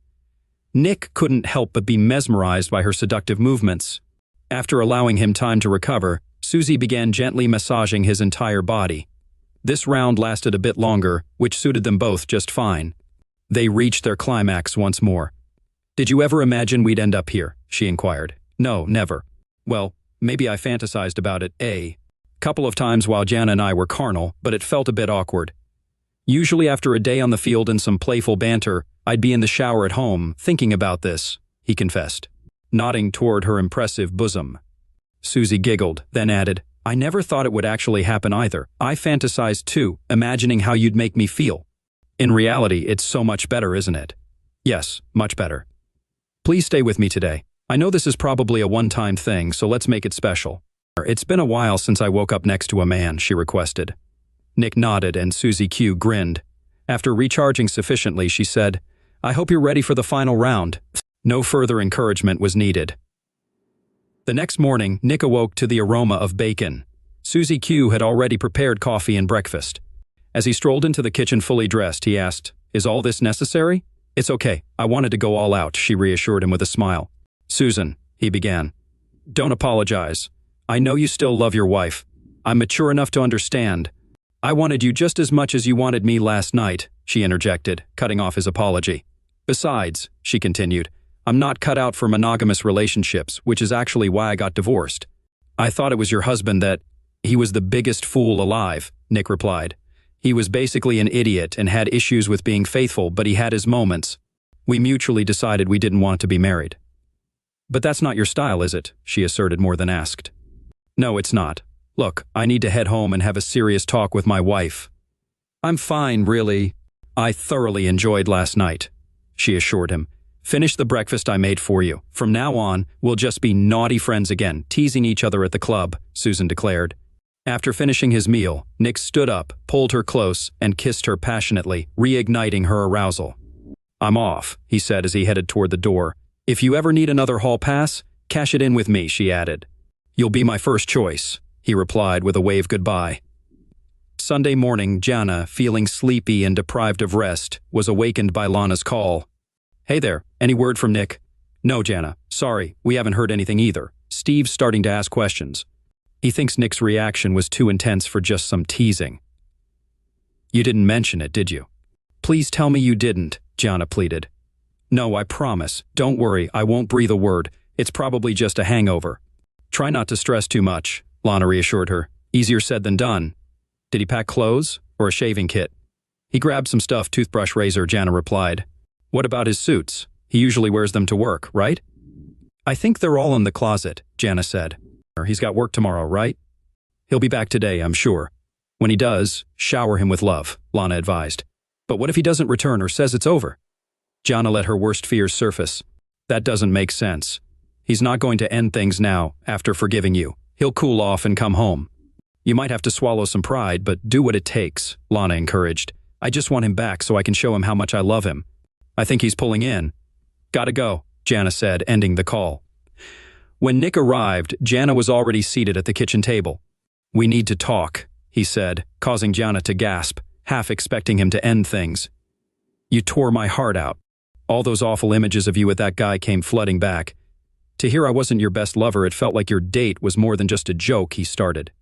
Speaker 4: Nick couldn't help but be mesmerized by her seductive movements. After allowing him time to recover, Susie began gently massaging his entire body. This round lasted a bit longer, which suited them both just fine. They reached their climax once more. "Did you ever imagine we'd end up here?" she inquired. "No, never." "Well, maybe I fantasized about it, couple of times while Jana and I were carnal, but it felt a bit awkward. Usually after a day on the field and some playful banter, I'd be in the shower at home, thinking about this," he confessed, nodding toward her impressive bosom. Susie giggled, then added, "I never thought it would actually happen either. I fantasized too, imagining how you'd make me feel. In reality, it's so much better, isn't it?" "Yes, much better. Please stay with me today. I know this is probably a one-time thing, so let's make it special." "It's been a while since I woke up next to a man," she requested. Nick nodded and Susie Q grinned. After recharging sufficiently, she said, "I hope you're ready for the final round." No further encouragement was needed. The next morning, Nick awoke to the aroma of bacon. Susie Q had already prepared coffee and breakfast. As he strolled into the kitchen fully dressed, he asked, "Is all this necessary?" "It's okay. I wanted to go all out," she reassured him with a smile. "Susan," he began, "don't apologize. I know you still love your wife. I'm mature enough to understand. I wanted you just as much as you wanted me last night," she interjected, cutting off his apology. "Besides," she continued, "I'm not cut out for monogamous relationships, which is actually why I got divorced." "I thought it was your husband that—" "He was the biggest fool alive," Nick replied. "He was basically an idiot and had issues with being faithful, but he had his moments. We mutually decided we didn't want to be married." "But that's not your style, is it?" she asserted more than asked. "No, it's not. Look, I need to head home and have a serious talk with my wife." "I'm fine, really. I thoroughly enjoyed last night," she assured him. "Finish the breakfast I made for you. From now on, we'll just be naughty friends again, teasing each other at the club," Susan declared. After finishing his meal, Nick stood up, pulled her close, and kissed her passionately, reigniting her arousal. "I'm off," he said as he headed toward the door. "If you ever need another hall pass, cash it in with me," she added. "You'll be my first choice," he replied with a wave goodbye. Sunday morning, Jana, feeling sleepy and deprived of rest, was awakened by Lana's call. "Hey there, any word from Nick?" "No, Jana. Sorry, we haven't heard anything either. Steve's starting to ask questions. He thinks Nick's reaction was too intense for just some teasing." "You didn't mention it, did you?" "Please tell me you didn't," Jana pleaded. "No, I promise. Don't worry, I won't breathe a word. It's probably just a hangover." "Try not to stress too much," Lana reassured her. "Easier said than done." "Did he pack clothes or a shaving kit?" "He grabbed some stuff, toothbrush, razor," Jana replied. "What about his suits?" He usually wears them to work, right? I think they're all in the closet, Jana said. He's got work tomorrow, right? He'll be back today, I'm sure. When he does, shower him with love, Lana advised. But what if he doesn't return or says it's over? Jana let her worst fears surface. That doesn't make sense. He's not going to end things now, after forgiving you. He'll cool off and come home. You might have to swallow some pride, but do what it takes, Lana encouraged. I just want him back so I can show him how much I love him. I think he's pulling in. Gotta go, Jana said, ending the call. When Nick arrived, Jana was already seated at the kitchen table. We need to talk, he said, causing Jana to gasp, half expecting him to end things. You tore my heart out. All those awful images of you with that guy came flooding back. To hear I wasn't your best lover, it felt like your date was more than just a joke, he started.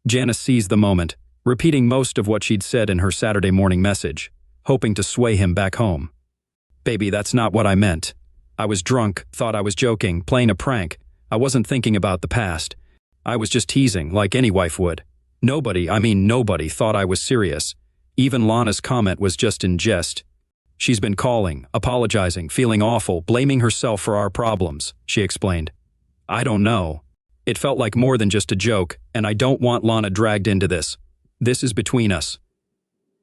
Speaker 4: Jana seized the moment, repeating most of what she'd said in her Saturday morning message, hoping to sway him back home. Baby, that's not what I meant. I was drunk, thought I was joking, playing a prank. I wasn't thinking about the past. I was just teasing, like any wife would. Nobody thought I was serious. Even Lana's comment was just in jest. She's been calling, apologizing, feeling awful, blaming herself for our problems, she explained. I don't know. It felt like more than just a joke, and I don't want Lana dragged into this. This is between us.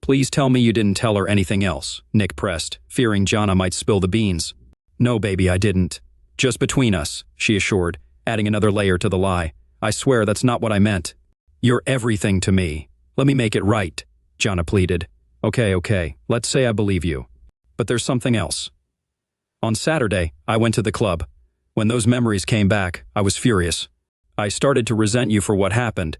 Speaker 4: Please tell me you didn't tell her anything else, Nick pressed, fearing Jana might spill the beans. No, baby, I didn't. Just between us, she assured, adding another layer to the lie. I swear that's not what I meant. You're everything to me. Let me make it right, Jana pleaded. Okay, let's say I believe you. But there's something else. On Saturday, I went to the club. When those memories came back, I was furious. I started to resent you for what happened.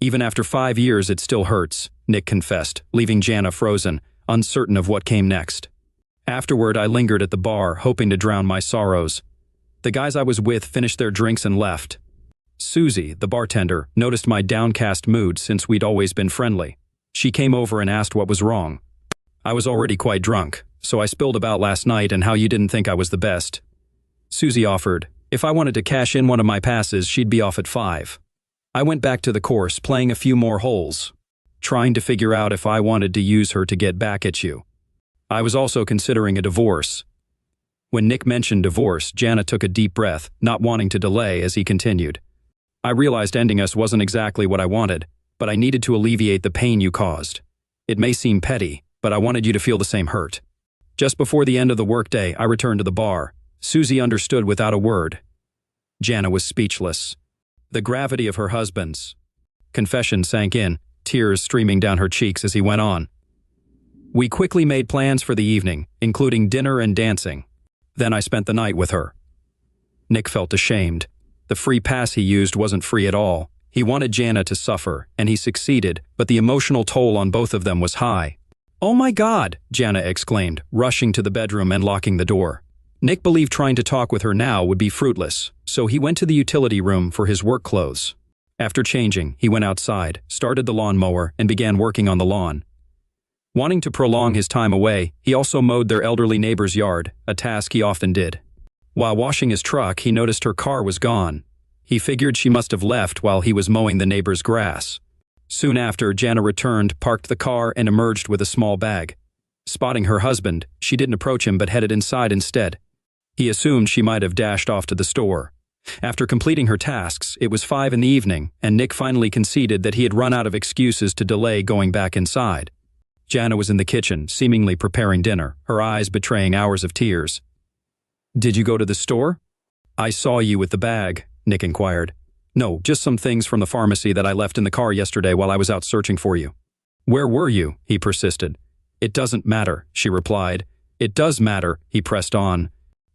Speaker 4: Even after 5 years, it still hurts, Nick confessed, leaving Jana frozen, uncertain of what came next. Afterward, I lingered at the bar, hoping to drown my sorrows. The guys I was with finished their drinks and left. Susie, the bartender, noticed my downcast mood since we'd always been friendly. She came over and asked what was wrong. I was already quite drunk, so I spilled about last night and how you didn't think I was the best. Susie offered, if I wanted to cash in one of my passes, she'd be off at 5. I went back to the course, playing a few more holes, trying to figure out if I wanted to use her to get back at you. I was also considering a divorce. When Nick mentioned divorce, Jana took a deep breath, not wanting to delay as he continued. I realized ending us wasn't exactly what I wanted, but I needed to alleviate the pain you caused. It may seem petty, but I wanted you to feel the same hurt. Just before the end of the workday, I returned to the bar. Susie understood without a word. Jana was speechless. The gravity of her husband's confession sank in, tears streaming down her cheeks as he went on. We quickly made plans for the evening, including dinner and dancing. Then I spent the night with her. Nick felt ashamed. The free pass he used wasn't free at all. He wanted Jana to suffer, and he succeeded, but the emotional toll on both of them was high. Oh my God, Jana exclaimed, rushing to the bedroom and locking the door. Nick believed trying to talk with her now would be fruitless, so he went to the utility room for his work clothes. After changing, he went outside, started the lawnmower, and began working on the lawn. Wanting to prolong his time away, he also mowed their elderly neighbor's yard, a task he often did. While washing his truck, he noticed her car was gone. He figured she must have left while he was mowing the neighbor's grass. Soon after, Jana returned, parked the car, and emerged with a small bag. Spotting her husband, she didn't approach him but headed inside instead. He assumed she might have dashed off to the store. After completing her tasks, it was 5 p.m, and Nick finally conceded that he had run out of excuses to delay going back inside. Jana was in the kitchen, seemingly preparing dinner, her eyes betraying hours of tears. Did you go to the store? I saw you with the bag, Nick inquired. No, just some things from the pharmacy that I left in the car yesterday while I was out searching for you. Where were you? He persisted. It doesn't matter, she replied. It does matter, he pressed on.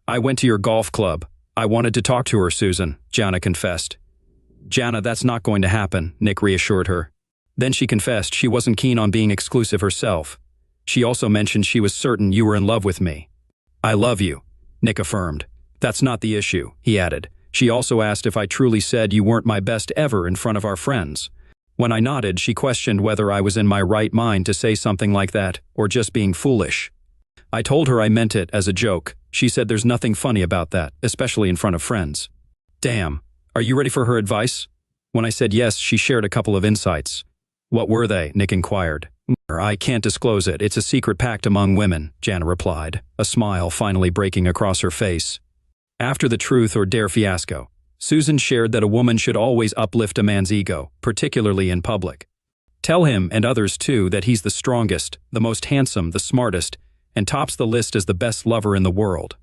Speaker 4: I went to your golf club. I wanted to talk to her, Susan, Jana confessed. Jana, that's not going to happen, Nick reassured her. Then she confessed she wasn't keen on being exclusive herself. She also mentioned she was certain you were in love with me. I love you, Nick affirmed. That's not the issue, he added. She also asked if I truly said you weren't my best ever in front of our friends. When I nodded, she questioned whether I was in my right mind to say something like that, or just being foolish. I told her I meant it as a joke. She said there's nothing funny about that, especially in front of friends. Damn, are you ready for her advice? When I said yes, she shared a couple of insights. What were they? Nick inquired. I can't disclose it. It's a secret pact among women, Jana replied, a smile finally breaking across her face. After the truth or dare fiasco, Susan shared that a woman should always uplift a man's ego, particularly in public. Tell him, and others too, that he's the strongest, the most handsome, the smartest, and tops the list as the best lover in the world.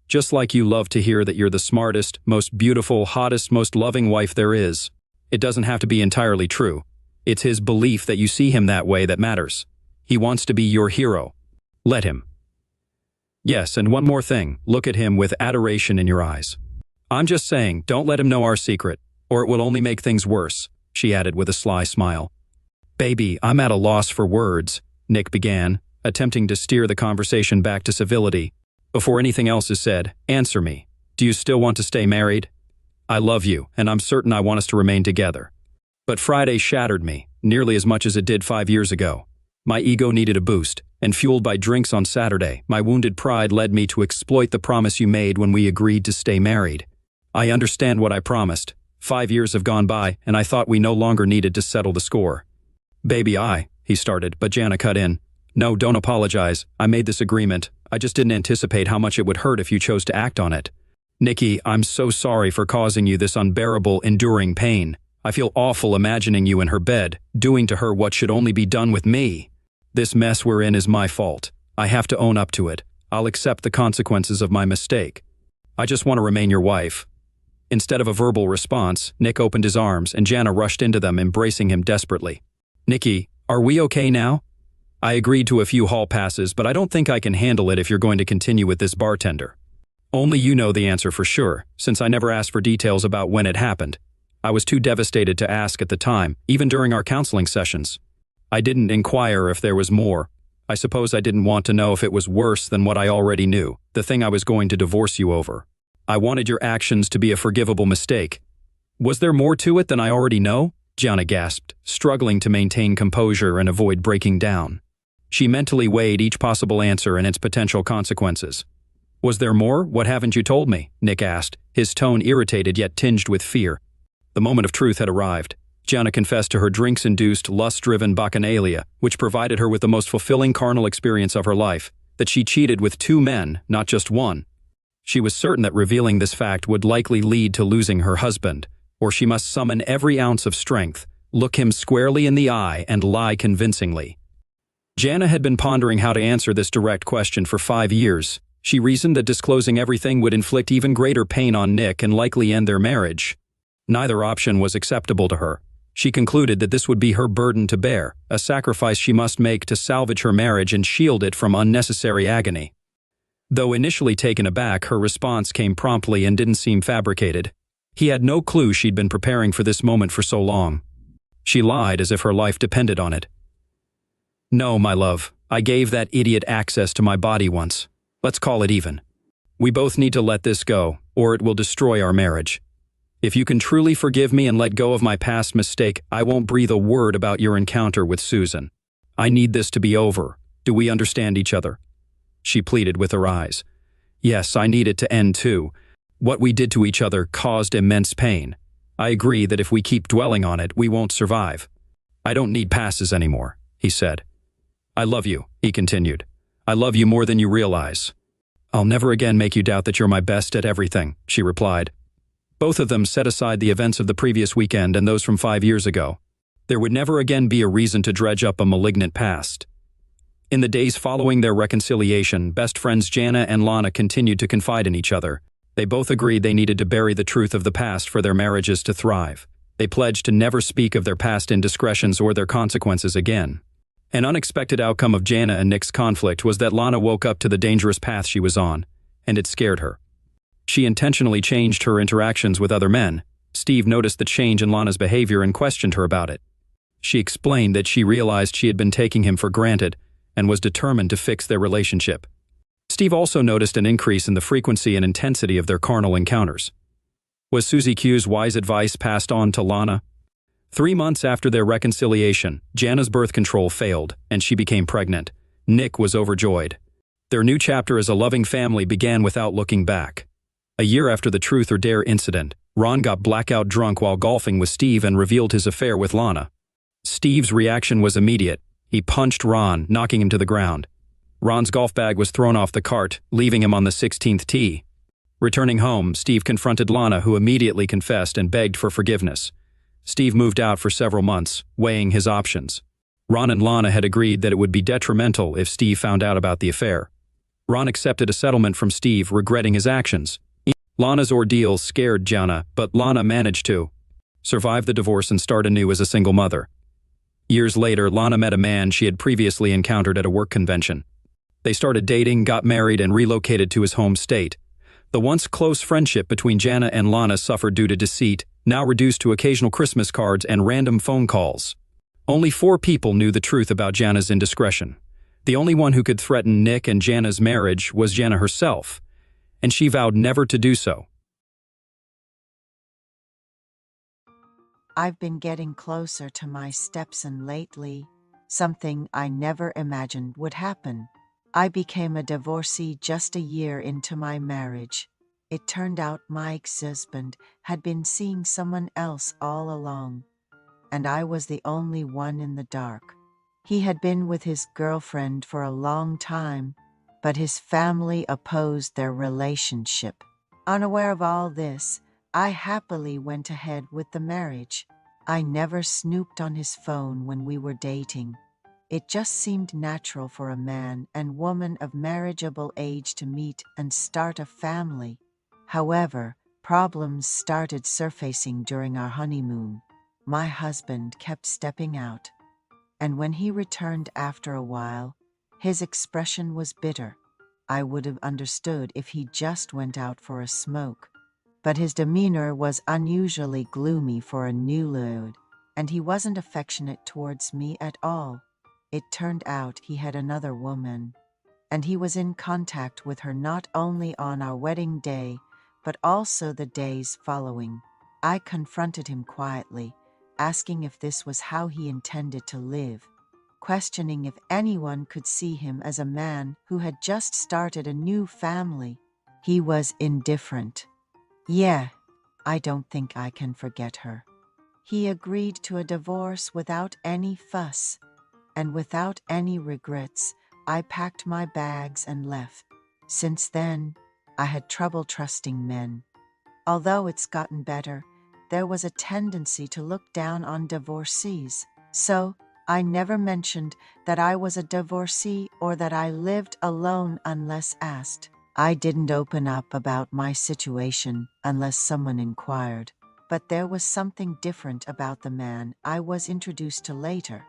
Speaker 4: Just like you love to hear that you're the smartest, most beautiful, hottest, most loving wife there is. It doesn't have to be entirely true. It's his belief that you see him that way that matters. He wants to be your hero. Let him. Yes, and one more thing. Look at him with adoration in your eyes. I'm just saying, don't let him know our secret, or it will only make things worse, she added with a sly smile. Baby, I'm at a loss for words, Nick began, attempting to steer the conversation back to civility. Before anything else is said, answer me. Do you still want to stay married? I love you, and I'm certain I want us to remain together. But Friday shattered me, nearly as much as it did 5 years ago. My ego needed a boost, and fueled by drinks on Saturday, my wounded pride led me to exploit the promise you made when we agreed to stay married. I understand what I promised. 5 years have gone by, and I thought we no longer needed to settle the score. Baby, he started, but Jana cut in. No, don't apologize. I made this agreement. I just didn't anticipate how much it would hurt if you chose to act on it. Nikki, I'm so sorry for causing you this unbearable, enduring pain. I feel awful imagining you in her bed, doing to her what should only be done with me. This mess we're in is my fault. I have to own up to it. I'll accept the consequences of my mistake. I just want to remain your wife. Instead of a verbal response, Nick opened his arms and Jana rushed into them, embracing him desperately. Nikki, are we okay now? I agreed to a few hall passes, but I don't think I can handle it if you're going to continue with this bartender. Only you know the answer for sure, since I never asked for details about when it happened. I was too devastated to ask at the time, even during our counseling sessions. I didn't inquire if there was more. I suppose I didn't want to know if it was worse than what I already knew, the thing I was going to divorce you over. I wanted your actions to be a forgivable mistake. Was there more to it than I already know? Jana gasped, struggling to maintain composure and avoid breaking down. She mentally weighed each possible answer and its potential consequences. Was there more? What haven't you told me? Nick asked, his tone irritated yet tinged with fear. The moment of truth had arrived. Jana confessed to her drinks-induced, lust-driven bacchanalia, which provided her with the most fulfilling carnal experience of her life, that she cheated with 2 men, not just one. She was certain that revealing this fact would likely lead to losing her husband, or she must summon every ounce of strength, look him squarely in the eye, and lie convincingly. Jana had been pondering how to answer this direct question for 5 years. She reasoned that disclosing everything would inflict even greater pain on Nick and likely end their marriage. Neither option was acceptable to her. She concluded that this would be her burden to bear, a sacrifice she must make to salvage her marriage and shield it from unnecessary agony. Though initially taken aback, her response came promptly and didn't seem fabricated. He had no clue she'd been preparing for this moment for so long. She lied as if her life depended on it. No, my love, I gave that idiot access to my body once. Let's call it even. We both need to let this go, or it will destroy our marriage. If you can truly forgive me and let go of my past mistake, I won't breathe a word about your encounter with Susan. I need this to be over. Do we understand each other? She pleaded with her eyes. Yes, I need it to end too. What we did to each other caused immense pain. I agree that if we keep dwelling on it, we won't survive. I don't need passes anymore, he said. I love you, he continued. I love you more than you realize. I'll never again make you doubt that you're my best at everything, she replied. Both of them set aside the events of the previous weekend and those from 5 years ago. There would never again be a reason to dredge up a malignant past. In the days following their reconciliation, best friends Jana and Lana continued to confide in each other. They both agreed they needed to bury the truth of the past for their marriages to thrive. They pledged to never speak of their past indiscretions or their consequences again. An unexpected outcome of Jana and Nick's conflict was that Lana woke up to the dangerous path she was on, and it scared her. She intentionally changed her interactions with other men. Steve noticed the change in Lana's behavior and questioned her about it. She explained that she realized she had been taking him for granted and was determined to fix their relationship. Steve also noticed an increase in the frequency and intensity of their carnal encounters. Was Susie Q's wise advice passed on to Lana? 3 months after their reconciliation, Jana's birth control failed, and she became pregnant. Nick was overjoyed. Their new chapter as a loving family began without looking back. A year after the truth or dare incident, Ron got blackout drunk while golfing with Steve and revealed his affair with Lana. Steve's reaction was immediate. He punched Ron, knocking him to the ground. Ron's golf bag was thrown off the cart, leaving him on the 16th tee. Returning home, Steve confronted Lana, who immediately confessed and begged for forgiveness. Steve moved out for several months, weighing his options. Ron and Lana had agreed that it would be detrimental if Steve found out about the affair. Ron accepted a settlement from Steve, regretting his actions. Lana's ordeal scared Gianna, but Lana managed to survive the divorce and start anew as a single mother. Years later, Lana met a man she had previously encountered at a work convention. They started dating, got married, and relocated to his home state. The once close friendship between Gianna and Lana suffered due to deceit, now reduced to occasional Christmas cards and random phone calls. Only 4 people knew the truth about Gianna's indiscretion. The only one who could threaten Nick and Gianna's marriage was Gianna herself, and she vowed never to do so.
Speaker 5: I've been getting closer to my stepson lately, something I never imagined would happen. I became a divorcee just a year into my marriage. It turned out my ex-husband had been seeing someone else all along, and I was the only one in the dark. He had been with his girlfriend for a long time, but his family opposed their relationship. Unaware of all this, I happily went ahead with the marriage. I never snooped on his phone when we were dating. It just seemed natural for a man and woman of marriageable age to meet and start a family. However, problems started surfacing during our honeymoon. My husband kept stepping out, and when he returned after a while, his expression was bitter. I would have understood if he just went out for a smoke, but his demeanor was unusually gloomy for a newlywed, and he wasn't affectionate towards me at all. It turned out he had another woman, and he was in contact with her not only on our wedding day, but also the days following. I confronted him quietly, asking if this was how he intended to live, questioning if anyone could see him as a man who had just started a new family. He was indifferent. Yeah, I don't think I can forget her. He agreed to a divorce without any fuss, and without any regrets, I packed my bags and left. Since then, I had trouble trusting men. Although it's gotten better, there was a tendency to look down on divorcees. So, I never mentioned that I was a divorcee or that I lived alone unless asked. I didn't open up about my situation unless someone inquired. But there was something different about the man I was introduced to later.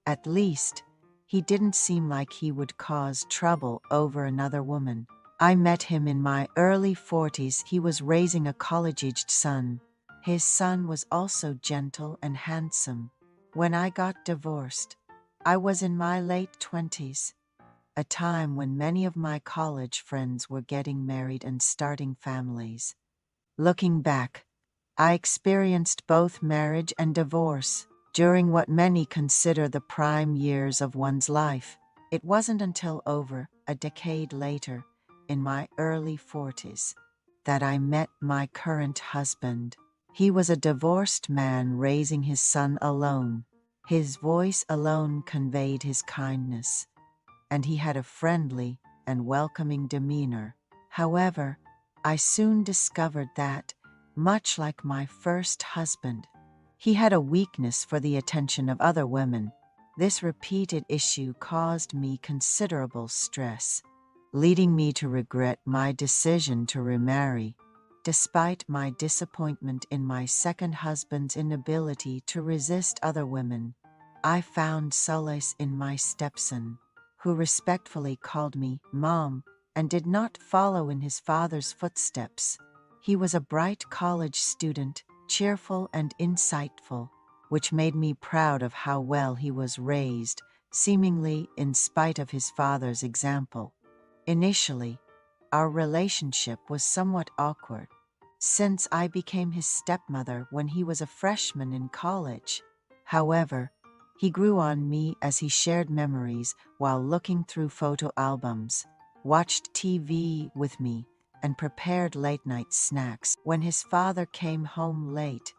Speaker 5: At least, he didn't seem like he would cause trouble over another woman. I met him in my early 40s. He was raising a college-aged son. His son was also gentle and handsome. When I got divorced, I was in my late 20s, a time when many of my college friends were getting married and starting families. Looking back, I experienced both marriage and divorce during what many consider the prime years of one's life. It wasn't until over a decade later, in my early 40s, that I met my current husband. He was a divorced man raising his son alone. His voice alone conveyed his kindness, and he had a friendly and welcoming demeanor. However, I soon discovered that, much like my first husband, he had a weakness for the attention of other women. This repeated issue caused me considerable stress, leading me to regret my decision to remarry. Despite my disappointment in my second husband's inability to resist other women, I found solace in my stepson, who respectfully called me Mom and did not follow in his father's footsteps. He was a bright college student, cheerful and insightful, which made me proud of how well he was raised, seemingly in spite of his father's example. Initially, our relationship was somewhat awkward, since I became his stepmother when he was a freshman in college. However, he grew on me as he shared memories while looking through photo albums, watched TV with me, and prepared late-night snacks when his father came home late.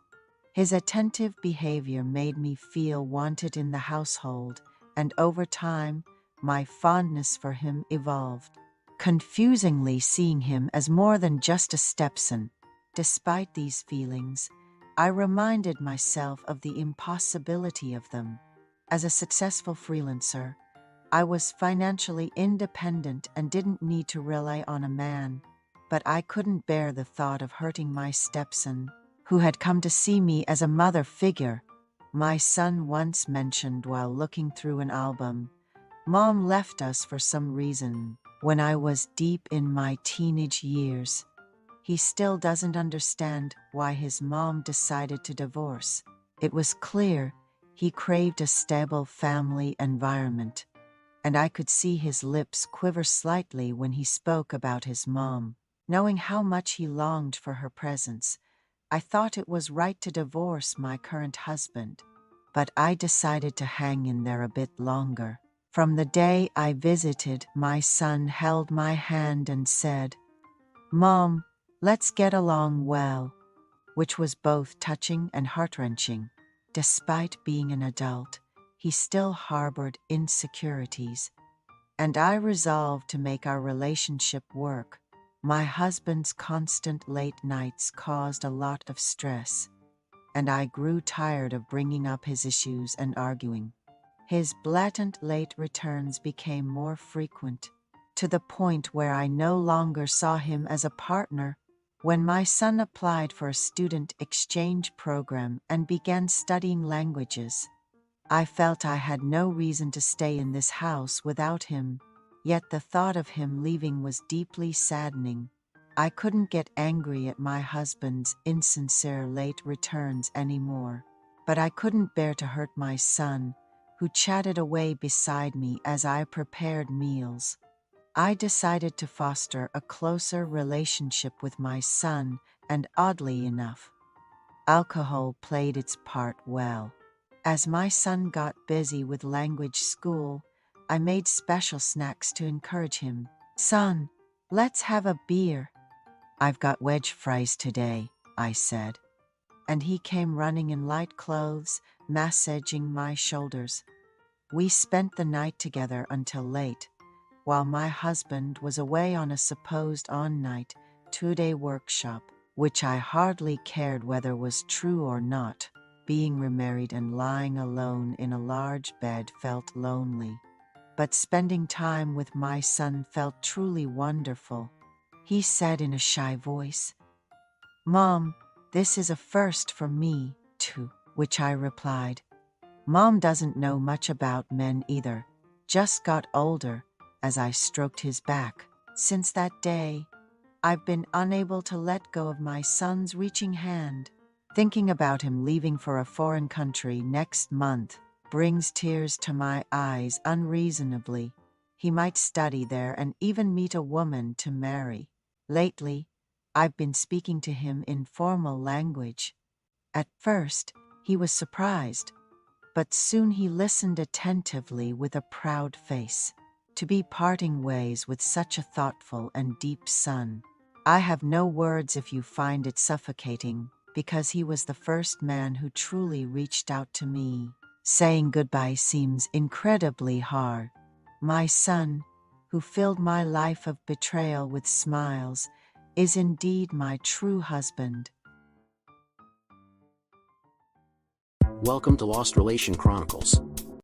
Speaker 5: His attentive behavior made me feel wanted in the household, and over time, my fondness for him evolved, confusingly seeing him as more than just a stepson. Despite these feelings, I reminded myself of the impossibility of them. As a successful freelancer, I was financially independent and didn't need to rely on a man, but I couldn't bear the thought of hurting my stepson, who had come to see me as a mother figure. My son once mentioned while looking through an album, "Mom left us for some reason when I was deep in my teenage years." He still doesn't understand why his mom decided to divorce. It was clear he craved a stable family environment, and I could see his lips quiver slightly when he spoke about his mom. Knowing how much he longed for her presence, I thought it was right to divorce my current husband, but I decided to hang in there a bit longer. From the day I visited, my son held my hand and said, "Mom, let's get along well," which was both touching and heart-wrenching. Despite being an adult, he still harbored insecurities, and I resolved to make our relationship work. My husband's constant late nights caused a lot of stress, and I grew tired of bringing up his issues and arguing. His blatant late returns became more frequent, to the point where I no longer saw him as a partner. When my son applied for a student exchange program and began studying languages, I felt I had no reason to stay in this house without him, yet the thought of him leaving was deeply saddening. I couldn't get angry at my husband's insincere late returns anymore, but I couldn't bear to hurt my son, who chatted away beside me as I prepared meals. I decided to foster a closer relationship with my son, and oddly enough, alcohol played its part well. As my son got busy with language school, I made special snacks to encourage him. "Son, let's have a beer." "I've got wedge fries today," I said, and he came running in light clothes, massaging my shoulders. We spent the night together until late, while my husband was away on a supposed on-night, 2-day workshop, which I hardly cared whether was true or not. Being remarried and lying alone in a large bed felt lonely, but spending time with my son felt truly wonderful. He said in a shy voice, "Mom, this is a first for me, too," which I replied, "Mom doesn't know much about men either, just got older," as I stroked his back. Since that day, I've been unable to let go of my son's reaching hand. Thinking about him leaving for a foreign country next month brings tears to my eyes unreasonably. He might study there and even meet a woman to marry. Lately, I've been speaking to him in formal language. At first, he was surprised, but soon he listened attentively with a proud face. To be parting ways with such a thoughtful and deep son. I have no words if you find it suffocating, because he was the first man who truly reached out to me. Saying goodbye seems incredibly hard. My son, who filled my life of betrayal with smiles, is indeed my true husband.
Speaker 1: Welcome to Lost Relation Chronicles.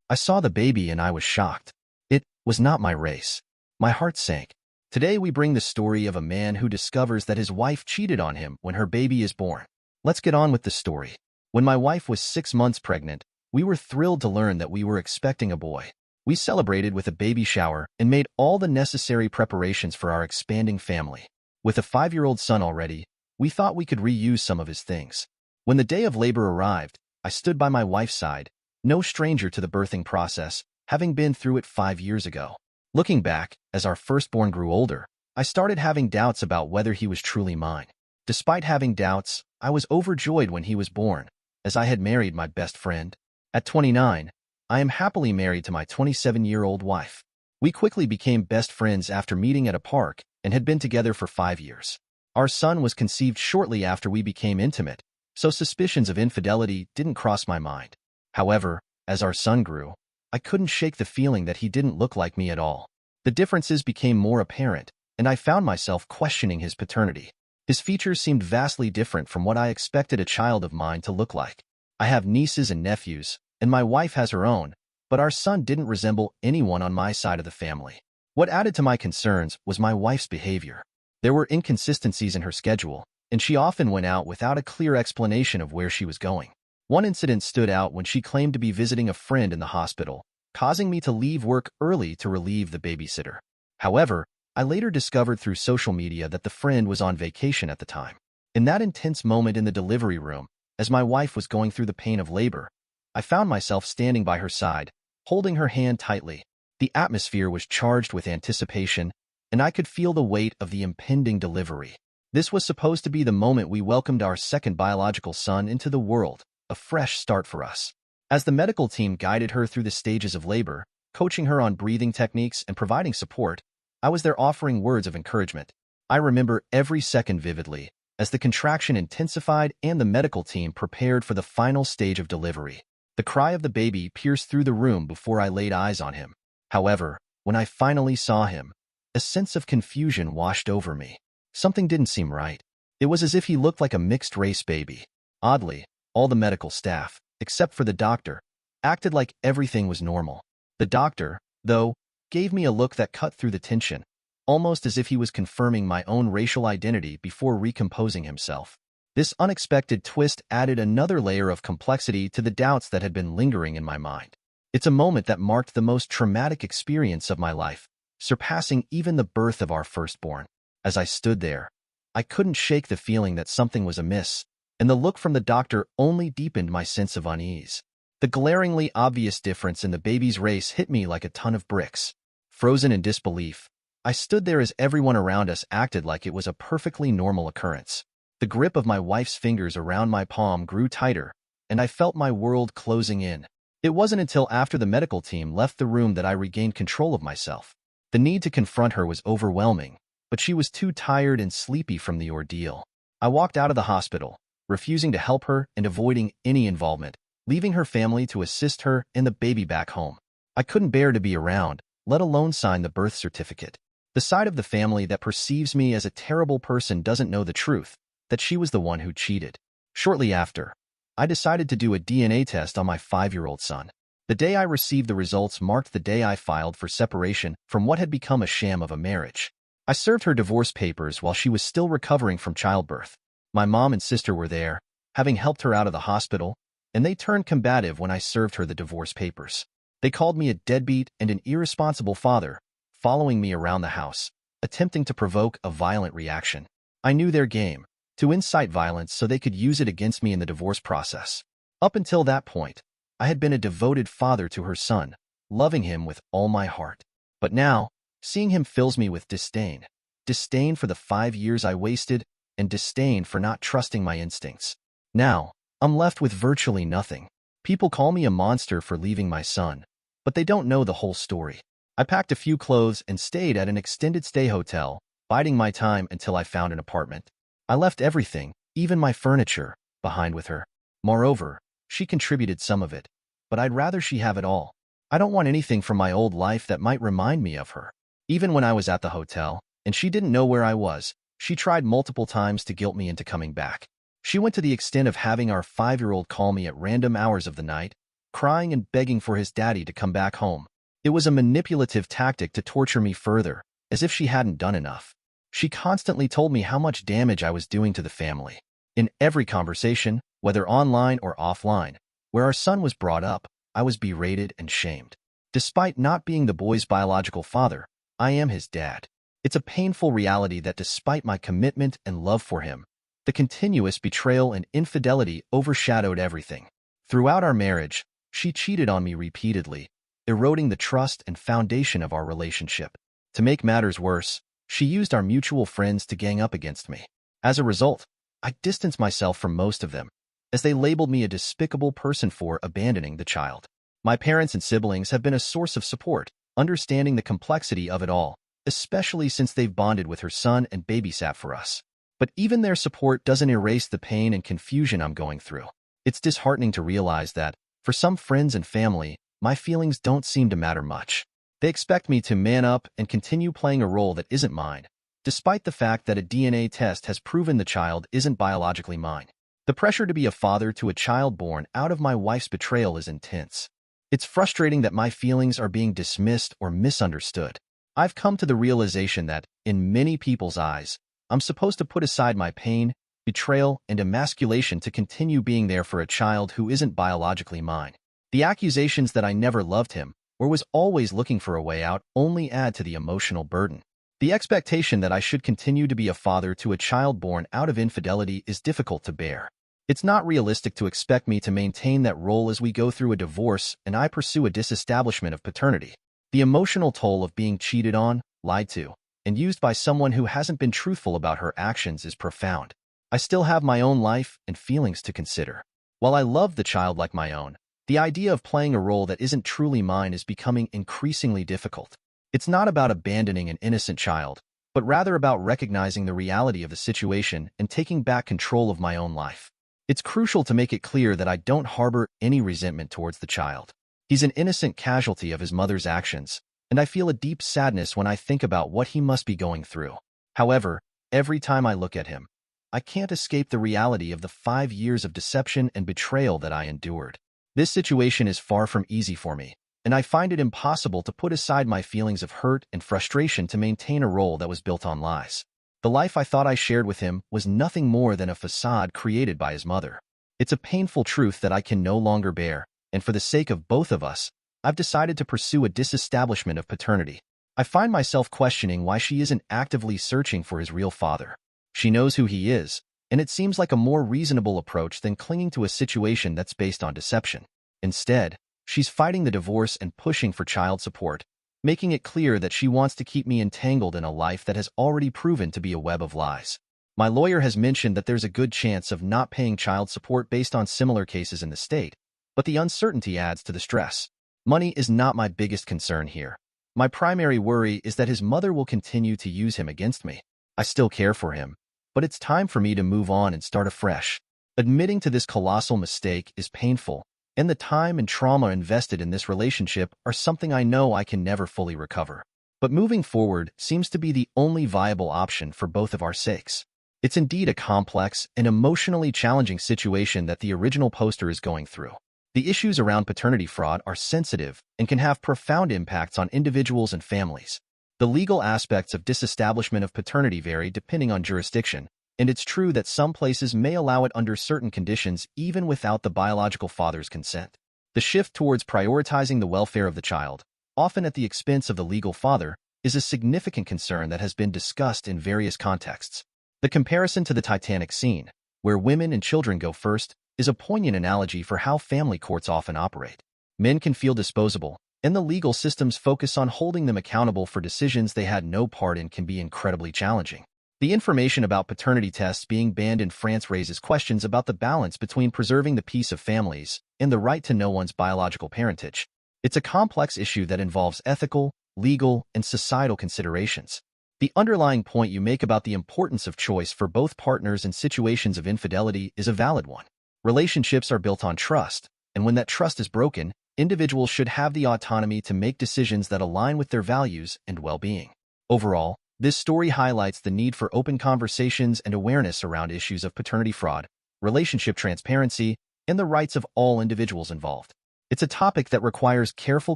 Speaker 2: I saw the baby and I was shocked. It was not my race. My heart sank. Today we bring the story of a man who discovers that his wife cheated on him when her baby is born. Let's get on with the story. When my wife was 6 months pregnant, we were thrilled to learn that we were expecting a boy. We celebrated with a baby shower and made all the necessary preparations for our expanding family. With a 5-year-old son already, we thought we could reuse some of his things. When the day of labor arrived, I stood by my wife's side, no stranger to the birthing process, having been through it 5 years ago. Looking back, as our firstborn grew older, I started having doubts about whether he was truly mine. Despite having doubts, I was overjoyed when he was born, as I had married my best friend. At 29, I am happily married to my 27-year-old wife. We quickly became best friends after meeting at a park and had been together for 5 years. Our son was conceived shortly after we became intimate, so suspicions of infidelity didn't cross my mind. However, as our son grew, I couldn't shake the feeling that he didn't look like me at all. The differences became more apparent, and I found myself questioning his paternity. His features seemed vastly different from what I expected a child of mine to look like. I have nieces and nephews, and my wife has her own, but our son didn't resemble anyone on my side of the family. What added to my concerns was my wife's behavior. There were inconsistencies in her schedule, and she often went out without a clear explanation of where she was going. One incident stood out when she claimed to be visiting a friend in the hospital, causing me to leave work early to relieve the babysitter. However, I later discovered through social media that the friend was on vacation at the time. In that intense moment in the delivery room, as my wife was going through the pain of labor, I found myself standing by her side, holding her hand tightly. The atmosphere was charged with anticipation, and I could feel the weight of the impending delivery. This was supposed to be the moment we welcomed our second biological son into the world, a fresh start for us. As the medical team guided her through the stages of labor, coaching her on breathing techniques and providing support, I was there offering words of encouragement. I remember every second vividly, as the contraction intensified and the medical team prepared for the final stage of delivery. The cry of the baby pierced through the room before I laid eyes on him. However, when I finally saw him, a sense of confusion washed over me. Something didn't seem right. It was as if he looked like a mixed-race baby. Oddly, all the medical staff, except for the doctor, acted like everything was normal. The doctor, though, gave me a look that cut through the tension, almost as if he was confirming my own racial identity before recomposing himself. This unexpected twist added another layer of complexity to the doubts that had been lingering in my mind. It's a moment that marked the most traumatic experience of my life, surpassing even the birth of our firstborn. As I stood there, I couldn't shake the feeling that something was amiss, and the look from the doctor only deepened my sense of unease. The glaringly obvious difference in the baby's race hit me like a ton of bricks. Frozen in disbelief, I stood there as everyone around us acted like it was a perfectly normal occurrence. The grip of my wife's fingers around my palm grew tighter, and I felt my world closing in. It wasn't until after the medical team left the room that I regained control of myself. The need to confront her was overwhelming, but she was too tired and sleepy from the ordeal. I walked out of the hospital, refusing to help her and avoiding any involvement, leaving her family to assist her and the baby back home. I couldn't bear to be around, let alone sign the birth certificate. The side of the family that perceives me as a terrible person doesn't know the truth, that she was the one who cheated. Shortly after, I decided to do a DNA test on my 5-year-old son. The day I received the results marked the day I filed for separation from what had become a sham of a marriage. I served her divorce papers while she was still recovering from childbirth. My mom and sister were there, having helped her out of the hospital, and they turned combative when I served her the divorce papers. They called me a deadbeat and an irresponsible father, following me around the house, attempting to provoke a violent reaction. I knew their game, to incite violence so they could use it against me in the divorce process. Up until that point, I had been a devoted father to her son, loving him with all my heart. But now, seeing him fills me with disdain. Disdain for the 5 years I wasted, and disdain for not trusting my instincts. Now, I'm left with virtually nothing. People call me a monster for leaving my son, but they don't know the whole story. I packed a few clothes and stayed at an extended stay hotel, biding my time until I found an apartment. I left everything, even my furniture, behind with her. Moreover, she contributed some of it, but I'd rather she have it all. I don't want anything from my old life that might remind me of her. Even when I was at the hotel, and she didn't know where I was, she tried multiple times to guilt me into coming back. She went to the extent of having our 5-year-old call me at random hours of the night, crying and begging for his daddy to come back home. It was a manipulative tactic to torture me further, as if she hadn't done enough. She constantly told me how much damage I was doing to the family. In every conversation, whether online or offline, where our son was brought up, I was berated and shamed. Despite not being the boy's biological father, I am his dad. It's a painful reality that despite my commitment and love for him, the continuous betrayal and infidelity overshadowed everything. Throughout our marriage, she cheated on me repeatedly, eroding the trust and foundation of our relationship. To make matters worse, she used our mutual friends to gang up against me. As a result, I distanced myself from most of them, as they labeled me a despicable person for abandoning the child. My parents and siblings have been a source of support, understanding the complexity of it all, especially since they've bonded with her son and babysat for us. But even their support doesn't erase the pain and confusion I'm going through. It's disheartening to realize that, for some friends and family, my feelings don't seem to matter much. They expect me to man up and continue playing a role that isn't mine, despite the fact that a DNA test has proven the child isn't biologically mine. The pressure to be a father to a child born out of my wife's betrayal is intense. It's frustrating that my feelings are being dismissed or misunderstood. I've come to the realization that, in many people's eyes, I'm supposed to put aside my pain, betrayal, and emasculation to continue being there for a child who isn't biologically mine. The accusations that I never loved him or was always looking for a way out only add to the emotional burden. The expectation that I should continue to be a father to a child born out of infidelity is difficult to bear. It's not realistic to expect me to maintain that role as we go through a divorce and I pursue a disestablishment of paternity. The emotional toll of being cheated on, lied to, and used by someone who hasn't been truthful about her actions is profound. I still have my own life and feelings to consider. While I love the child like my own, the idea of playing a role that isn't truly mine is becoming increasingly difficult. It's not about abandoning an innocent child, but rather about recognizing the reality of the situation and taking back control of my own life. It's crucial to make it clear that I don't harbor any resentment towards the child. He's an innocent casualty of his mother's actions, and I feel a deep sadness when I think about what he must be going through. However, every time I look at him, I can't escape the reality of the 5 years of deception and betrayal that I endured. This situation is far from easy for me, and I find it impossible to put aside my feelings of hurt and frustration to maintain a role that was built on lies. The life I thought I shared with him was nothing more than a facade created by his mother. It's a painful truth that I can no longer bear, and for the sake of both of us, I've decided to pursue a disestablishment of paternity. I find myself questioning why she isn't actively searching for his real father. She knows who he is, and it seems like a more reasonable approach than clinging to a situation that's based on deception. Instead, she's fighting the divorce and pushing for child support, making it clear that she wants to keep me entangled in a life that has already proven to be a web of lies. My lawyer has mentioned that there's a good chance of not paying child support based on similar cases in the state, but the uncertainty adds to the stress. Money is not my biggest concern here. My primary worry is that his mother will continue to use him against me. I still care for him, but it's time for me to move on and start afresh. Admitting to this colossal mistake is painful, and the time and trauma invested in this relationship are something I know I can never fully recover. But moving forward seems to be the only viable option for both of our sakes. It's indeed a complex and emotionally challenging situation that the original poster is going through. The issues around paternity fraud are sensitive and can have profound impacts on individuals and families. The legal aspects of disestablishment of paternity vary depending on jurisdiction, and it's true that some places may allow it under certain conditions even without the biological father's consent. The shift towards prioritizing the welfare of the child, often at the expense of the legal father, is a significant concern that has been discussed in various contexts. The comparison to the Titanic scene, where women and children go first, is a poignant analogy for how family courts often operate. Men can feel disposable, and the legal system's focus on holding them accountable for decisions they had no part in can be incredibly challenging. The information about paternity tests being banned in France raises questions about the balance between preserving the peace of families and the right to know one's biological parentage. It's a complex issue that involves ethical, legal, and societal considerations. The underlying point you make about the importance of choice for both partners in situations of infidelity is a valid one. Relationships are built on trust, and when that trust is broken, individuals should have the autonomy to make decisions that align with their values and well-being. Overall, this story highlights the need for open conversations and awareness around issues of paternity fraud, relationship transparency, and the rights of all individuals involved. It's a topic that requires careful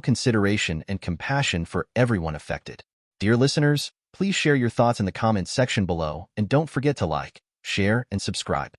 Speaker 2: consideration and compassion for everyone affected. Dear listeners, please share your thoughts in the comments section below, and don't forget to like, share, and subscribe.